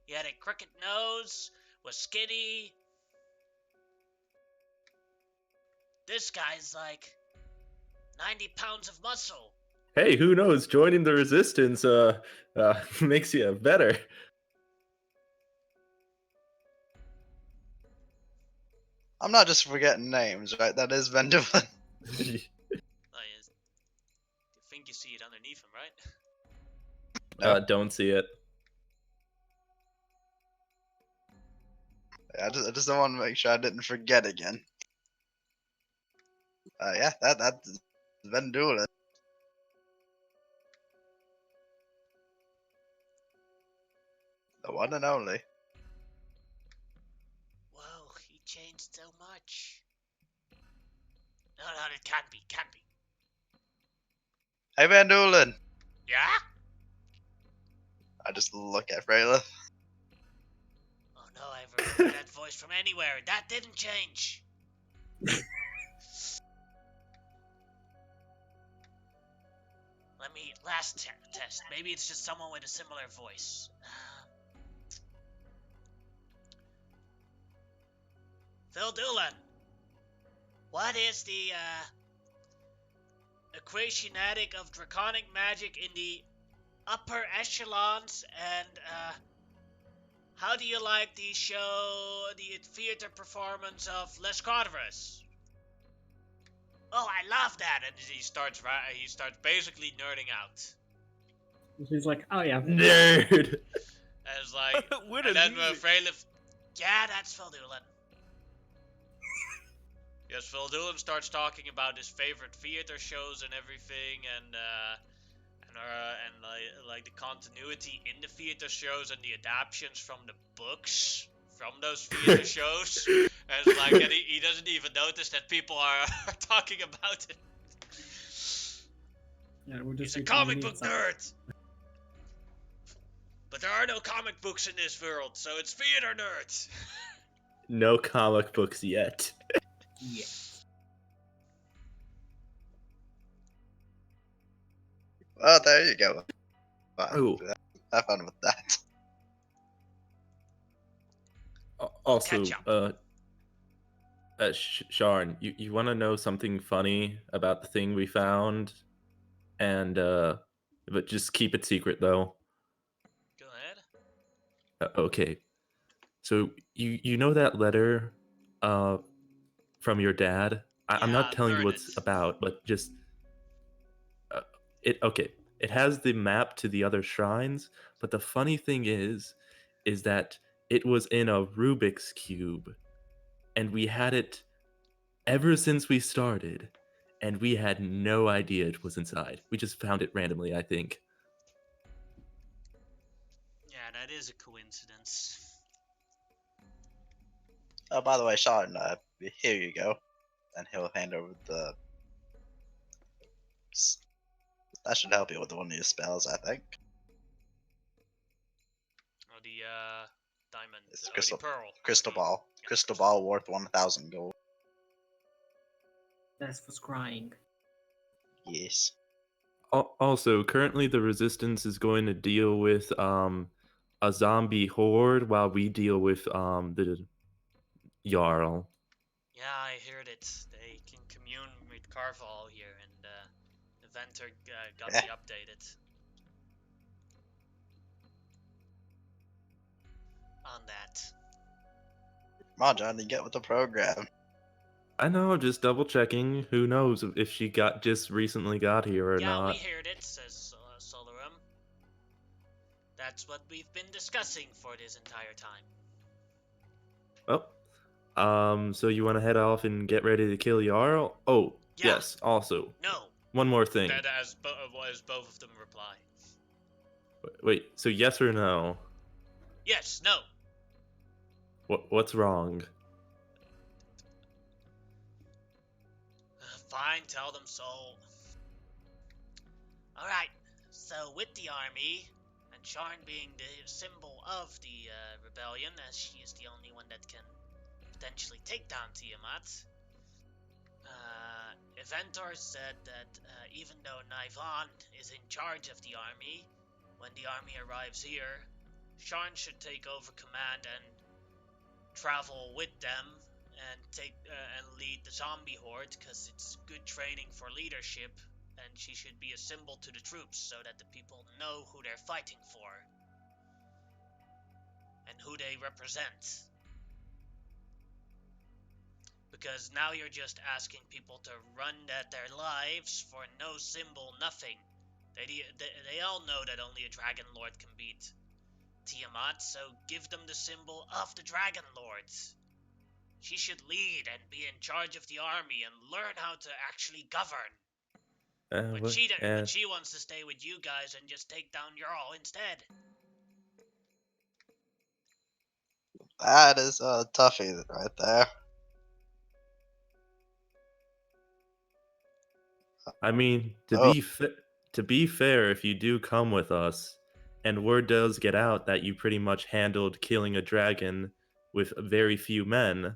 he had a crooked nose, was skinny. This guy's like 90 pounds of muscle. Hey, who knows? Joining the resistance makes you better. I'm not just forgetting names, right? That is Vendulen. You think you see it underneath him, right? Don't see it. I just don't want to make sure I didn't forget again. Yeah, that's been doing it. The one and only. Whoa, he changed so much. No, it can't be, Hey, Van Doolin. Yeah? I just look at Freyla. Oh no, I remember that voice from anywhere. That didn't change. Let me, last test. Maybe it's just someone with a similar voice. Phil Doolan. What is the, equationatic of draconic magic in the upper echelons, and, how do you like the theater performance of Les Quadras? Oh, I love that! And he starts basically nerding out. He's like, oh yeah. Nerd. And it's like, What and a then music. Freyla, yeah, that's Phil Doolan. Yes, Phil Doolan starts talking about his favorite theater shows and everything, and like the continuity in the theater shows and the adaptations from the books from those theater shows. And it's like, and he doesn't even notice that people are talking about it. Yeah, we're just He's a comic book nerd. But there are no comic books in this world, so it's theater nerds. No comic books yet. Yeah. Oh, there you go. Ooh. Have fun with that. Also, Ketchup. Sharn, you want to know something funny about the thing we found? And, but just keep it secret, though. Go ahead. Okay. So, you know that letter, from your dad? I'm Yeah, not telling you burn what it's it. about, but just... okay. It has the map to the other shrines, but the funny thing is that it was in a Rubik's Cube. And we had it ever since we started, and we had no idea it was inside. We just found it randomly, I think. Yeah, that is a coincidence. Oh, by the way, Sean, here you go. And he'll hand over the. That should help you with one of your spells, I think. Oh, the diamond. It's The crystal pearl. crystal ball. Yeah, Crystal ball worth 1,000 gold. That's for scrying. Yes. Also, currently the Resistance is going to deal with a zombie horde while we deal with the Jarl. Yeah, I heard it. They can commune with Carval here, and the Venter got Yeah. me updated on that. Come on, Johnny, get with the program. I know, just double checking. Who knows if she just recently got here or Yeah, not. we heard it, says Solarum. That's what we've been discussing for this entire time. Oh, so you want to head off and get ready to kill Jarl? Oh, Yeah. yes. Also, No, one more thing. that as both of them reply. Wait. So yes or no? Yes, no. What's wrong? Fine, tell them so. Alright, so with the army, and Sharn being the symbol of the rebellion, as she is the only one that can potentially take down Tiamat, Eventor said that even though Naivan is in charge of the army, when the army arrives here, Sharn should take over command and travel with them and lead the zombie horde, because it's good training for leadership, and she should be a symbol to the troops so that the people know who they're fighting for and who they represent. Because now you're just asking people to run at their lives for no symbol, nothing. They all know that only a Dragon Lord can beat Tiamat, so give them the symbol of the Dragon Lords. She should lead and be in charge of the army and learn how to actually govern. But she wants to stay with you guys and just take down Jarl instead. That is a toughie right there. I mean, Oh. to be fair, if you do come with us, and word does get out that you pretty much handled killing a dragon with very few men,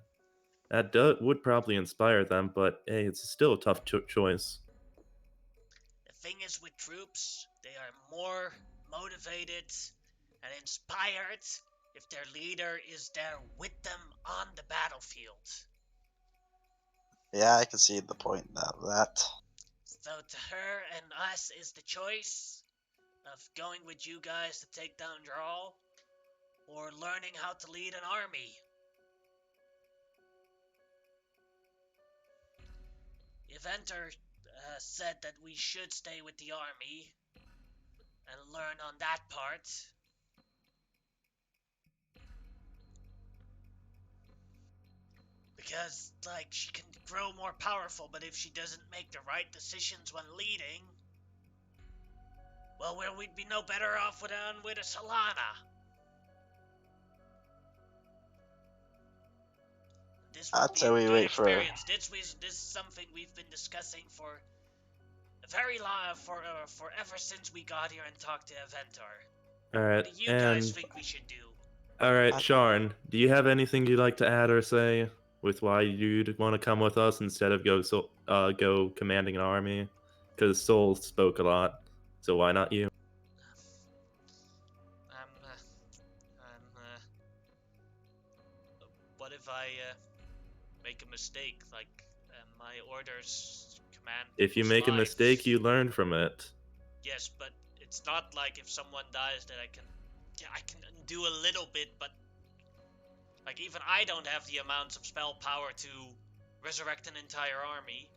that would probably inspire them. But hey, it's still a tough choice. The thing is with troops, they are more motivated and inspired if their leader is there with them on the battlefield. Yeah, I can see the point of that. So to her and us is the choice of going with you guys to take down Jarl, or learning how to lead an army. Eventer said that we should stay with the army and learn on that part. Because, like, she can grow more powerful, but if she doesn't make the right decisions when leading, well, we'd be no better off with a Solana. This I'd say we wait for. experience. This is something we've been discussing for a very long, for ever since we got here and talked to Aventar. All right, What do you guys think we should do? All right, Sharn, do you have anything you'd like to add or say with why you'd want to come with us instead of go commanding an army? Because Soul spoke a lot, so why not you? What if I make a mistake? Like my orders command. If you make a mistake, you learn from it. Yes, but it's not like if someone dies that I can do a little bit, but like even I don't have the amounts of spell power to resurrect an entire army.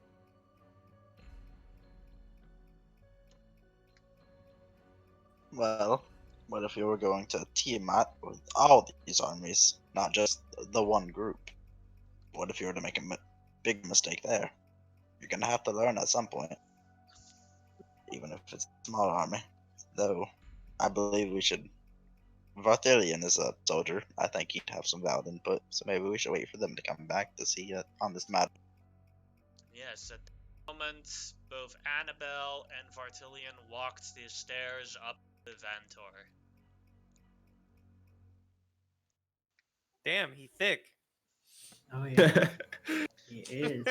Well, what if you were going to Tiamat with all these armies, not just the one group? What if you were to make a big mistake there? You're gonna have to learn at some point, even if it's a small army. Though, I believe we should. Varthilian is a soldier. I think he'd have some valid input, so maybe we should wait for them to come back to see on this matter. Yes, at the moment, both Annabelle and Vartilian walked the stairs up to Vantor. Damn, he thick. Oh yeah, he is.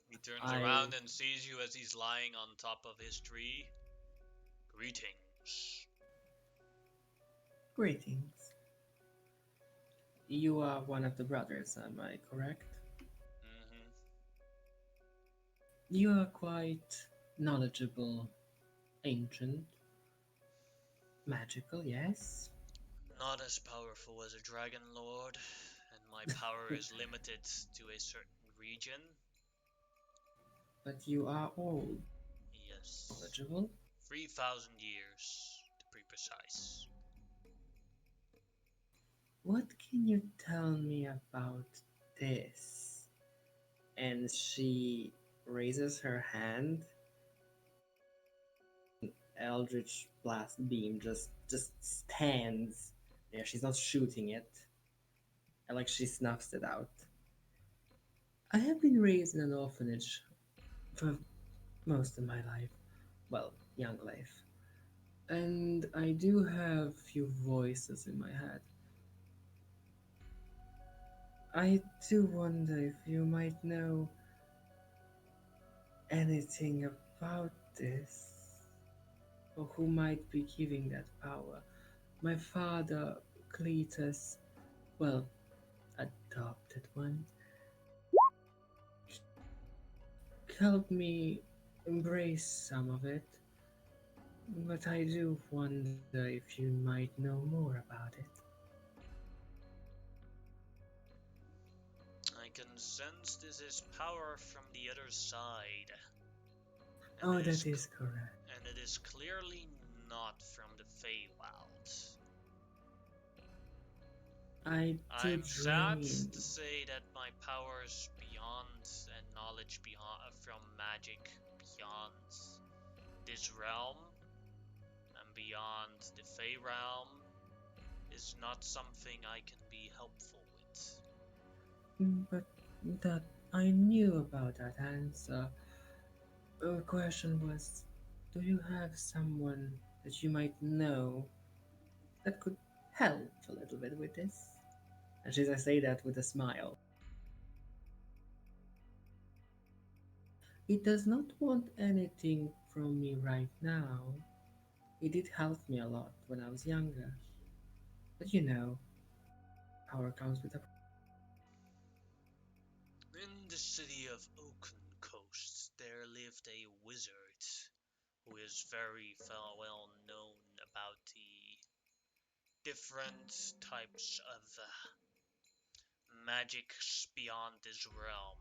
He turns around and sees you as he's lying on top of his tree. Greetings. Greetings. You are one of the brothers, am I correct? Mm-hmm. You are quite knowledgeable, ancient, magical, yes? Not as powerful as a Dragon Lord, and my power is limited to a certain region. But you are old. Yes. Knowledgeable? 3,000 years, to be precise. What can you tell me about this? And she raises her hand. Eldritch Blast Beam just stands there. She's not shooting it. And like she snuffs it out. I have been raised in an orphanage for most of my life. Well, young life. And I do have few voices in my head. I do wonder if you might know anything about this, or who might be giving that power. My father, Cletus, well, adopted one, helped me embrace some of it, but I do wonder if you might know more about it. can sense this is power from the other side. And Oh, it that c- is correct. And it is clearly not from the Feywild. I I'm did sad dream. to say that my powers beyond and knowledge beyond from magic beyond this realm and beyond the Fey realm is not something I can be helpful with. But that I knew about that answer. The question was, do you have someone that you might know that could help a little bit with this? And she say that with a smile. He does not want anything from me right now. He did help me a lot when I was younger. But you know, power comes with a. In the city of Oaken Coast, there lived a wizard who is very well known about the different types of magics beyond this realm.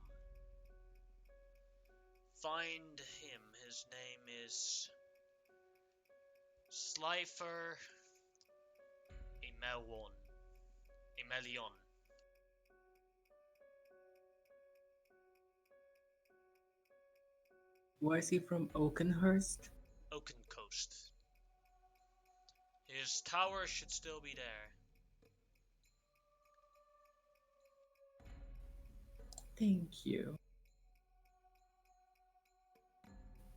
Find him. His name is Slifer Emelion. Emelion. Was he from Oakenhurst? Oaken Coast. His tower should still be there. Thank you.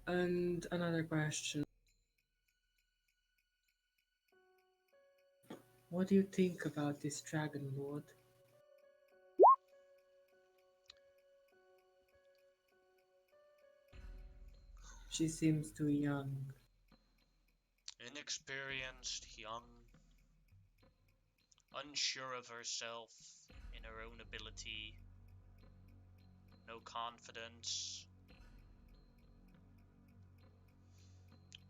And another question. What do you think about this Dragon Lord? She seems too young. Inexperienced, young, unsure of herself in her own ability, no confidence.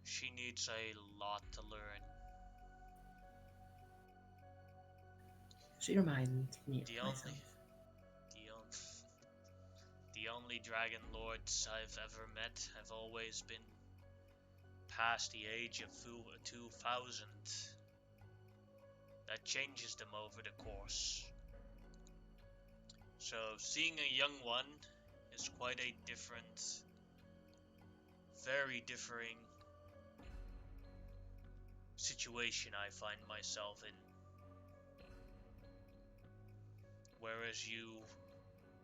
She needs a lot to learn. She reminds me of The myself. only, the only dragon lords I've ever met have always been past the age of 2000. That changes them over the course. So seeing a young one is quite a different, very differing situation I find myself in. Whereas you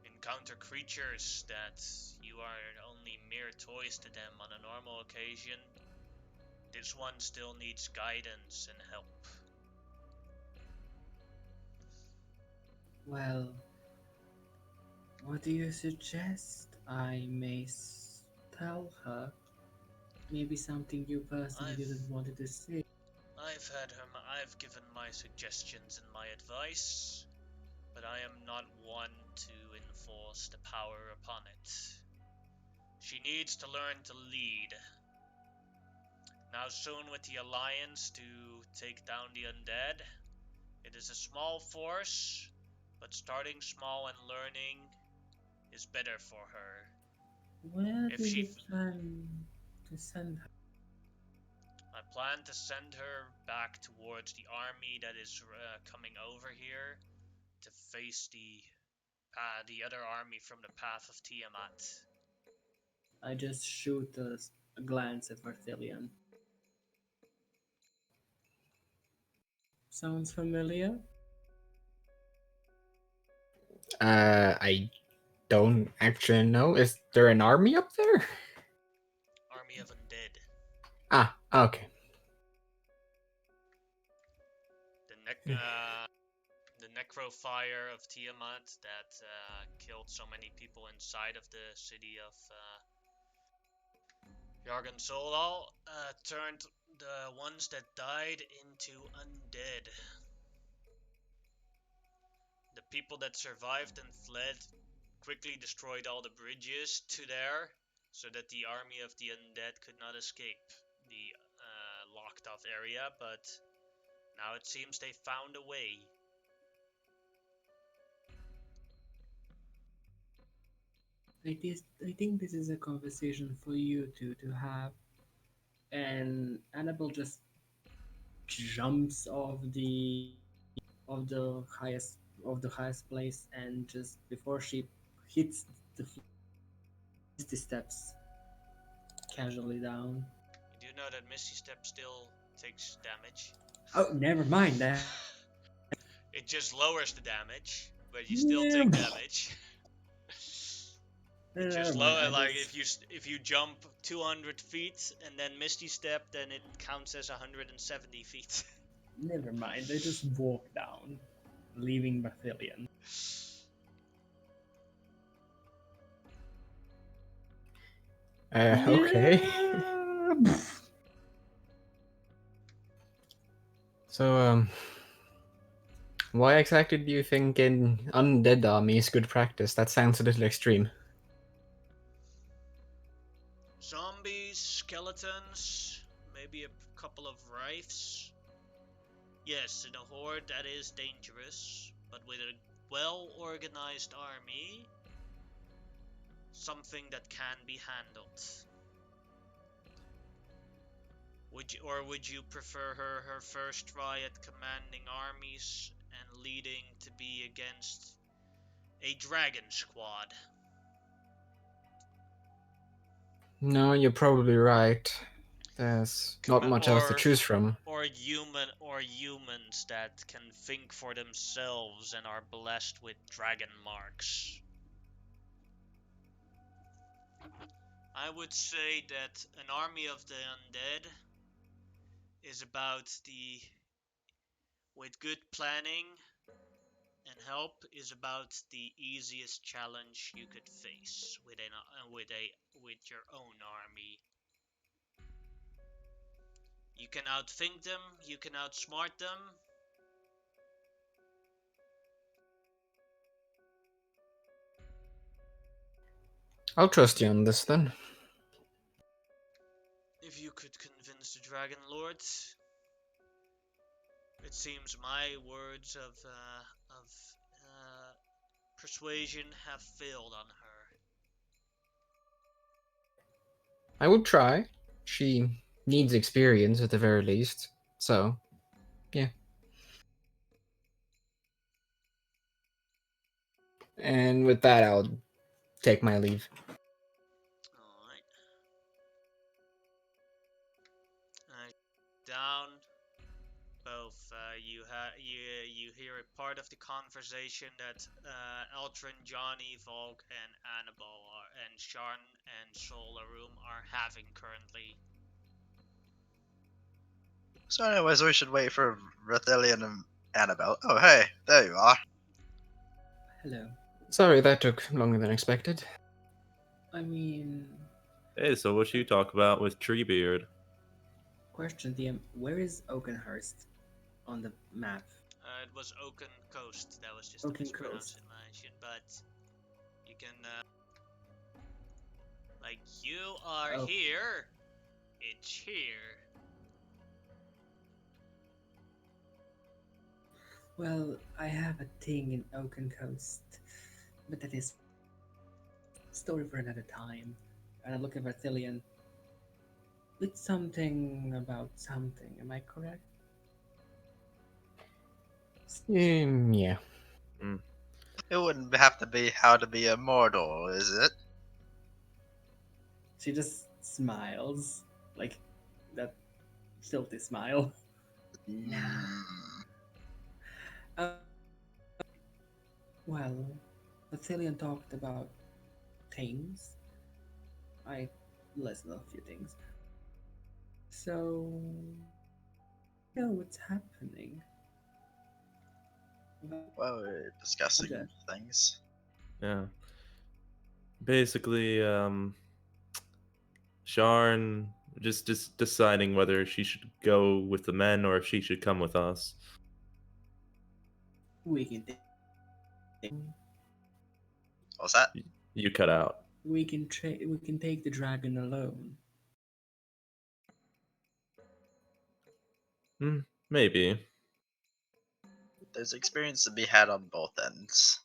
encounter creatures that you are only mere toys to them on a normal occasion, this one still needs guidance and help. Well, what do you suggest I may tell her? Maybe something you personally didn't want to say. I've given my suggestions and my advice, but I am not one to enforce the power upon it. She needs to learn to lead. Now soon with the Alliance to take down the undead, it is a small force, but starting small and learning is better for her. Where If do she you plan to send her? I plan to send her back towards the army that is coming over here to face the other army from the Path of Tiamat. I just shoot a glance at Verthilion. Sounds familiar? I don't actually know. Is there an army up there? Army of Undead. Ah, okay. The Necrofire of Tiamat that killed so many people inside of the city of Jargon Solal turned the ones that died into undead. The people that survived and fled quickly destroyed all the bridges to there, so that the army of the undead could not escape the locked off area, but now it seems they found a way. I think this is a conversation for you two to have. And Annabelle just jumps off the highest place, and just before she hits the Misty steps casually down. You do know that Misty Step still takes damage. Oh, never mind that. It just lowers the damage, but you still Yeah. take damage. It just Never mind. like if you jump 200 feet and then Misty Step, then it counts as 170 feet. Never mind. I just walk down, leaving Bathilion. Okay. So, why exactly do you think an undead army is good practice? That sounds a little extreme. Zombies, skeletons, maybe a couple of rifts. Yes, in a horde that is dangerous, but with a well-organized army, something that can be handled. Would you prefer her first try at commanding armies and leading to be against a dragon squad? No, you're probably right. There's not much else to choose from. Or humans that can think for themselves and are blessed with dragon marks. I would say that an army of the undead is about with good planning and help, is about the easiest challenge you could face with your own army. You can outthink them, you can outsmart them. I'll trust you on this then. If you could convince the Dragon Lords. It seems my words of persuasion have failed on her. I will try. She needs experience at the very least. So, yeah. And with that, I'll take my leave. Alright. Down. Both you hear a part of the conversation that Eltrin, Johnny, Volk, and Annabelle and Sharn and Solarum are having currently. So, anyways, we should wait for Rathelian and Annabelle. Oh, hey, there you are. Hello. Sorry, that took longer than expected. I mean, Hey, so what you talk about with Treebeard? question DM, where is Oakenhurst on the map? It was Oaken Coast. That was just Oaken a mispronunciation, but you can like you are Oh. here. It's here. Well, I have a thing in Oaken Coast, but that is story for another time. And I look at Verthilion. It's something about something, am I correct? Yeah. It wouldn't have to be how to be immortal, is it? She just smiles, like that filthy smile. Nah. Hmm. Well, Verthilion talked about things. I listened a few things. So, you know what's happening. Well, we're discussing Okay. things. Yeah. Basically, Sharn just deciding whether she should go with the men or if she should come with us. We can What's that? You cut out. we can take the dragon alone. Maybe. There's experience to be had on both ends.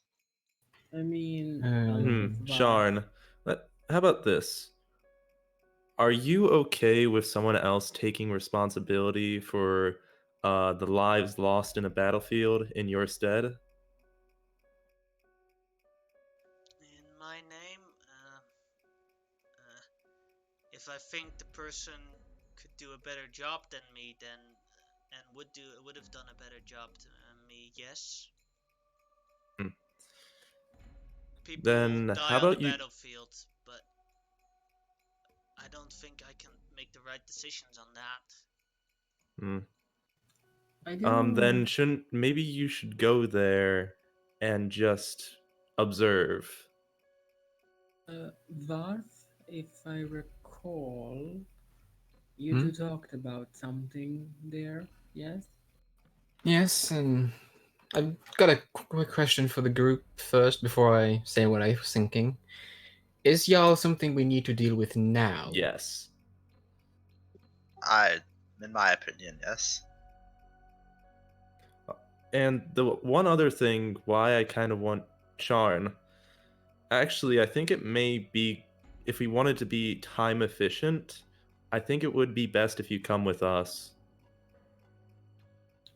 I mean, Hmm, I'll provide- Sharn, how about this? Are you okay with someone else taking responsibility for the lives lost in a battlefield in your stead? In my name, uh, if I think the person could do a better job than me, then and would have done a better job than me, yes. Hmm. People Then die how on the about you? battlefield, but I don't think I can make the right decisions on that. Hmm. I do. Then shouldn't maybe you should go there and just observe. Varth, if I recall, you Hmm? two talked about something there, yes? Yes, and I've got a quick question for the group first before I say what I was thinking. Is Jarl something we need to deal with now? Yes. In my opinion, yes. And the one other thing why I kind of want Charn, actually, I think it may be, if we wanted to be time efficient, I think it would be best if you come with us.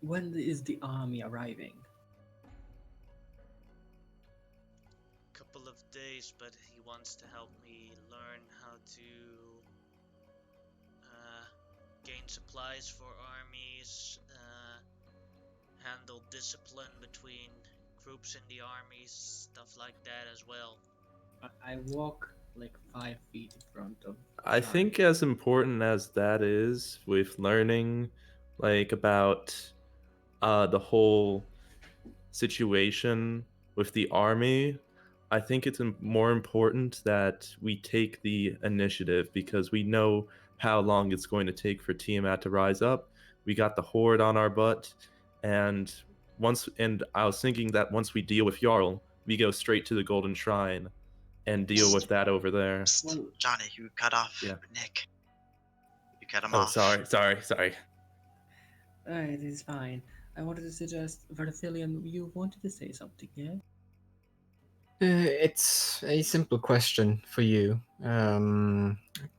When is the army arriving? Couple of days, but he wants to help me learn how to gain supplies for armies, handle discipline between groups in the armies, stuff like that as well. I walk like 5 feet in front of. I Charn. think as important as that is with learning, like about the whole situation with the army, I think it's more important that we take the initiative because we know how long it's going to take for Tiamat to rise up. We got the horde on our butt, and I was thinking that once we deal with Jarl, we go straight to the Golden Shrine and deal with that over there. Psst, Well, Johnny, you cut off Yeah. Nick. You cut him Oh, off. sorry. it is fine. I wanted to suggest, Verthilion, you wanted to say something, yeah? It's a simple question for you,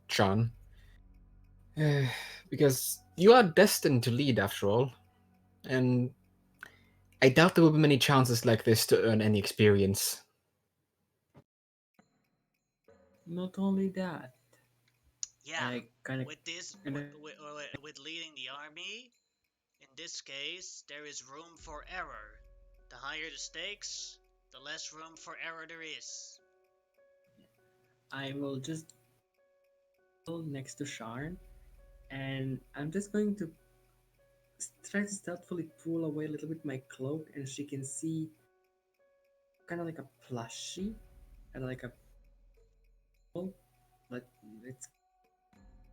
John. Uh, because you are destined to lead after all, and I doubt there will be many chances like this to earn any experience. Not only that, Yeah, I kind of. with this, with leading the army, in this case, there is room for error. The higher the stakes, the less room for error there is. I will just go next to Sharn, and I'm just going to try to stealthily pull away a little bit my cloak, and she can see kind of like a plushie, and like a like it's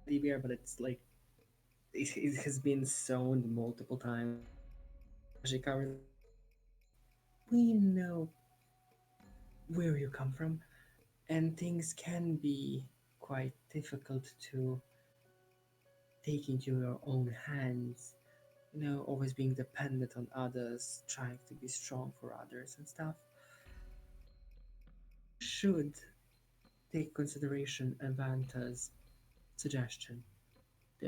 bear, but it's like it has been sewn multiple times. She covers. We know where you come from, and things can be quite difficult to take into your own hands. You know, always being dependent on others, trying to be strong for others and stuff. Should take consideration Avanta's suggestion.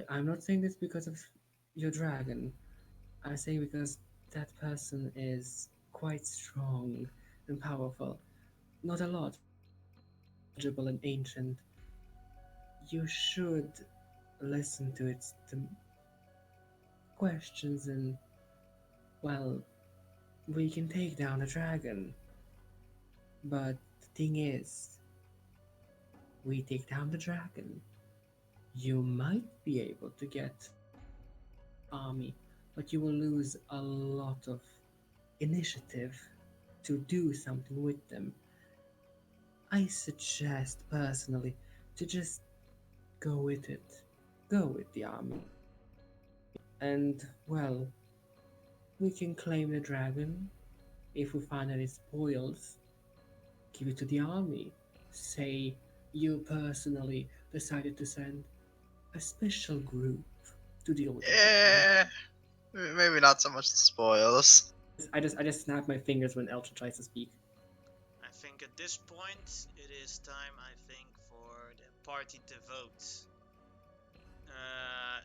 I'm not saying this because of your dragon. I say because that person is quite strong and powerful. Not a lot, knowledgeable and ancient. You should listen to its questions and, well, we can take down a dragon. But the thing is, we take down the dragon. You might be able to get army, but you will lose a lot of initiative to do something with them. I suggest personally to just go with it. Go with the army. And, well, we can claim the dragon. If we find any spoils, give it to the army. Say you personally decided to send a special group to deal with the dragon. Maybe not so much the spoils. I just snap my fingers when Elton tries to speak. I think think at this point it is time, I think, for the party to vote.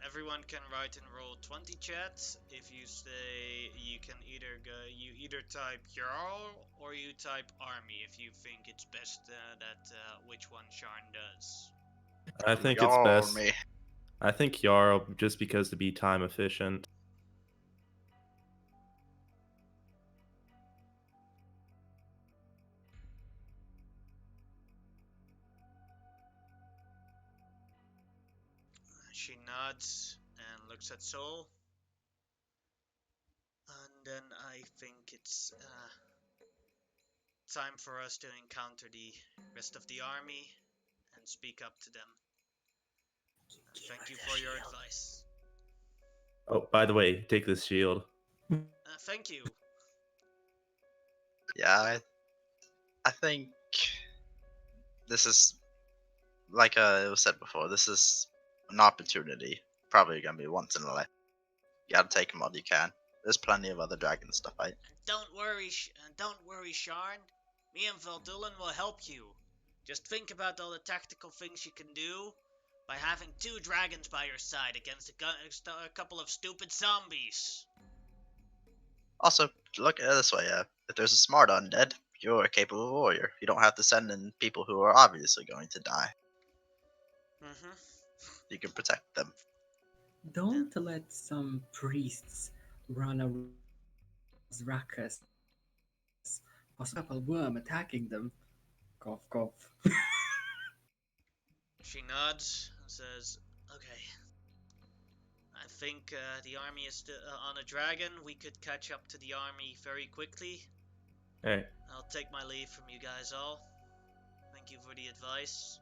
Everyone can write in roll 20 chat. If you stay, you can either type Jarl or you type army if you think it's best that which one Sharn does. I think it's Yarl best. me. I think Jarl, just because to be time efficient. She nods and looks at Soul. And then I think it's time for us to encounter the rest of the army and speak up to them. Thank you for your advice. Oh, by the way, take this shield. Thank you. Yeah, I think this is like it was said before. This is an opportunity. Probably gonna be once in a life. You gotta take them while you can. There's plenty of other dragons to fight. Don't worry, Sharn. Me and Veldulan will help you. Just think about all the tactical things you can do by having 2 dragons by your side against a couple of stupid zombies. Also, look at it this way. If there's a smart undead, you're a capable warrior. You don't have to send in people who are obviously going to die. Mm-hmm. You can protect them. Don't let some priests run a ruckus. Also, a couple worm attacking them. Cough, cough. She nods and says, okay. I think the army is on a dragon. We could catch up to the army very quickly. Hey, I'll take my leave from you guys all. Thank you for the advice.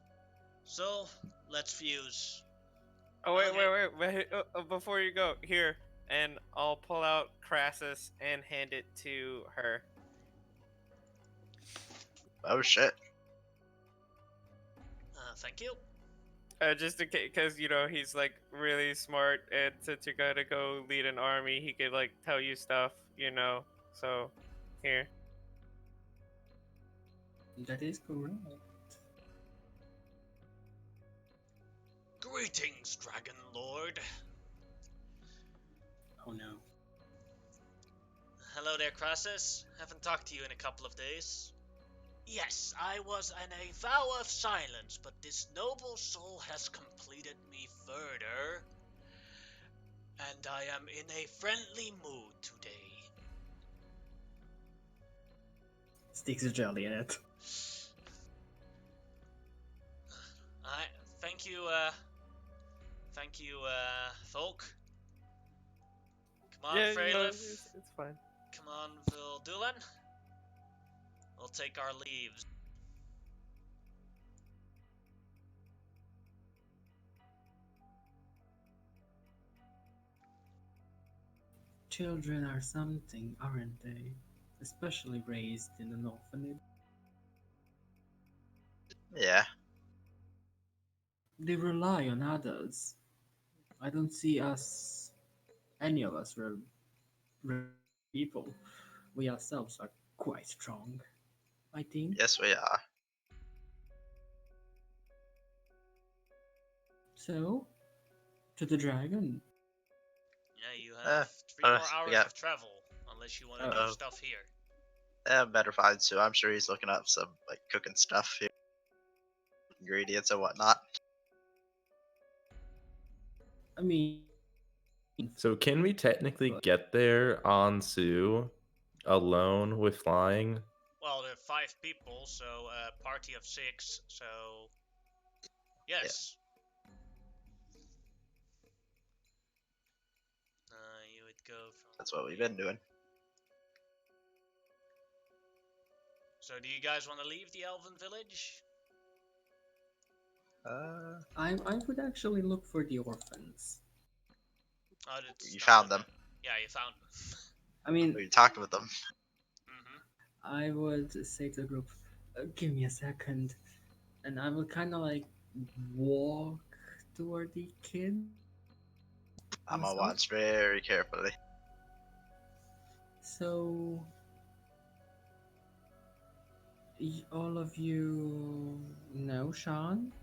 So, let's fuse. Oh wait, Okay. wait. Before you go, here, and I'll pull out Crassus and hand it to her. Oh shit. Thank you. Just in case, because he's like really smart, and since you're gonna go lead an army, he could like tell you stuff, So, here. That is correct. Greetings, Dragon Lord. Oh no. Hello there, Crassus. Haven't talked to you in a couple of days. Yes, I was in a vow of silence, but this noble soul has completed me further, and I am in a friendly mood today. Sticks a jelly in it. I thank you, Folk. Come on, Yeah, Freylif. it's fine. Come on, Vildulan. We'll take our leaves. Children are something, aren't they? Especially raised in an orphanage. Yeah. They rely on adults. I don't see any of us, people. We ourselves are quite strong, I think. Yes, we are. So, to the dragon. Yeah, you have 3 more hours yeah. of travel, unless you want to do Uh-oh. stuff here. Yeah, better find Sue. I'm sure he's looking up some like cooking stuff here. Ingredients and whatnot. I mean, so can we technically get there on Sue alone with flying? Well, there are 5 people, so a party of 6, so yes. You would go from. That's what we've been doing. So, do you guys want to leave the Elven village? I would actually look for the orphans. Oh, that's You not found the- them. Yeah, you found them. I mean, Or you talked with them. Mm-hmm. I would say to the group, give me a second. And I would kind of like walk toward the kid. I'm gonna myself. watch very carefully. So, All of you know Sean?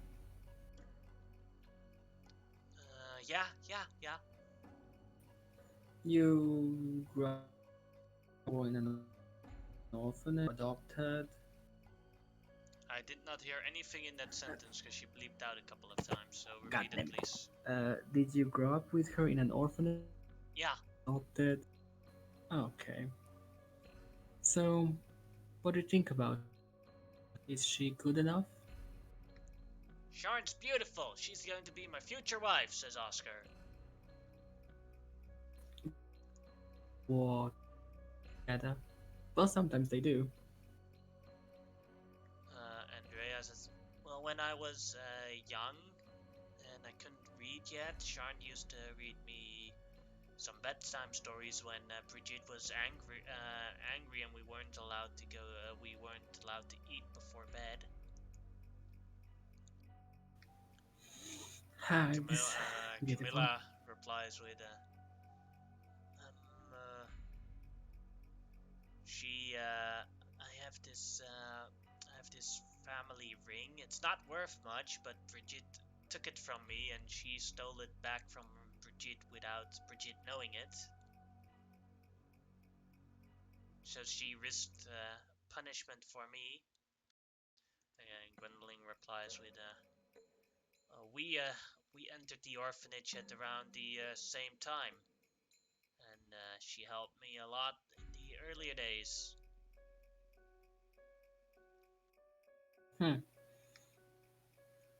Yeah. You grew up in an orphanage, adopted. I did not hear anything in that sentence because she bleeped out a couple of times. So God repeat damn it, it. please. Did you grow up with her in an orphanage? Yeah. Adopted? Okay. So, what do you think about her? Is she good enough? Sharn's beautiful. She's going to be my future wife, says Oscar. What? Together? Well, sometimes they do. Andrea says, well, when I was young and I couldn't read yet, Sharn used to read me some bedtime stories when Brigitte was angry and we weren't allowed to eat before bed. Hi, beautiful. Camilla replies with, I have this family ring. It's not worth much, but Brigitte took it from me and she stole it back from Brigitte without Brigitte knowing it. So she risked punishment for me. And Gwendolyn replies with, we entered the orphanage at around the same time, and she helped me a lot in the earlier days.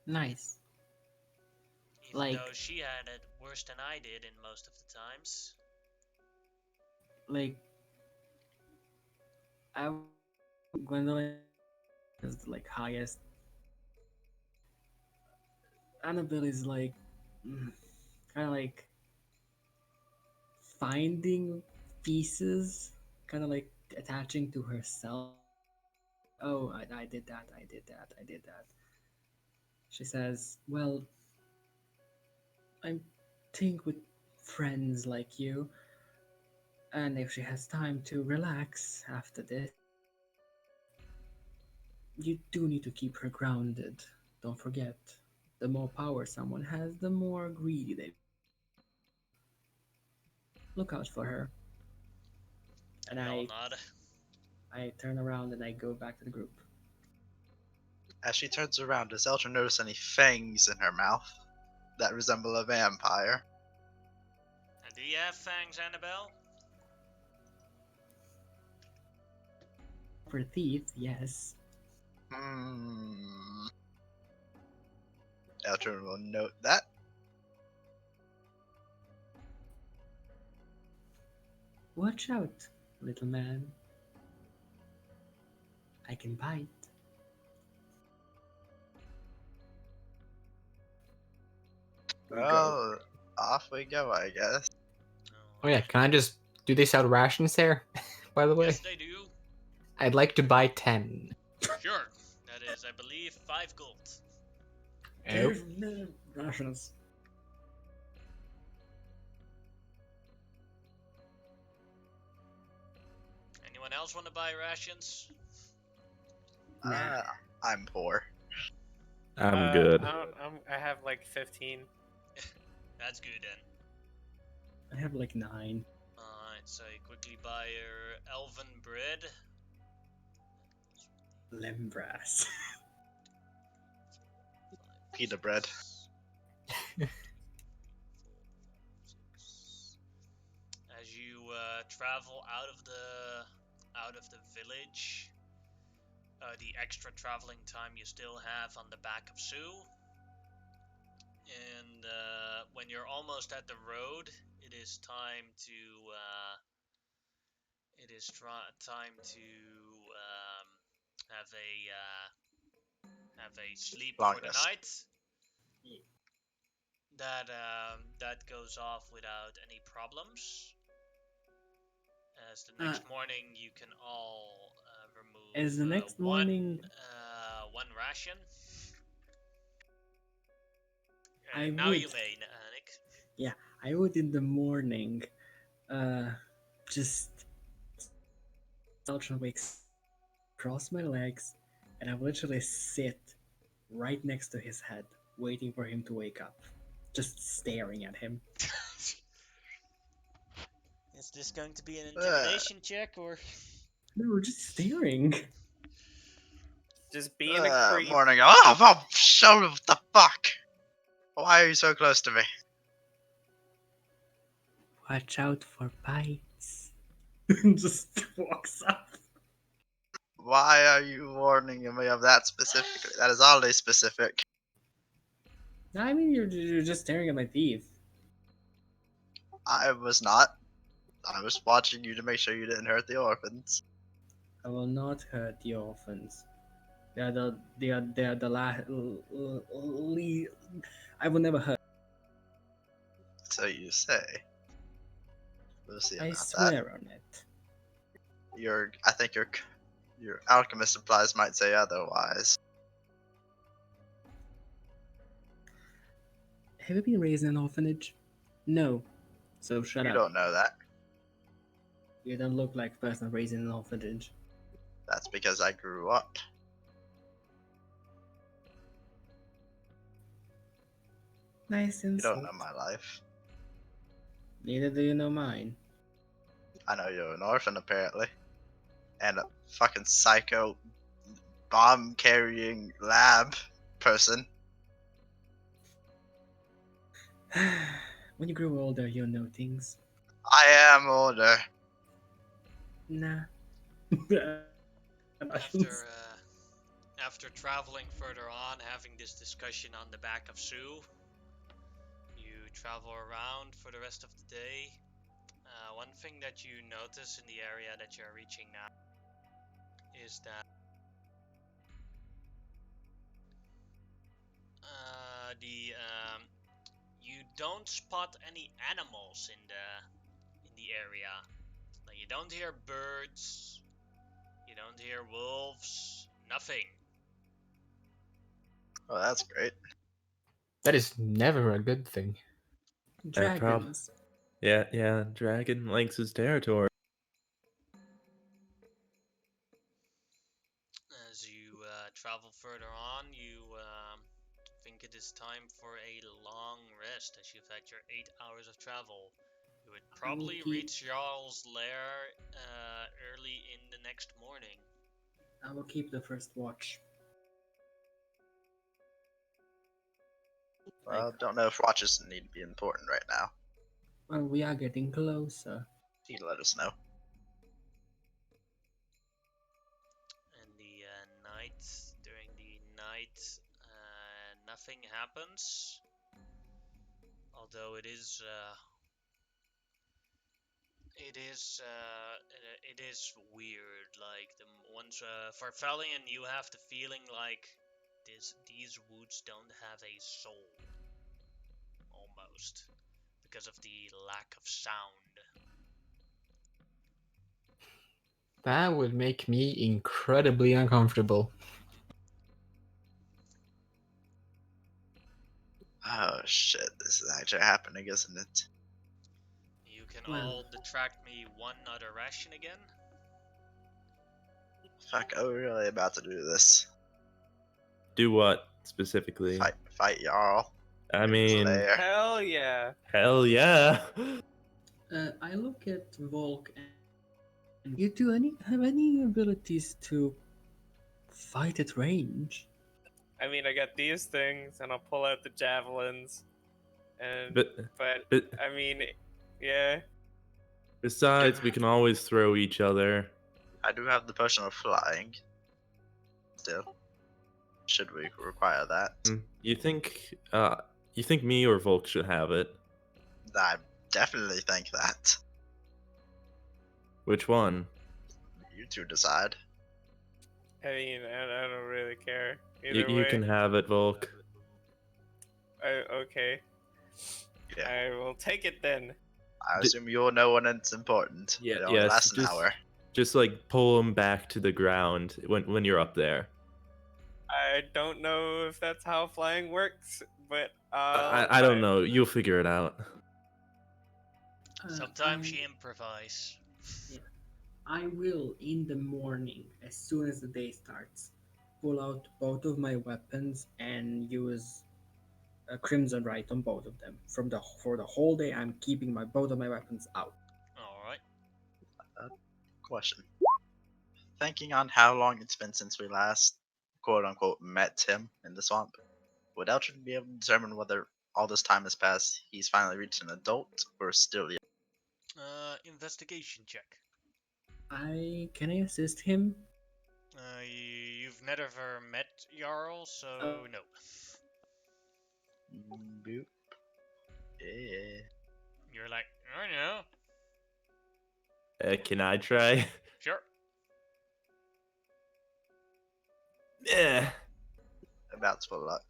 Nice. Even though she had it worse than I did in most of the times. Like, Gwendolyn is like highest. Annabelle is like kind of like finding pieces, kind of like attaching to herself. Oh, I did that, I did that, I did that. She says, well, I think with friends like you, and if she has time to relax after this, you do need to keep her grounded. Don't forget, the more power someone has, the more greedy they. Look out for her. And We all nod. I turn around and I go back to the group. As she turns around, does Eldra notice any fangs in her mouth that resemble a vampire? And do you have fangs, Annabelle? For teeth, yes. Eldra will note that. Watch out, little man. I can bite. Well, off we go, I guess. Oh yeah, can I just do they sell rations there? By the way, Yes, they do. I'd like to buy 10. Sure. That is, I believe, 5 gold. Oh. Rations. Anyone else want to buy rations? I'm poor. I'm good. I have like 15. That's good then. I have like 9. Alright, so you quickly buy your elven bread. Lembras. Pita bread. As you travel out of the village, the extra traveling time you still have on the back of Sue, and when you're almost at the road, it is time to have a sleep Long for the rest. night. That goes off without any problems. As the next morning, you can all remove As the next morning, one ration. I Now would. you may, Nick. Yeah, I would in the morning. Just Ultra wakes, cross my legs, and I will literally sit right next to his head, waiting for him to wake up, just staring at him. Is this going to be an Uh, intimidation check or? No, just staring. Just being a creep. Morning. Oh, show what the fuck! Why are you so close to me? Watch out for bites. Just walks up. Why are you warning me of that specifically? That is oddly specific. I mean, you're just staring at my teeth. I was not. I was watching you to make sure you didn't hurt the orphans. I will not hurt the orphans. They are the last. I will never hurt. So you say. We'll see I about swear on it. that. I think your alchemist supplies might say otherwise. Have you been raised in an orphanage? No. So shut You up. don't know that. You don't look like a person raised in an orphanage. That's because I grew up. Nice You insult. don't know my life. Neither do you know mine. I know you're an orphan apparently. And a fucking psycho bomb carrying lab person. When you grow older, you'll know things. I am older. Nah. After traveling further on, having this discussion on the back of Sue, you travel around for the rest of the day. One thing that you notice in the area that you're reaching now is that you don't spot any animals in the area. Like, you don't hear birds, you don't hear wolves, nothing. Oh, that's great. That is never a good thing. Dragons. Yeah, dragon likes his territory. As you travel further on, you think it is time for a long rest, as you've had your 8 hours of travel. You would probably keep- reach Jarl's lair early in the next morning. I will keep the first watch. Well, don't know if watches need to be important right now. Well, we are getting closer. You let us know. And during the night, nothing happens. Although it is weird. Like for Felian, you have the feeling like these woods don't have a soul, almost, because of the lack of sound. That would make me incredibly uncomfortable. Oh shit, this is actually happening, isn't it? You can Well. all detract me one other ration again. Fuck, are we really about to do this? Do what specifically? Fight Jarl. I mean, Lair. Hell yeah. hell yeah. I look at Volk and you do have any abilities to fight at range? I mean, I got these things, and I'll pull out the javelins. And but but I mean, yeah. besides, we can always throw each other. I do have the potion of flying. Still. Should we require that? You think me or Volk should have it? I definitely think that. Which one? You two decide. I mean, I don't really care. You Either way. can have it, Volk. Okay. Yeah. I will take it then. I assume you'll know when it's important. Yeah, It only yes, lasts an hour. Just like pull him back to the ground when you're up there. I don't know if that's how flying works, but I don't know. You'll figure it out. Sometimes I, you improvise. I will in the morning, as soon as the day starts, pull out both of my weapons and use a Crimson Right on both of them. For the whole day, I'm keeping both of my weapons out. All right. Question. Thinking on how long it's been since we last, quote unquote, met him in the swamp, would Eltrin be able to determine whether all this time has passed, he's finally reached an adult, or still young? Investigation check. Can I assist him? You've never met Jarl, so no. Boop. Yeah. You're like, I know. Can I try? Sure. Yeah. That's for luck.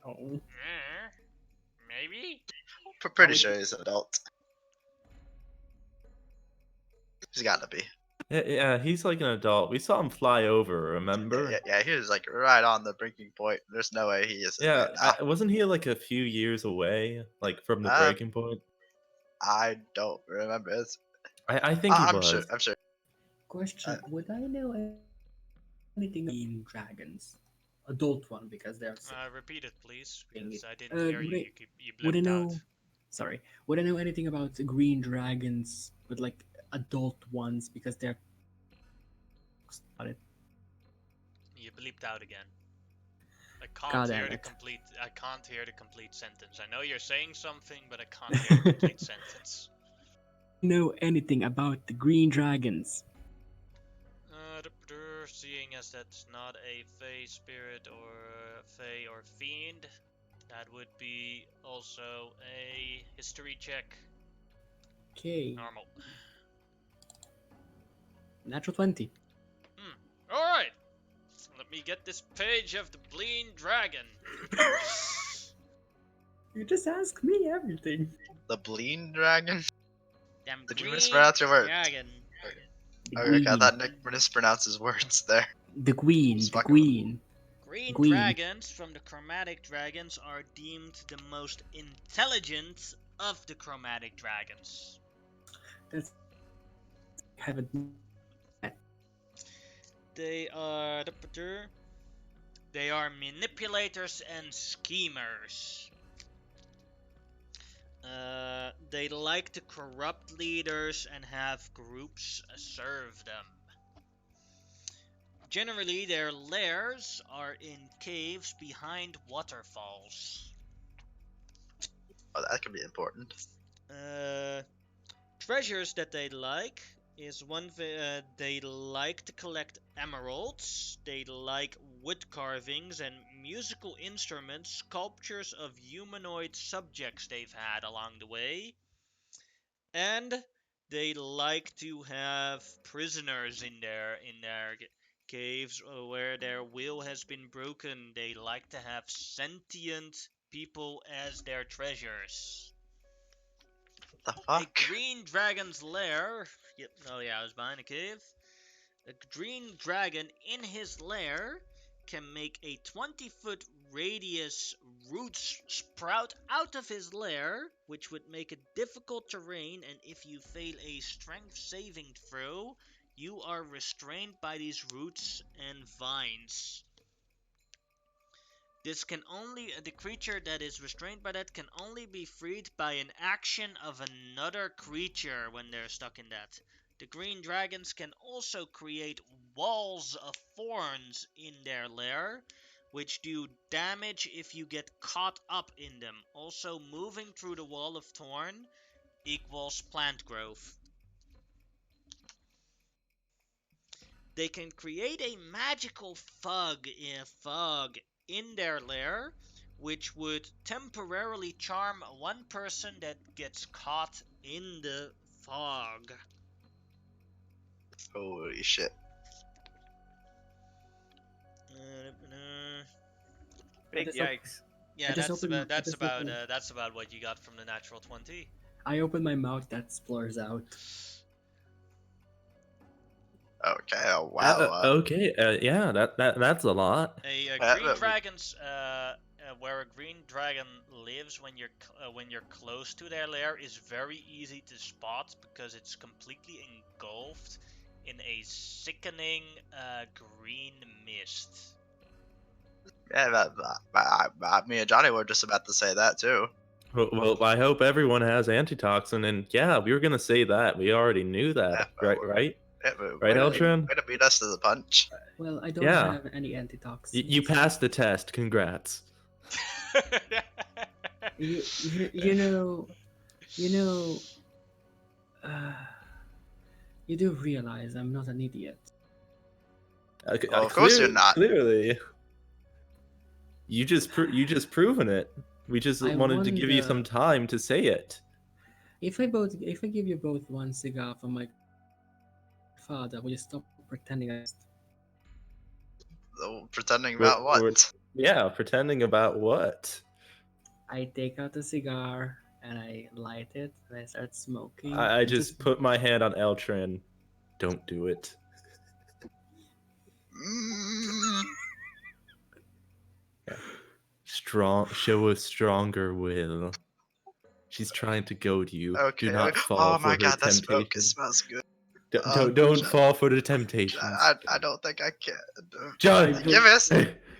Oh. Maybe? Pretty sure he's an adult. He's gotta be. Yeah, he's like an adult. We saw him fly over, remember? Yeah, he was like right on the breaking point. There's no way he isn't. Yeah, there now. wasn't he like a few years away, like from the Uh, breaking point? I don't remember. I think he I'm was. sure. I'm sure. Question: would I know anything green dragons? Adult one, because they're. Repeat it, please, Thing because is- I didn't hear you. would I- You Would I blipped know? out. Sorry. Would I know anything about the green dragons with like adult ones because they're. On it. You bleeped out again. I can't God hear damn the it. complete. I can't hear the complete sentence. I know you're saying something, but I can't hear the complete sentence. Know anything about the green dragons? Seeing as that's not a Fey spirit or Fey or fiend, that would be also a history check. Okay. Normal. Natural 20. Alright! Let me get this page of the Bleeding Dragon. You just ask me everything. The Bleeding Dragon. Damn Did you green mispronounce your words? dragon. The Okay, I queen. thought Nick mispronounces words there. The queen. Just The fucking- queen. Green Green. dragons from the chromatic dragons are deemed the most intelligent of the chromatic dragons. That's. Haven't. They are manipulators and schemers. They like to corrupt leaders and have groups serve them. Generally, their lairs are in caves behind waterfalls. Oh, that could be important. Treasures that they like is they like to collect emeralds, they like wood carvings and musical instruments, sculptures of humanoid subjects they've had along the way, and they like to have prisoners in their caves where their will has been broken. They like to have sentient people as their treasures. The A fuck? green dragon's lair. Yep. Oh yeah, I was behind a cave. A green dragon in his lair can make a 20-foot radius roots sprout out of his lair, which would make it difficult terrain, and if you fail a strength saving throw, you are restrained by these roots and vines. The creature that is restrained by that can only be freed by an action of another creature when they're stuck in that. The green dragons can also create walls of thorns in their lair, which do damage if you get caught up in them. Also, moving through the wall of thorn equals plant growth. They can create a magical fog in their lair, which would temporarily charm one person that gets caught in the fog. Holy shit. Big just op- yikes. Yeah, just that's opened- about I that's just about opened- that's about what you got from the natural 20. I open my mouth, that splurs out. Okay. Oh wow. Okay, yeah, that's a lot. A That- green that- dragon's where a green dragon lives when you're close to their lair is very easy to spot because it's completely engulfed in a sickening green mist. Yeah, me and Johnny were just about to say that too. Well, I hope everyone has antitoxin, and yeah, we were gonna say that. We already knew that, Yeah, right? well, Right? Yeah, Right, way Eltron? to beat us to the punch. Well, I don't Yeah. have any antitoxins. You passed the test. Congrats. You know, you know, uh, you do realize I'm not an idiot. Okay, Well, of course you're not. Clearly, you just proven it. We just I wanted to give you some wonder- time to say it. If I give you both one cigar from my father, will you stop pretending? Oh, pretending We're- about what? we're- Yeah, pretending about what? I take out a cigar and I light it and I start smoking. I and just put my hand on Eltron. Don't do it. Mm, Show a stronger will. She's trying to goad you. okay. Do not fall Oh for my her god, that temptation. smoke smells good. Don't fall for the temptations. I don't think I can. John, Give me a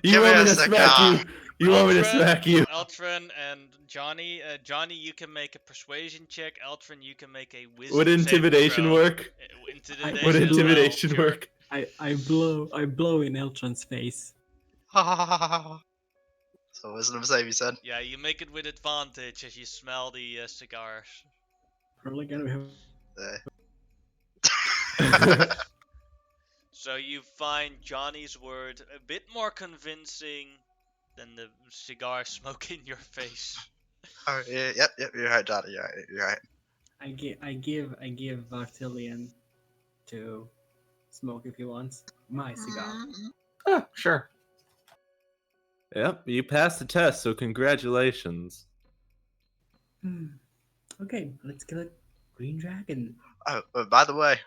you give me want a me to smack cigar. you? You want me to smack you? Eltron and Johnny. Johnny, you can make a persuasion check. Eltron, you can make a wisdom Would intimidation saving throw. work? Intimidation Would as well, intimidation sure. work? I blow in Eltron's face. So wisdom save, you said. Yeah, you make it with advantage as you smell the cigars. Probably gonna have So you find Johnny's word a bit more convincing than the cigar smoke in your face. Oh, yeah, yep, you're right, Johnny. You're right. I give Vartilian to smoke if he wants my cigar. Oh, sure. Yep, you passed the test, so congratulations. Okay, let's kill a green dragon. Oh, by the way,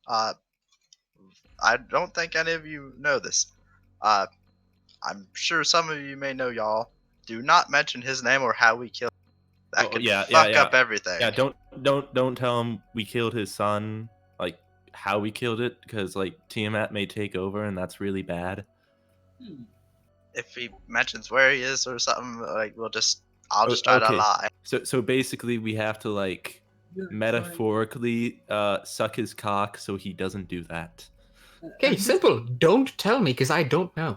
I don't think any of you know this. I'm sure some of you may know, y'all. Do not mention his name or how we killed him. That could fuck up everything. Yeah, don't tell him we killed his son, like how we killed it, because like Tiamat may take over, and that's really bad. If he mentions where he is or something, like I'll just try to okay. lie. So basically, we have to like metaphorically suck his cock so he doesn't do that. Okay, simple. Don't tell me, because I don't know.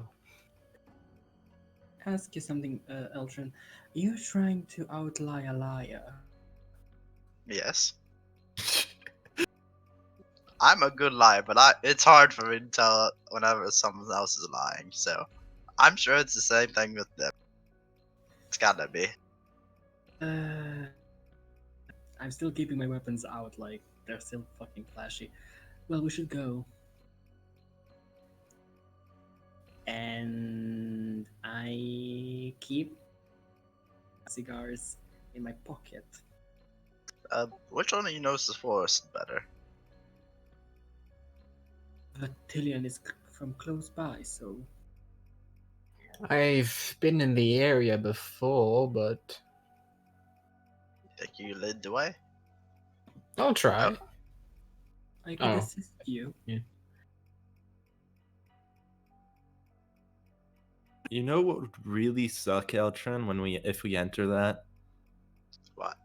Ask you something, Eltron. You're trying to outlie a liar. Yes. I'm a good liar, but it's hard for me to tell whenever someone else is lying, so I'm sure it's the same thing with them. It's gotta be. I'm still keeping my weapons out, like they're still fucking flashy. Well, we should go. And I keep cigars in my pocket. Which one of you knows the forest better? Vartilian is from close by, so I've been in the area before, but Think you lead the way? I'll try. Oh. I could Oh. assist you. You know what would really suck, Eltron, if we enter that? What?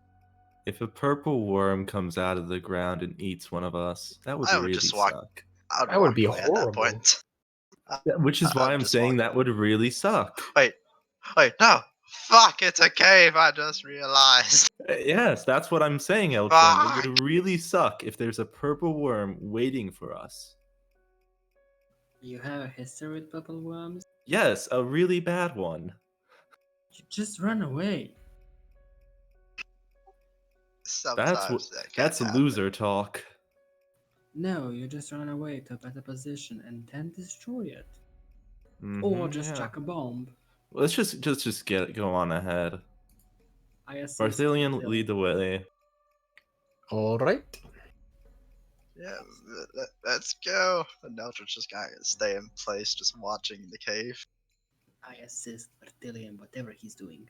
If a purple worm comes out of the ground and eats one of us, that would I would really just walk- suck. That would walk be away at that horrible. point. Yeah, which is why I'll I'm just saying walk that would really suck. Wait, no! Fuck, it's a cave, I just realized. Yes, that's what I'm saying, Eltron. It Fuck. would really suck if there's a purple worm waiting for us. You have a history with purple worms? Yes, a really bad one. You just run away. Sometimes that can't That's happen. loser talk. No, you just run away to a better position and then destroy it. Mhm, Or just yeah. chuck a bomb. Let's just go on ahead. I assist. Barthelian, Dylan. lead the way. All right. Yeah, let's go. And Neltron's just gonna stay in place, just watching the cave. I assist Vartilian, whatever he's doing.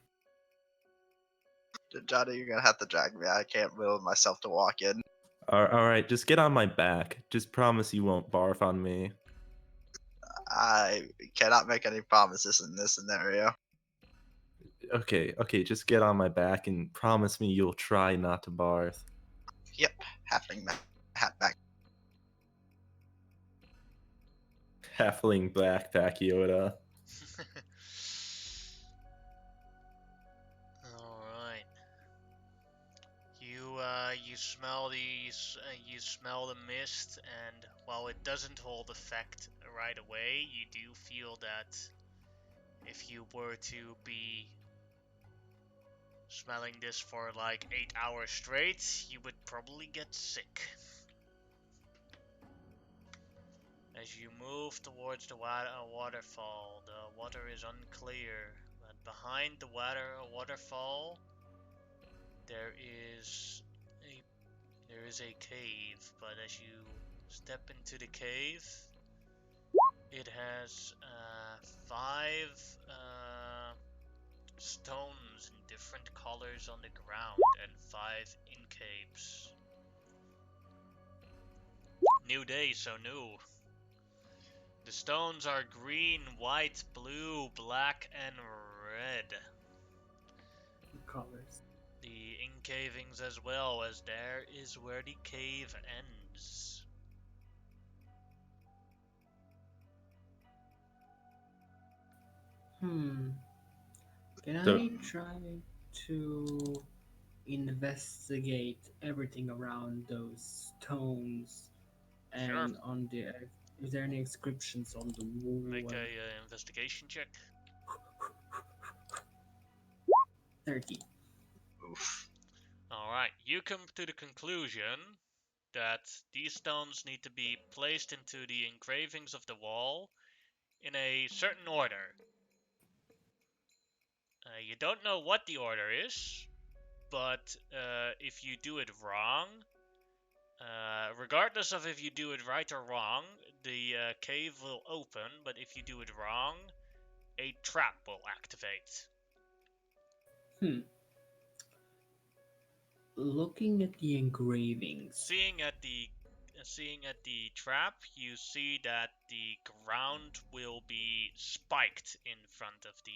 Johnny, you're gonna have to drag me. I can't will myself to walk in. All right, just get on my back. Just promise you won't barf on me. I cannot make any promises in this scenario. Okay, just get on my back and promise me you'll try not to barf. Yep, hat back. Halfling backpack Yoda. All right. You smell you smell the mist, and while it doesn't hold effect right away, you do feel that if you were to be smelling this for like 8 hours straight, you would probably get sick. As you move towards the waterfall, the water is unclear, but behind the waterfall, there is a cave. But as you step into the cave, it has 5 stones in different colors on the ground and 5 incaves. New day, so new. The stones are green, white, blue, black, and red. Colors. The incavings as well, as there is where the cave ends. Can So- I try to investigate everything around those stones and Sure. on the? Is there any inscriptions on the wall? Make a investigation check. 30. Oof. Alright, you come to the conclusion that these stones need to be placed into the engravings of the wall in a certain order. You don't know what the order is, but if you do it wrong, regardless of if you do it right or wrong, the cave will open, but if you do it wrong, a trap will activate. Looking at the engravings. Seeing at the trap, you see that the ground will be spiked in front of the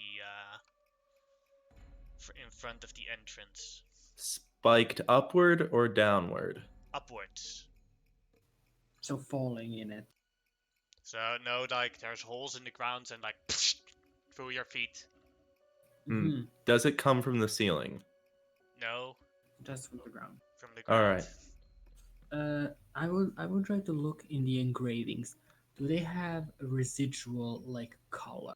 entrance, Spiked upward or downward? upwards. So falling in it. So no, like there's holes in the ground and like through your feet. Hmm. Does it come from the ceiling? No, Just from the ground. from the ground. Alright. I will try to look in the engravings. Do they have a residual like color?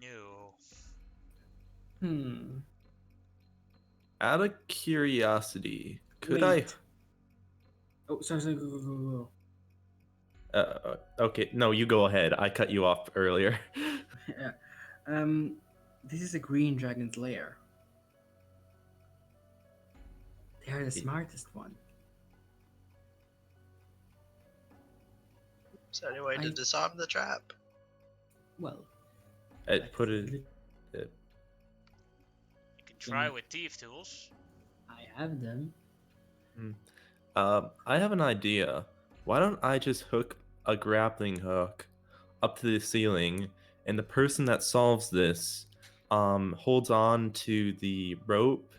No. Out of curiosity, could I? Wait. Oh, sorry, go. Okay, no, you go ahead. I cut you off earlier. Yeah. This is a green dragon's lair. They are the smartest one. Is there any way to I- disarm the trap? Well, I put it. You can try with thief tools. I have them. I have an idea. Why don't I just hook a grappling hook up to the ceiling, and the person that solves this holds on to the rope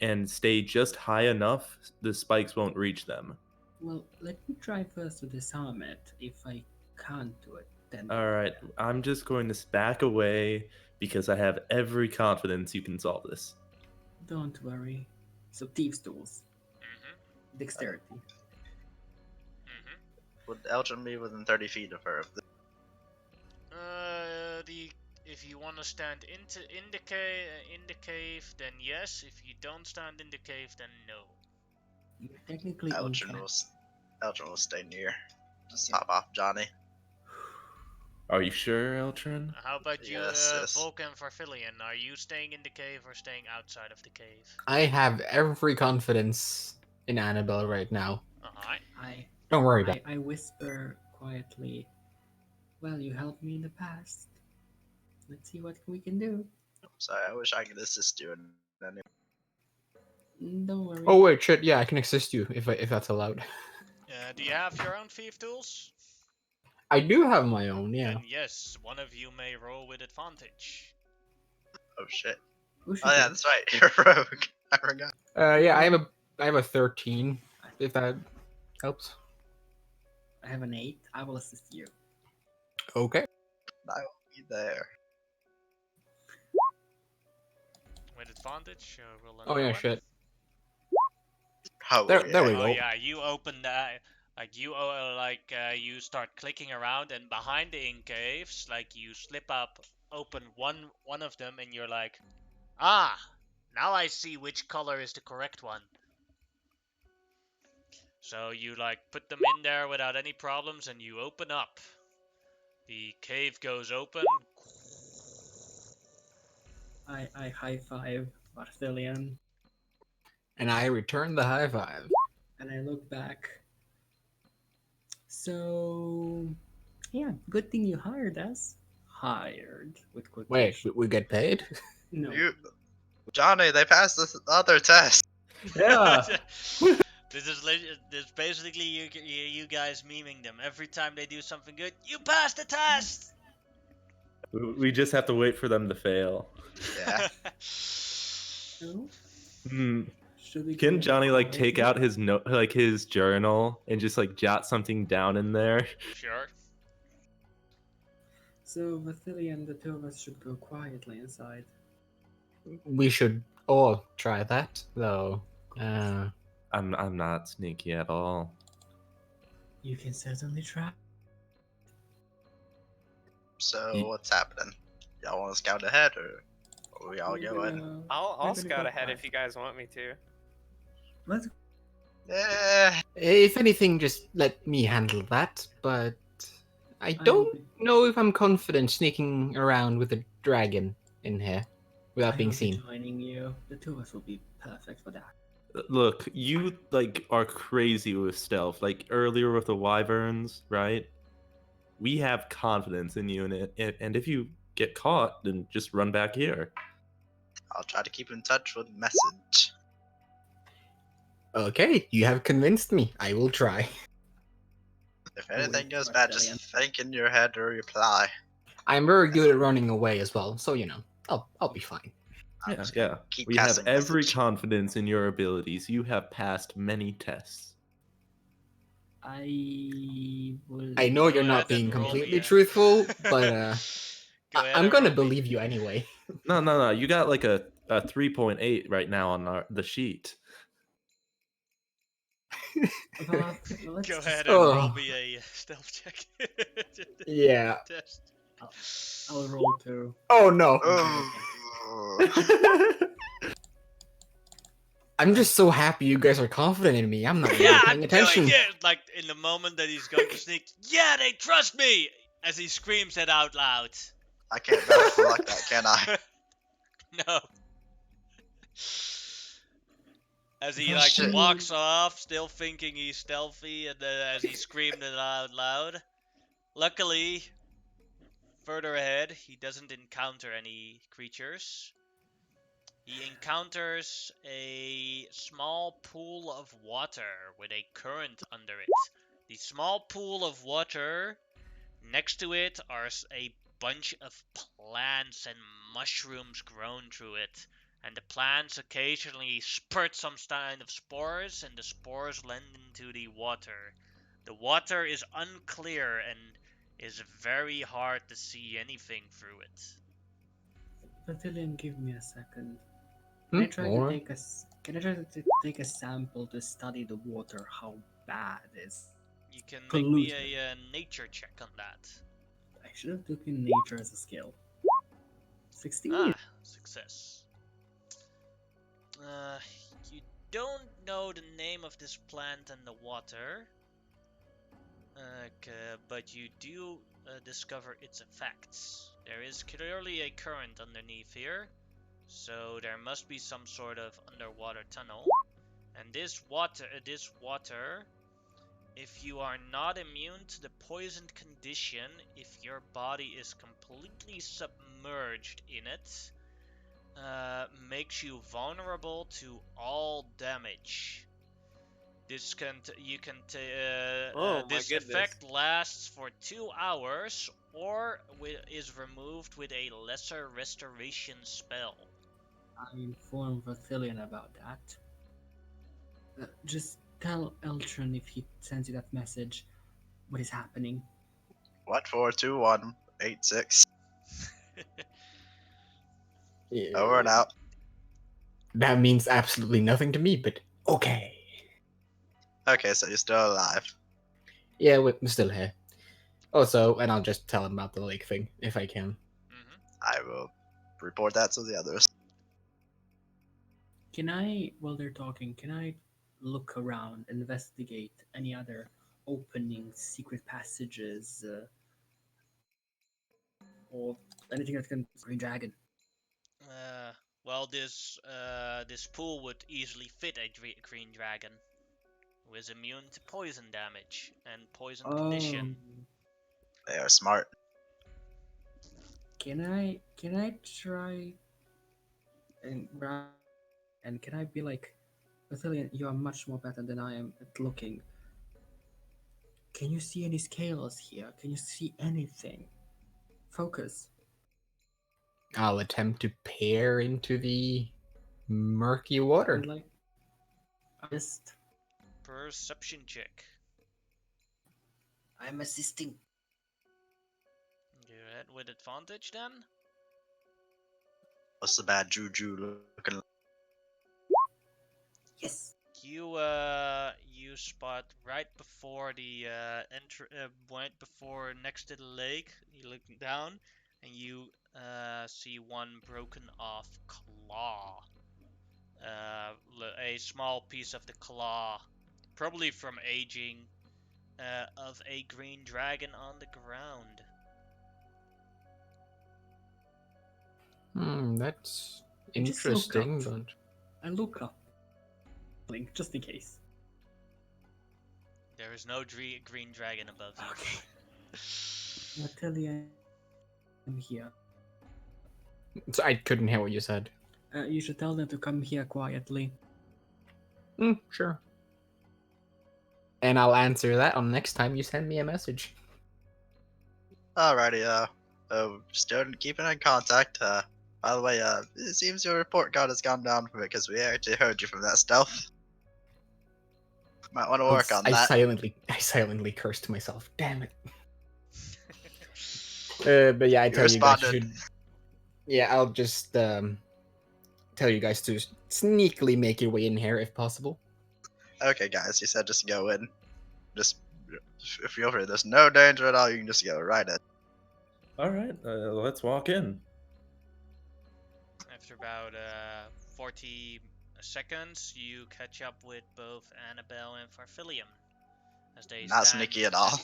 and stay just high enough the spikes won't reach them. Well, let me try first to disarm it. If I can't do it, then Alright, I'm just going to back away because I have every confidence you can solve this. don't worry. So thieves tools, Mm-hmm. dexterity. Mm-hmm. Would Elgin be within 30 feet of her? If you want to stand in the cave, then yes. If you don't stand in the cave, then no. You're technically Elgin uncapped. will stay near. Just hop off Johnny. Are you sure, Eltrin? How about you, Yes. Vulcan Farfillion? Are you staying in the cave or staying outside of the cave? I have every confidence in Annabelle right now. Alright. Don't worry about it. I whisper quietly. Well, you helped me in the past. Let's see what we can do. Sorry, I wish I could assist you in any. Don't worry. Oh wait, shit. Yeah, I can assist you if that's allowed. Do you have your own thief tools? I do have my own. Yeah. Then yes, one of you may roll with advantage. Oh shit. Who should Oh yeah, go? that's right. You're a rogue. I forgot. Yeah, I have a 13. If that helps. I have an 8. I will assist you. Okay. I will be there. With advantage, roll Oh another yeah, one. shit. Oh, There we Oh go. yeah, you open that. You start clicking around, and behind the ink caves, like you slip up, open one of them, and you're like, ah, now I see which color is the correct one. So you like put them in there without any problems, and you open up. The cave goes open. I high five Barthelian And I return the high five. and I look back. So, yeah, good thing you hired us. Hired with Wait, quotation. we get paid? No. Johnny, they passed this other test. Yeah. This is basically you guys memeing them every time they do something good. You passed the test. We just have to wait for them to fail. Yeah. So, Hmm. should we Can go Johnny like take quietly? out his note, like his journal, and just like jot something down in there? Sure. So, Barthelian, the two of us should go quietly inside. We should all try that, though. I'm not sneaky at all. You can certainly try. So Ye- what's happening? Y'all want to scout ahead, or we all We're go in? gonna- I'll we're gonna scout go ahead if quiet. you guys want me to. Let's Yeah. If anything, just let me handle that, but I I don't will be- know if I'm confident sneaking around with a dragon in here without I being will be seen. joining you. The two of us will be perfect for that. Look, you like are crazy with stealth. Like earlier with the wyverns, right? We have confidence in you, and if you get caught, then just run back here. I'll try to keep in touch with message. Okay, you have convinced me. I will try. If Oh, anything wait, goes right, bad, just Delian. think in your head or reply. I'm very good at running away as well, so I'll be fine. I'm Yeah, just gonna yeah. keep We have passing every message. confidence in your abilities. You have passed many tests. I will. I know Go you're ahead not and being roll me completely a- truthful, but Go ahead I'm and gonna roll me. believe you anyway. No. You got like a 3.8 right now on the sheet. Well, let's Go just- ahead and roll Oh. me a stealth check. Yeah. Test. I'll roll 2. Oh no. Oh. I'm just so happy you guys are confident in me. I'm not really Yeah, I'm paying attention. doing it! Like, in the moment that he's going to sneak, yeah, they trust me! As he screams it out loud. I can't vouch for like that, can I? No. As he, Oh, like, shit. walks off, still thinking he's stealthy, and then as he screamed it out loud. Luckily, further ahead, he doesn't encounter any creatures. He encounters a small pool of water with a current under it. The small pool of water, next to it are a bunch of plants and mushrooms grown through it. And the plants occasionally spurt some kind of spores, and the spores blend into the water. The water is unclear and is very hard to see anything through it. Barthelian, give me a second. Can I try to Alright. take a Can I try to take a sample to study the water? How bad is? You can make me Polluted. a nature check on that. I should have taken nature as a skill. 16. Ah, success. You don't know the name of this plant and the water, but you do discover its effects. There is clearly a current underneath here, so there must be some sort of underwater tunnel. And this water, if you are not immune to the poisoned condition, if your body is completely submerged in it, makes you vulnerable to all damage. This can Oh my this goodness. effect lasts for 2 hours or is removed with a lesser restoration spell. I informed Vathilion about that. Just tell Eltron if he sends you that message what is happening. What 42186? Over and out. That means absolutely nothing to me, but okay. Okay, so you're still alive. Yeah, we're still here. Also, and I'll just tell him about the lake thing if I can. I will report that to the others. Can I, while they're talking, can I look around, investigate any other openings, secret passages, or anything that can Green Dragon? Well, this pool would easily fit a green dragon, who is immune to poison damage and poison condition. They are smart. Can I try and can I be like, Vathilion, you are much more better than I am at looking. Can you see any scales here? Can you see anything? Focus. I'll attempt to peer into the murky water. And like, just Perception check. I'm assisting. Go ahead with advantage then. What's the bad juju looking? Yes. You spot right before the right before next to the lake. You look down and you see one broken off claw. A small piece of the claw, probably from aging, of a green dragon on the ground. That's Just look interesting, up. but I look up. Just in case. There is no green dragon above you. Okay. Vathilion, I'm here. so I couldn't hear what you said. You should tell them to come here quietly. Sure. And I'll answer that on next time you send me a message. Alrighty, student, keeping in contact. By the way, it seems your report card has gone down for it because we actually heard you from that stealth. Might want to work on I that. silently cursed myself. Damn it. But yeah, I You tell you guys responded. should. Yeah, I'll just tell you guys to sneakily make your way in here if possible. Okay, guys, you said just go in. Just feel free. There's no danger at all. You can just go right in. All right, let's walk in. After about 40 seconds, you catch up with both Annabelle and Farfilium as they Not stand, sneaky at all.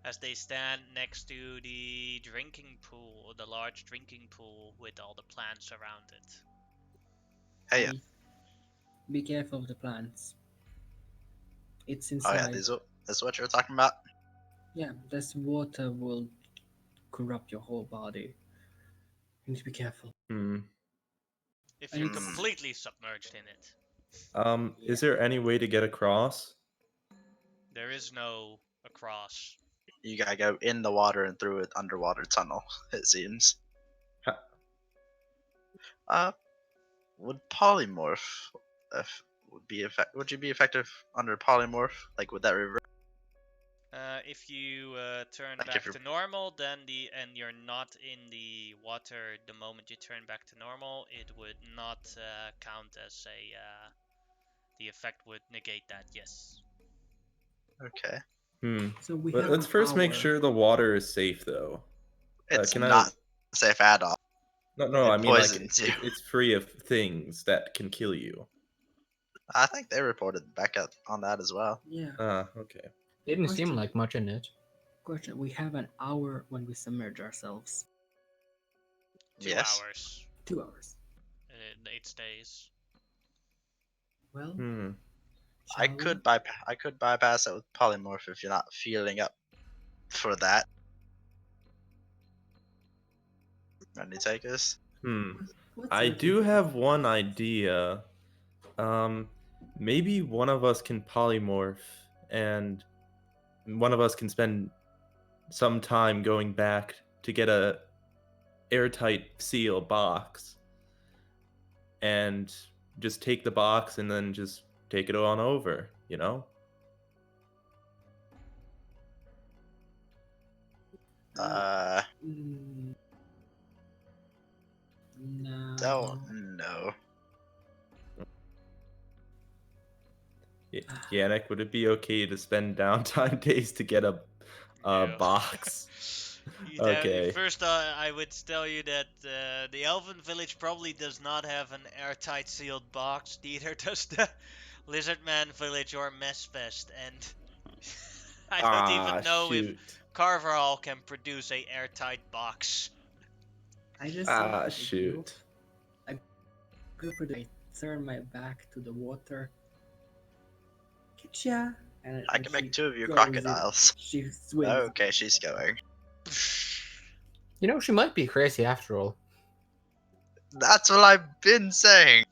as they stand next to the drinking pool, the large drinking pool with all the plants around it. Hey, Be careful of the plants. It's oh inside. yeah, this is what you're talking about. Yeah, this water will corrupt your whole body. You need to be careful. If you're Hmm. completely submerged in it. Is there any way to get across? There is no across. You gotta go in the water and through an underwater tunnel. It seems. Would polymorph would you be effective under polymorph? Like, would that revert? If you turn Like back if you're- to normal, then and you're not in the water the moment you turn back to normal, it would not count as a. The effect would negate that. Yes. Okay. So we But have let's an first make hour. sure the water is safe, though. It's can not safe at all. No, It I mean like poisons you. it's free of things that can kill you. I think they reported back up on that as well. Yeah. Okay. Didn't seem Question. like much in it. Question. We have an hour when we submerge ourselves. 2 Yes. hours. 2 hours. 8 days. Well, I shall we? could bypass it with polymorph if you're not feeling up for that. Any takers? What's I your do thinking? have one idea. Maybe one of us can polymorph, and one of us can spend some time going back to get a airtight seal box, and just take the box and then just take it on over. You know? Mm, no. Don't know. Yannick, would it be okay to spend downtime days to get a No. box? You know, Okay. first, I would tell you that the Elven Village probably does not have an airtight sealed box. Neither does the Lizardman Village or Messfest, and I don't even know if Shoot. Carver Hall can produce a airtight box. I just look at the Shoot. group. I turn my back to the water. Kitcha. And I can she make 2 of you goes in. crocodiles. She swims. Okay, she's going. You know, she might be crazy after all. That's what I've been saying.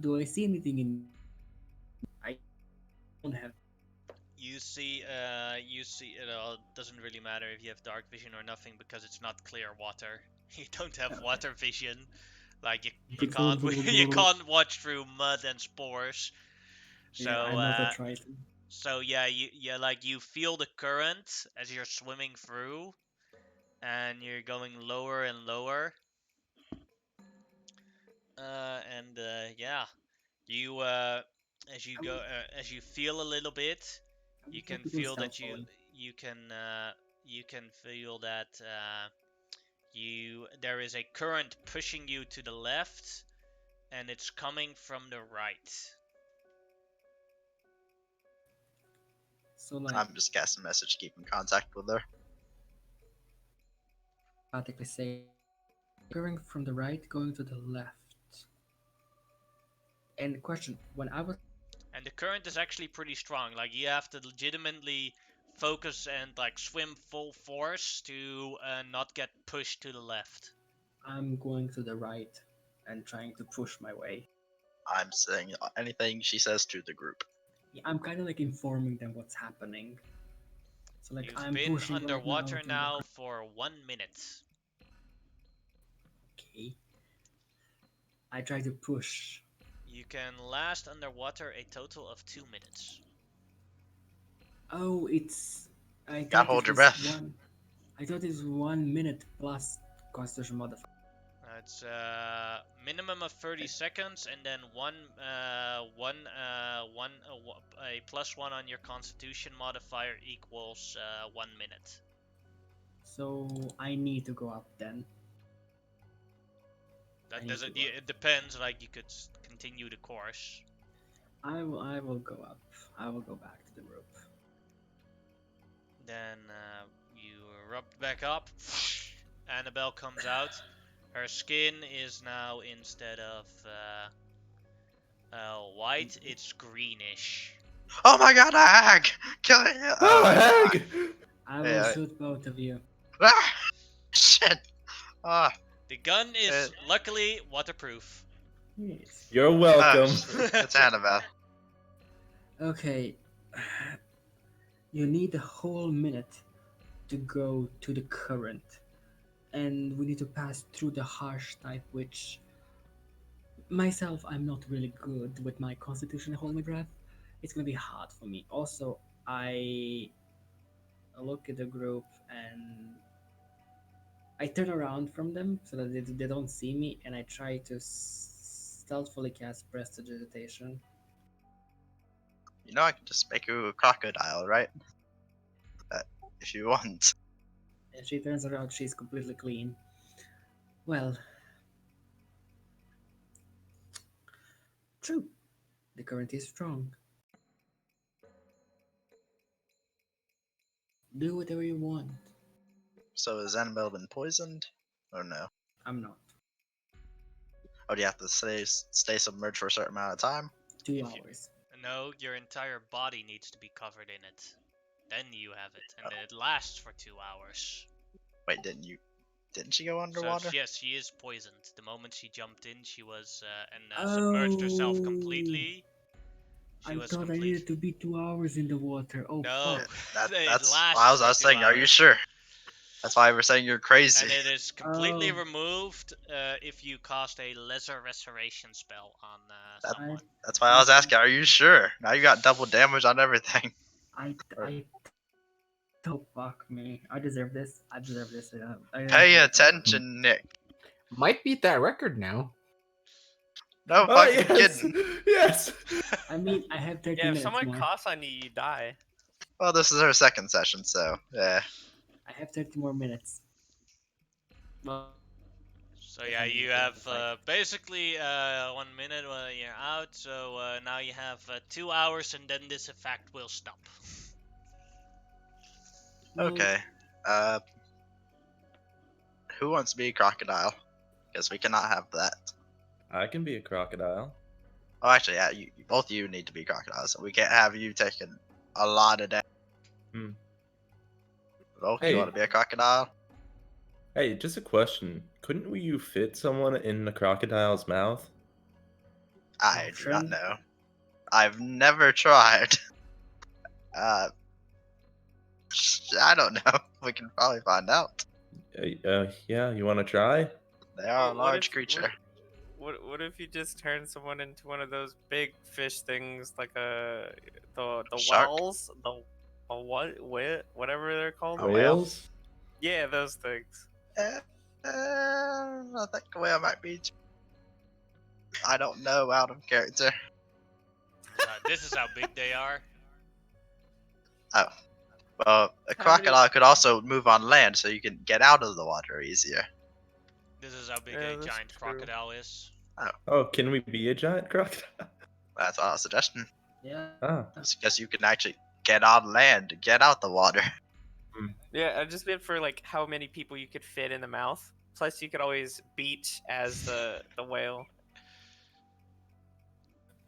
Do I see anything in? I don't have. You see, it doesn't really matter if you have dark vision or nothing because it's not clear water. You don't have Okay. water vision. Like you You can't, you can't watch through mud and spores. So, Yeah, another Triton. so yeah, you feel the current as you're swimming through, and you're going lower and lower. Yeah, you as you feel a little bit, I'm you just can looking for feel cell that phone. you can feel that there is a current pushing you to the left, and it's coming from the right. So like, I'm just casting a message, keep in contact with her. practically say, going from the right, going to the left. And question: when I was And the current is actually pretty strong. Like you have to legitimately focus and like swim full force to not get pushed to the left. I'm going to the right and trying to push my way. I'm saying anything she says to the group. Yeah, I'm kind of like informing them what's happening. So like You've I'm been pushing underwater right now for 1 minute. Okay. I try to push. You can last underwater a total of 2 minutes. Oh, it's. I Gotta thought hold it your was breath. I thought it was 1 minute plus Constitution modifier. It's minimum of 30 seconds, and then a +1 on your Constitution modifier equals 1 minute. So I need to go up then. I That need doesn't. to go It depends. Like you could continue the course. I will go up. I will go back to the group. Then you erupt back up. Annabelle comes out. Her skin is now, instead of white, it's greenish. Oh my god, a hag! Kill it! Oh, hag! I will Yeah. shoot both of you. Ah! Shit! Ah, The gun is luckily waterproof. Yes. You're welcome. it's Annabelle. Okay. You need a whole minute to go to the current. And we need to pass through the harsh type, which myself, I'm not really good with my constitution holding my breath. It's gonna be hard for me. Also, I look at the group and I turn around from them so that they don't see me, and I try to stealthily cast Prestidigitation. You know I can just make you a crocodile, right? If you want. And she turns around, she's completely clean. Well, true. The current is strong. Do whatever you want. So has Annabelle been poisoned? Or no? I'm not. Oh, do you have to stay submerged for a certain amount of time? 2 If you- hours. No, your entire body needs to be covered in it. Then you have it, and Oh. it lasts for 2 hours. Wait, didn't you Didn't she go So underwater? yes, she is poisoned. The moment she jumped in, she was submerged herself completely. She I was thought I complete. needed to be 2 hours in the water. Oh No, fuck. it That's why lasts I was for 2 saying, are you hours. sure? That's why we're saying you're crazy. And it is completely Oh. removed if you cast a lesser restoration spell on someone. That's why I was asking, are you sure? Now you got double damage on everything. I oh fuck me. I deserve this. I deserve this. Pay attention, Nick. Might beat that record now. No Oh, fucking yes! kidding. Yes! I mean, I have 30 Yeah, if minutes someone more. coughs on you, you die. Well, this is our second session, so yeah. I have 30 more minutes. Well, So If yeah, I need you to have fight. basically 1 minute while you're out. So now you have 2 hours, and then this effect will stop. Okay. Who wants to be a crocodile? Because we cannot have that. I can be a crocodile. Oh, actually, yeah, both of you need to be crocodiles, so we can't have you taking a lot of damage. Hmm. Volk, Hey. you want to be a crocodile? Hey, just a question. Couldn't you fit someone in the crocodile's mouth? I do not Option? know. I've never tried. I don't know. We can probably find out. Yeah, you want to try? They are a What large if- creature. What if you just turn someone into one of those big fish things, like the Shark? whales, the whatever they're called? A whale? Whales? Yeah, those things. I think a whale might be. I don't know out of character. This is how big they are. Well, a How many- crocodile could also move on land, so you can get out of the water easier. This is how big Yeah, a that's giant true. crocodile is. Oh, can we be a giant crocodile? That's what I was suggesting. Yeah. Ah, Because you can actually get on land, get out the water. Yeah, I just meant for like how many people you could fit in the mouth. Plus, you could always beat as the whale.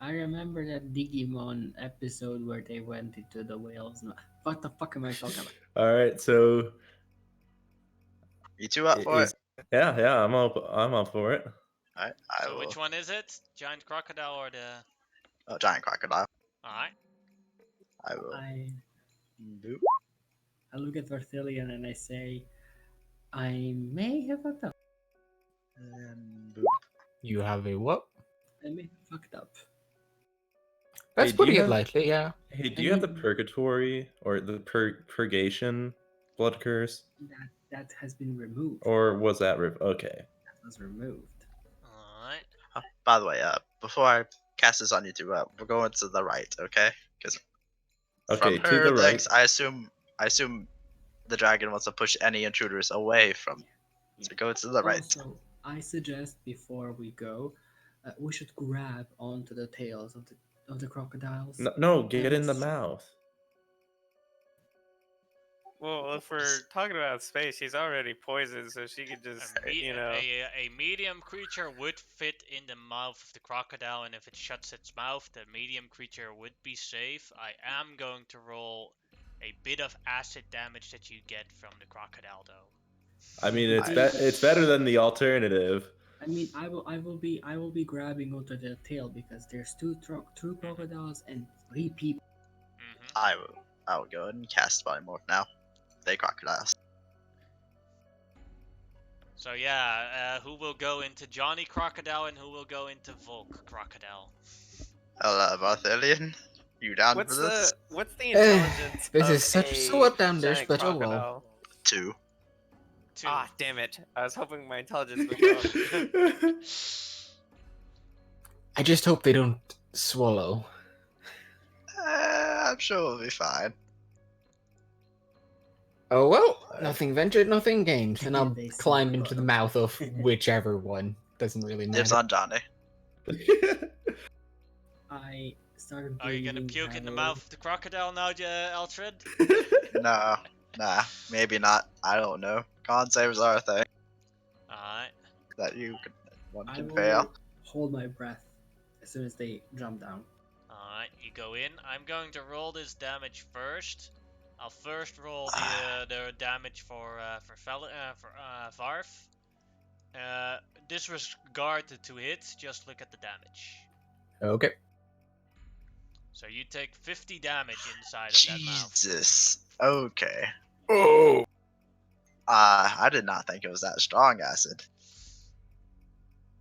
I remember that Digimon episode where they went into the whales. What the fuck am I talking about? all right. So, You two up for is, it? yeah, I'm up for it. Alright, So which one is it? Giant crocodile or the? Oh, giant crocodile. All right. I will. I Boop. look at Varthilion and I say, I may have fucked up. And boop. You have a what? I may have fucked up. That's Hey, do you putting it have- lightly, yeah. Hey, do I you have the mean- purgatory or the purgation blood curse, That has been removed. or was that okay? That was removed. All right. By the way, before I cast this on you two, we're going to the right, okay? Because Okay, from to her the right. legs, I assume the dragon wants to push any intruders away from. So go to the right. Also, I suggest before we go, we should grab onto the tails of the crocodiles. No, get in the Yes. mouth. Well, if we're talking about space, she's already poisoned, so she could just, A medium creature would fit in the mouth of the crocodile, and if it shuts its mouth, the medium creature would be safe. I am going to roll a bit of acid damage that you get from the crocodile, though. I mean, I- it's better than the alternative. I mean, I will be grabbing onto the tail because there's two crocodiles and 3 people. Hmm I will go ahead and cast Polymorph now. They crocodiles. So yeah, who will go into Johnny Crocodile and who will go into Volk Crocodile? Hello, Barthelian. You down what's for this? the intelligence? This of is such a so outlandish, giant but oh well. crocodile? 2. 2. Ah, damn it! I was hoping my intelligence would go up. I just hope they don't swallow. I'm sure we'll be fine. Oh well, nothing ventured, nothing gained, and I'll They climb swallow. into the mouth of whichever one. Doesn't really Dibs matter. on Johnny. I started. Are you gonna breathing puke in the heavily. mouth of the crocodile now, Eltred? No, nah, maybe not. I don't know. Con saves are a thing Alright. that one I can will fail. hold my breath as soon as they jump down. Alright, you go in. I'm going to roll this damage first. I'll first roll the damage for Varf. Disregard the 2 hits, just look at the damage. Okay. So you take 50 damage inside of that mouth. Jesus. Okay. Oh. I did not think it was that strong acid.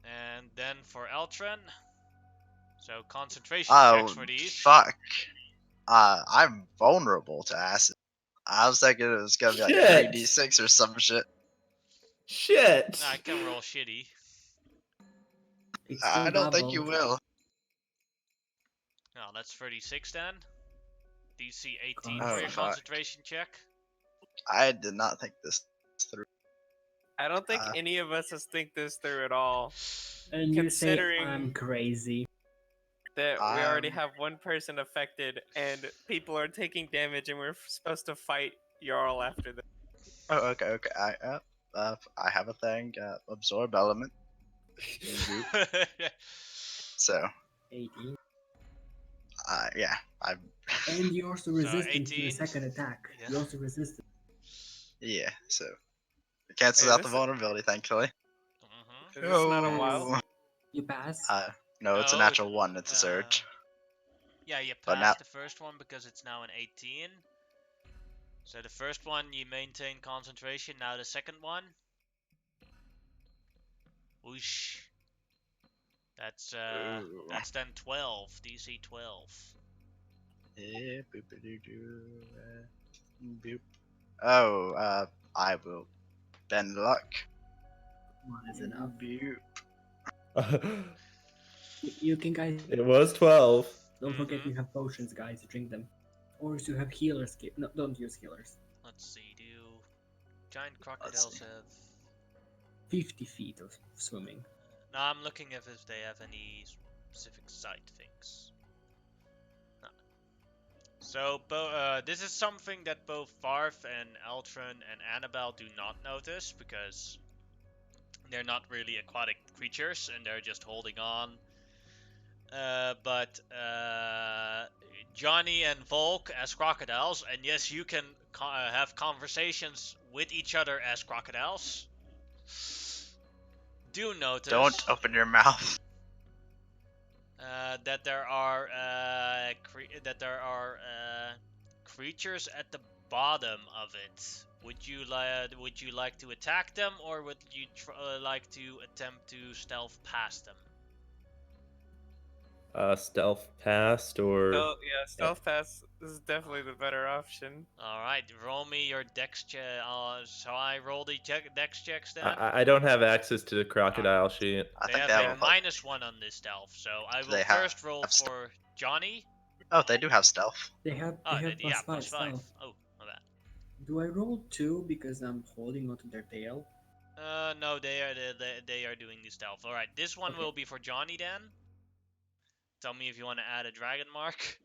And then for Eltron, so concentration Oh, checks for these. fuck. I'm vulnerable to acid. I was thinking it was gonna be like Shit. 3d6 or some shit. Shit. I can roll shitty. It's I still don't think you double. will. No, that's 36 then. DC 18 Oh, for your fuck. concentration check. I did not think this through. I don't think Uh, any of us has think this through at all. And you say Considering- I'm crazy. That we already Um, have one person affected, and people are taking damage, and we're supposed to fight Jarl after this. Oh, okay. I have a thing. Absorb element. So, 18. yeah. I'm. And you also resistant to the 18. second attack. Yeah. You also resisted. Yeah. So, it cancels Hey, out the this is- vulnerability, thankfully. Mhm. Is this not a Oh. wild? You pass. No, it's a No, natural 1. It's a surge. Yeah, you But passed now- the first one because it's now an 18. So the first one you maintain concentration. Now the second one. Whoosh. That's Ooh. that's then 12. DC 12. Yeah, boop-a-doo-doo, boop. Oh, I will bend luck. One is enough. Boop. You can, guys. It was 12. Don't forget Mhm. you have potions, guys. Drink them. Or if you have healers, no, don't use healers. Let's see. Do giant crocodiles see. have? 50 feet of swimming. No, I'm looking if they have any specific sight things. No. So, this is something that both Varf and Eltron and Annabelle do not notice because they're not really aquatic creatures and they're just holding on. But Johnny and Volk as crocodiles, and yes, you can have conversations with each other as crocodiles. Do notice Don't open your mouth. that there are creatures at the bottom of it. Would you like to attack them, or would you like to attempt to stealth past them? Stealth past or Oh yeah, stealth pass is definitely the better option. All right, roll me your dex check. So I roll the dex checks then. I don't have access to the crocodile sheet. I They think have they a have. -1 on this stealth, so I will They have- first roll have for Johnny. Oh, they do have stealth. They have, Oh, they have yeah, plus 5 +5. stealth. Oh, my bad. Do I roll 2 because I'm holding onto their tail? No, they are doing the stealth. All right, this one Okay. will be for Johnny then. Tell me if you want to add a dragon mark.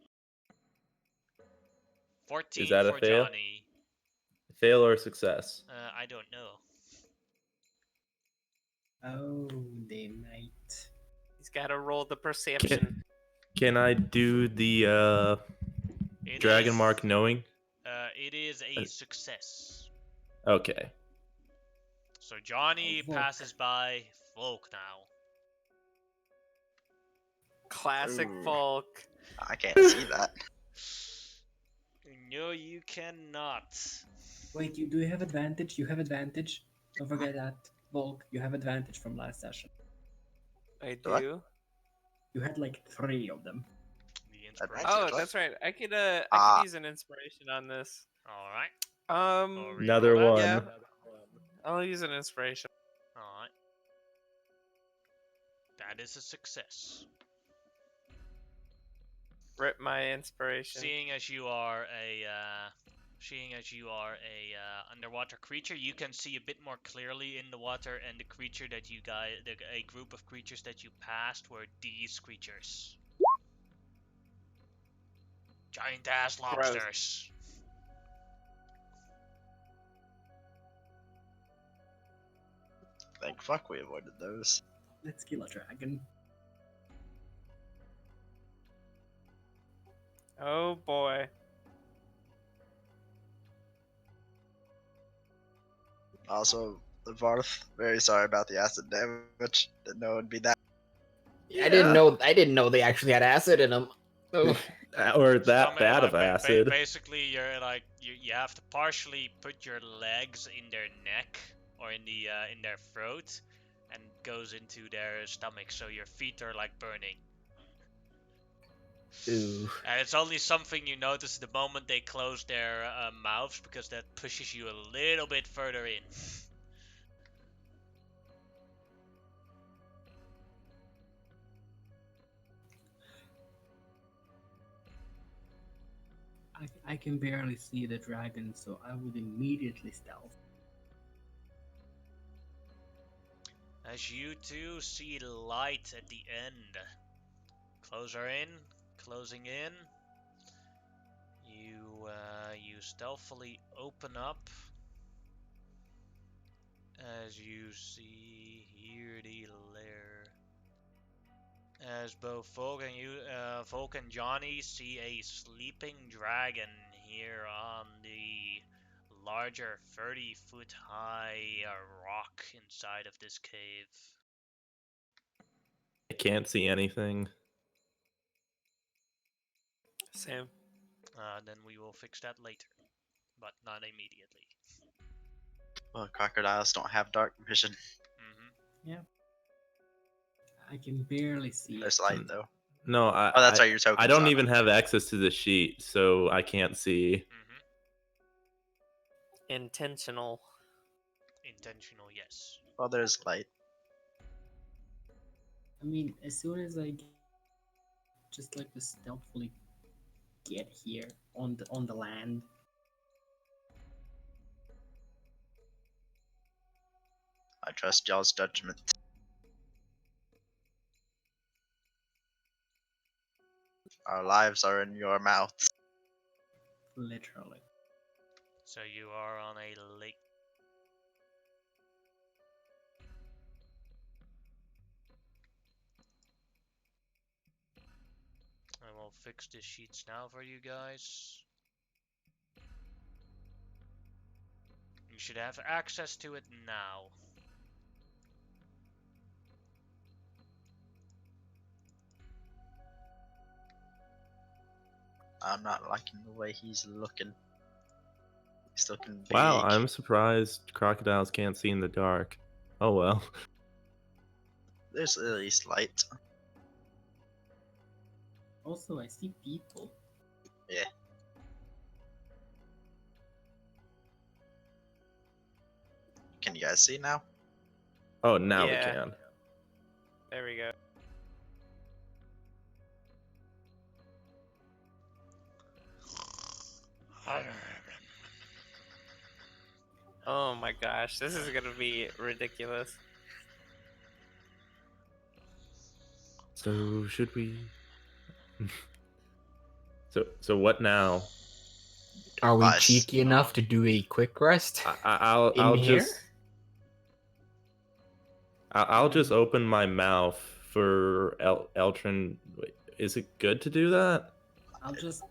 14 that a for fail? Johnny. Fail or success? I don't know. Oh, they might. He's got to roll the perception. Can I do the It dragon is- mark knowing? It is a success. Okay. So Johnny Volk. passes by Volk now. Classic Ooh. Volk. I can't see that. No, you cannot. Wait, do you have advantage? You have advantage. Don't forget that. Volk, you have advantage from last session. I What? do. You had like 3 of them. The inspiration. Oh, What? that's right. I could Ah. use an inspiration on this. All right. Another reroll one. that. Yeah. I'll use an inspiration. All right. That is a success. Rip my inspiration. Seeing as you are a underwater creature, you can see a bit more clearly in the water, and the creature that a group of creatures that you passed were these creatures. Giant ass lobsters. Thank fuck we avoided those. Let's kill a dragon. Oh boy. Also, the Varth, very sorry about the acid damage. Didn't know it'd be that. I didn't know they actually had acid in them. Oh. Or So, that I mean, bad like, of acid. basically, you're like you have to partially put your legs in their neck or in their throat, and goes into their stomach, so your feet are like burning. Ooh. And it's only something you notice the moment they close their mouths, because that pushes you a little bit further in. I can barely see the dragon, so I would immediately stealth. As you two see light at the end. Closer in, closing in. You stealthily open up as you see here the lair. As both Volk and Johnny see a sleeping dragon here on the larger 30-foot high rock inside of this cave. I can't see anything. Same. Then we will fix that later, but not immediately. Well, crocodiles don't have dark vision. I can barely see it. There's light though. No, Oh, that's right. Your tokens. I don't on even it. have access to the sheet, so I can't see. Intentional. Intentional, yes. Well, there's light. I mean, as soon as I just like to stealthily get here on the land. I trust y'all's judgment. Our lives are in your mouths. Literally. So you are on a lake. I will fix the sheets now for you guys. You should have access to it now. I'm not liking the way he's looking. He's looking big. Wow, I'm surprised crocodiles can't see in the dark. Oh well. There's at least light. Also, I see people. Yeah. Can you guys see now? Oh, now we Yeah. can. There we go. Oh my gosh, this is gonna be ridiculous. So should we? So what now? Are we Nice. cheeky enough to do a quick rest? I'll here? just I'll just open my mouth for Eltrin. Wait, is it good to do that? I'll just.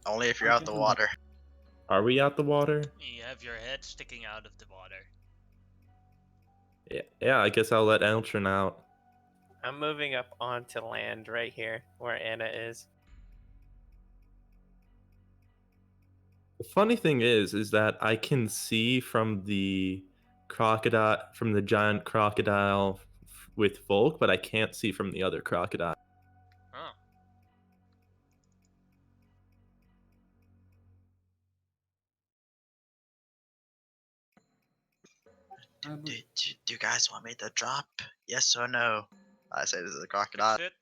Only if you're I'll out the give him water. Are we out the water? You have your head sticking out of the water. Yeah. I guess I'll let Eltrin out. I'm moving up onto land right here where Anna is. The funny thing is that I can see from the giant crocodile with Volk, but I can't see from the other crocodile. Oh. Do you guys want me to drop? Yes or no? I say this is a crocodile. Sit.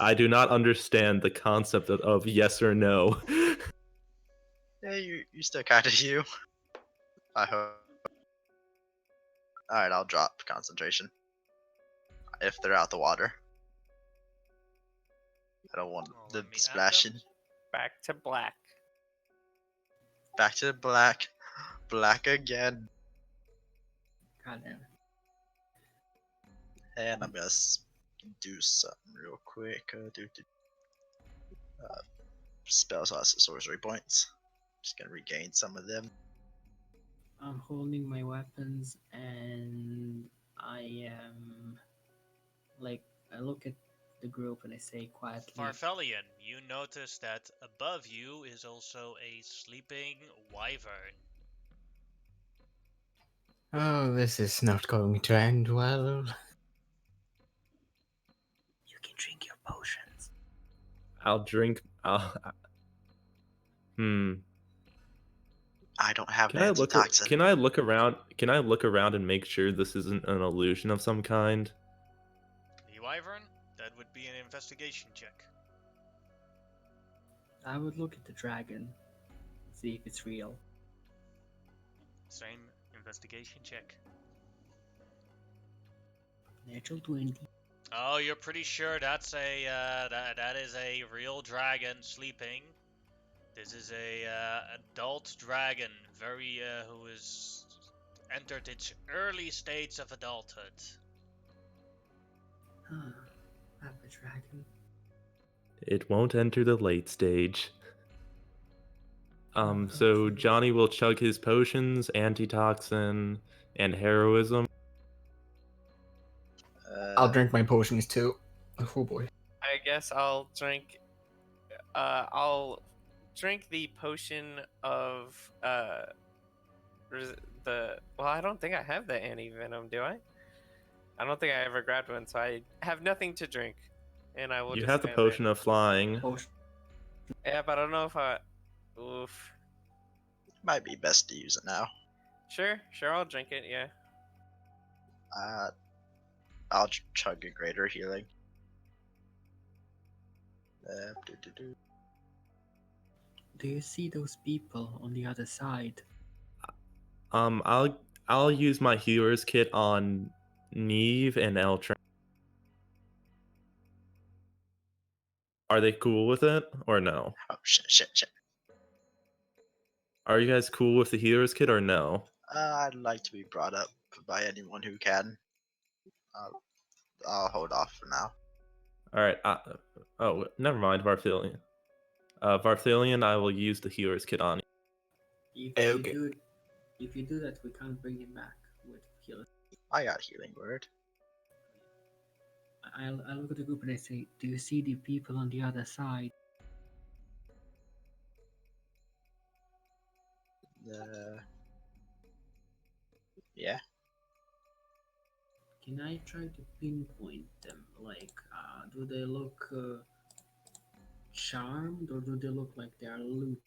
I do not understand the concept of yes or no. Yeah, you still kind of you. I hope. Alright, I'll drop concentration. If they're out the water. I don't want Well, them let me add splashing. them. Back to black. Back to black. Black again. Goddamn. And I'm gonna do something real quick. Spell slots and sorcery points. Just gonna regain some of them. I'm holding my weapons potions, and I am like I look at the group and I say quietly, Farfelian, you notice that above you is also a sleeping wyvern. Oh, this is not going to end well. "You can drink your potions." I'll drink. Hmm. I don't have Can an I look? antitoxin. Can I look around? Can I look around and make sure this isn't an illusion of some kind? The wyvern? That would be an investigation check. I would look at the dragon, see if it's real. Same investigation check. Natural 20. Oh, you're pretty sure that's a that is a real dragon sleeping. This is a adult dragon, very who has entered its early states of adulthood. Huh. I'm a dragon. It won't enter the late stage. Oh, So okay. Johnny will chug his potions, antitoxin, and heroism. I'll drink my potions too. Oh boy. I guess I'll drink. I'll drink the potion of the. Well, I don't think I have the anti venom, do I? I don't think I ever grabbed one, so I have nothing to drink, and I will. You just have the stand there. potion of flying. Potion. Yeah, but I don't know if I. Oof. Might be best to use it now. Sure, I'll drink it. Yeah. I'll chug a greater healing. Do. Do you see those people on the other side? I'll use my healer's kit on Neve and Eltran. Are they cool with it or no? Oh shit. Are you guys cool with the healer's kit or no? I'd like to be brought up by anyone who can. I'll hold off for now. All right. Oh, never mind, Varthilian. Varthilian, I will use the healer's kit on you. If you do that, we can't bring him back with healer. I got healing word. I look at the group and I say, "Do you see the people on the other side?" Yeah. Can I try to pinpoint them? Like, do they look charmed or do they look like they are loot?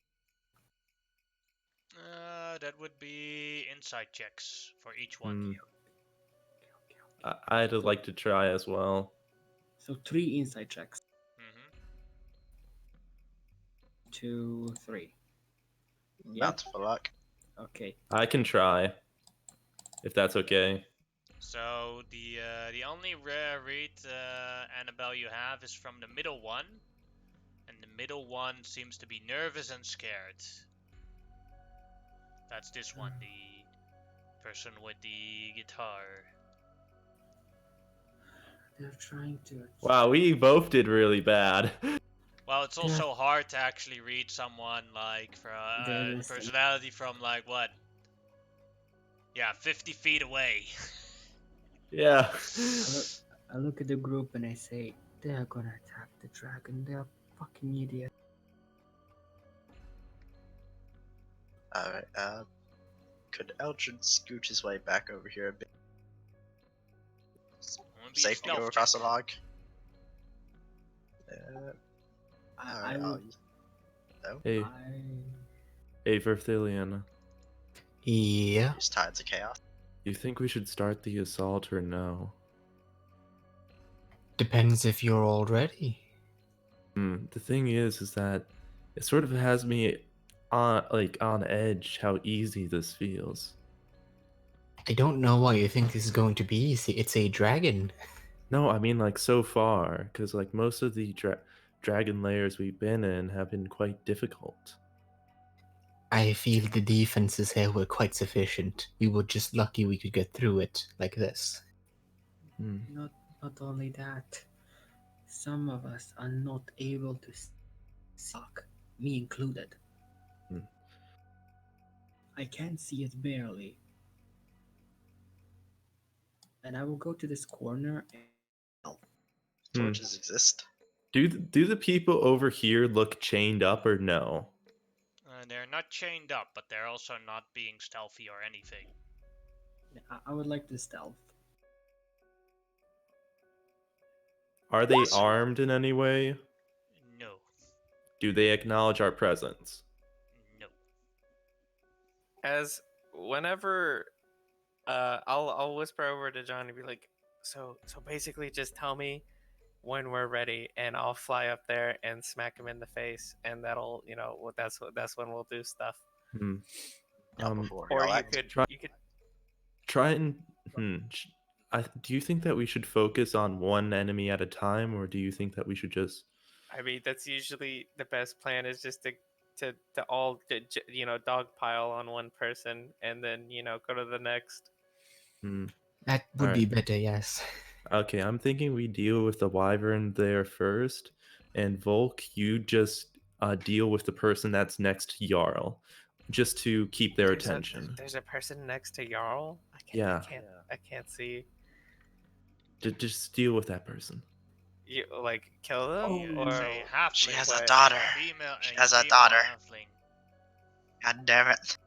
That would be insight checks for each one. Hmm. Okay. I'd like to try as well. So 3 insight checks. Mm-hmm. 2, 3. Yeah. Bountiful luck. Okay. I can try, if that's okay. So the only rare read Annabelle you have is from the middle one, and the middle one seems to be nervous and scared. That's this one, the person with the guitar. They're trying to. Wow, we both did really bad. Well, it's also hard to actually read someone like for personality from like what? Yeah, 50 feet away. Yeah. I look at the group and I say, "They're gonna attack the dragon. They're fucking idiots." Alright, could Eldred scoot his way back over here a bit? Safely go across the log? I Alright, will. Hey, Varthilian. Yeah. use Tides of Chaos. You think we should start the assault or no? Depends if you're all ready. The thing is that it sort of has me on edge how easy this feels. I don't know why you think this is going to be easy. It's a dragon. No, I mean like so far, because like most of the dragon layers we've been in have been quite difficult. I feel the defenses here were quite sufficient. We were just lucky we could get through it like this. Not only that, some of us are not able to suck, me included. I can see it barely. and I will go to this corner. Torches exist. Do the people over here look chained up or no? They're not chained up, but they're also not being stealthy or anything. I would like to stealth. Are they armed in any way? No. Do they acknowledge our presence? No. As whenever I'll whisper over to John and be like, so basically just tell me when we're ready and I'll fly up there and smack him in the face, and that'll, that's when we'll do stuff. Hmm. Not before Or y'all you act. could try- you could Try and do you think that we should focus on one enemy at a time, or do you think that we should just? I mean, that's usually the best plan, is just to all dogpile on one person and then go to the next. Hmm. That would be Alright. better, yes. Okay, I'm thinking we deal with the wyvern there first, and Volk, you just deal with the person that's next to Jarl, just to keep their attention. There's a person next to Jarl. Yeah. I can't see. Just deal with that person. You like kill them, Oh, or Say halfling. She has a Wait, daughter. Female, She a has a female daughter. halfling. God damn it.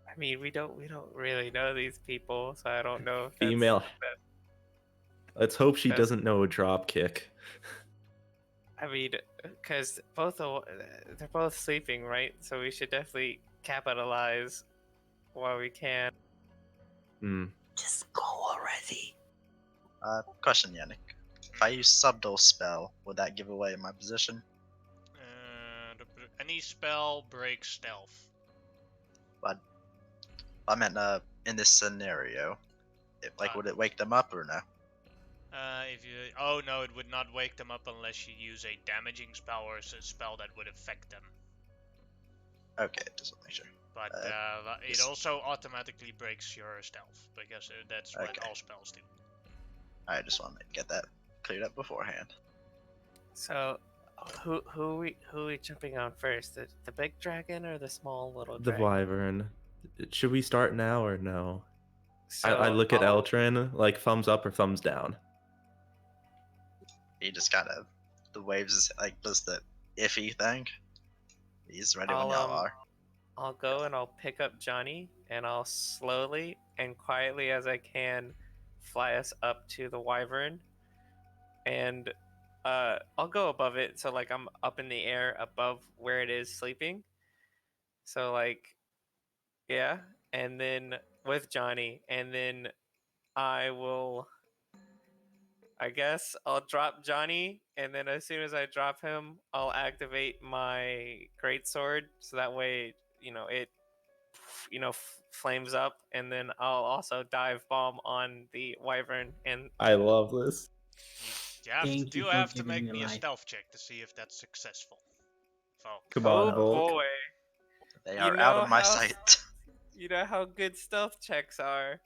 I mean, we don't really know these people, so I don't know if that's- Female. Let's hope she that's- doesn't know a drop kick. I mean, because they're both sleeping, right? So we should definitely capitalize while we can. Hmm. Just go already. Question, Yannick. If I use subdual spell, would that give away my position? Any spell breaks stealth. I meant in this scenario. Would it wake them up or no? Oh no, it would not wake them up unless you use a damaging spell or a spell that would affect them. Okay, just want to make sure. But it just- also automatically breaks your stealth because that's what Okay. all spells do. I just want to get that cleared up beforehand. So, who are we jumping on first? The big dragon or the small little The dragon? wyvern. Should we start now or no? So I look at I'll- Eltrin, like thumbs up or thumbs down. He just kind of the waves is does the iffy thing. He's ready when y'all are. I'll go and I'll pick up Johnny, and I'll slowly and quietly as I can fly us up to the wyvern, and I'll go above it, so like I'm up in the air above where it is sleeping. So like, yeah, and then with Johnny, and then I guess I'll drop Johnny, and then as soon as I drop him, I'll activate my greatsword, so that way, it, flames up, and then I'll also dive bomb on the wyvern, and I love this. You have Thank to, you do for have to giving make me me a life. stealth check to see if that's successful. So, Come oh on, Volk. boy, They You are out know of my how- sight. you know how good stealth checks are.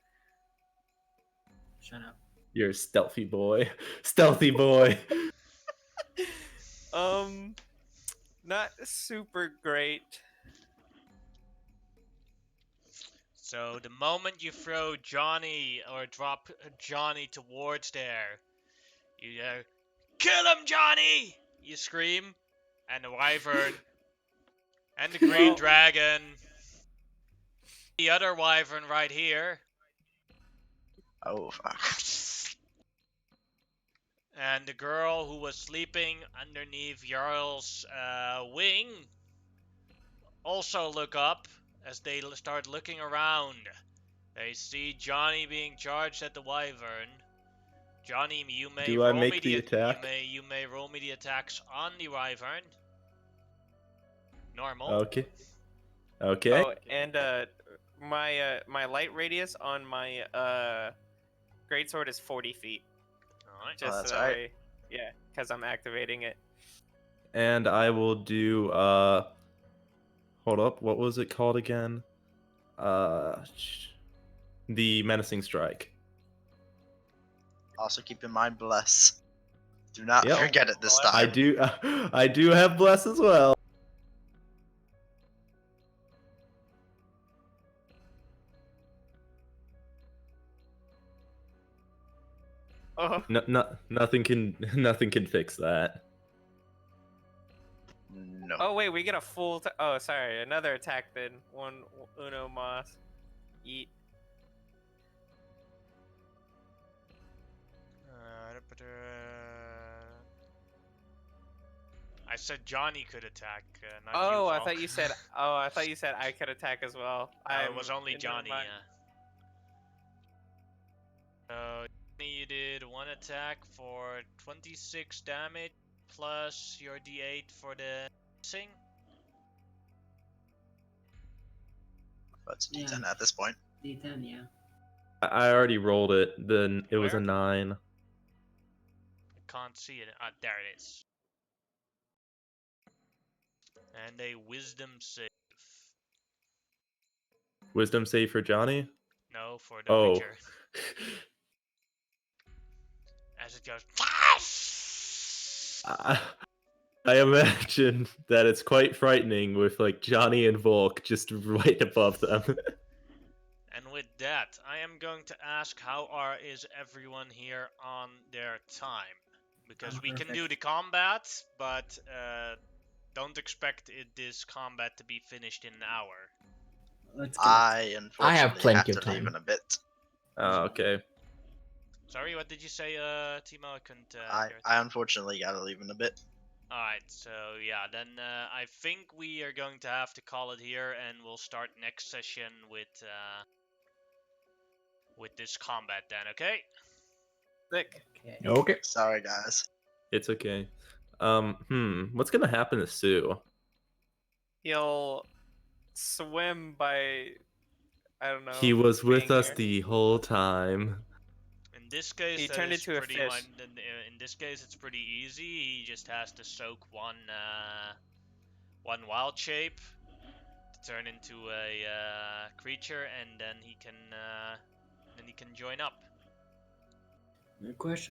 Shut up. You're a stealthy boy. Stealthy boy. Not super great. so the moment you throw Johnny or drop Johnny towards there, you kill him, Johnny! You scream, and the wyvern and the green Well- dragon, the other wyvern right here, Oh fuck. and the girl who was sleeping underneath Jarl's wing also look up. As they start looking around, they see Johnny being charged at the wyvern. Johnny, you may Do I roll make me the attack? You may roll me the attacks on the wyvern. Normal. Okay. Okay. Oh, and my light radius on my greatsword is 40 feet. Alright. Just that's so that right. way, yeah, because I'm activating it. And I will do hold up, what was it called again? The menacing strike. Also keep in mind bless. Do not Yep. forget it this Bless. time. I do have bless as well. Oh, Nothing can fix that. No. oh wait, we get a full. Oh, sorry, another attack then. One Uno Mas. Eat. I said Johnny could attack, not Oh, you. I Volk. thought you said. Oh, I thought you said I could attack as well. No, it was only never Johnny. mind. So Johnny, you did one attack for 26 damage plus your D8 for the missing. That's Yeah. D10 at this point. D10, yeah. I already rolled it. Then it was a Where? 9. I can't see it. Ah, there it is. And a wisdom save. Wisdom save for Johnny. No, for the Oh. creature. As it goes. I imagine that it's quite frightening with like Johnny and Volk just right above them. And with that, I am going to ask is everyone here on their time? Because we can do Perfect. the combat, but don't expect this combat to be finished in an hour. Let's kill it. I unfortunately have plenty have of to leave time. in a bit. Oh, okay. Sorry, what did you say, Timo? I couldn't. I unfortunately gotta leave in a bit. Alright, so yeah, then I think we are going to have to call it here, and we'll start next session with this combat then, okay? Sick. Okay. Okay. Sorry, guys. It's okay. What's gonna happen to Sue? He'll swim by. I don't know. He was with being us here. the whole time. In this case, He that turned is into a pretty fish. much. In this case, it's pretty easy. He just has to soak one wild shape to turn into a creature, and then he can join up. Question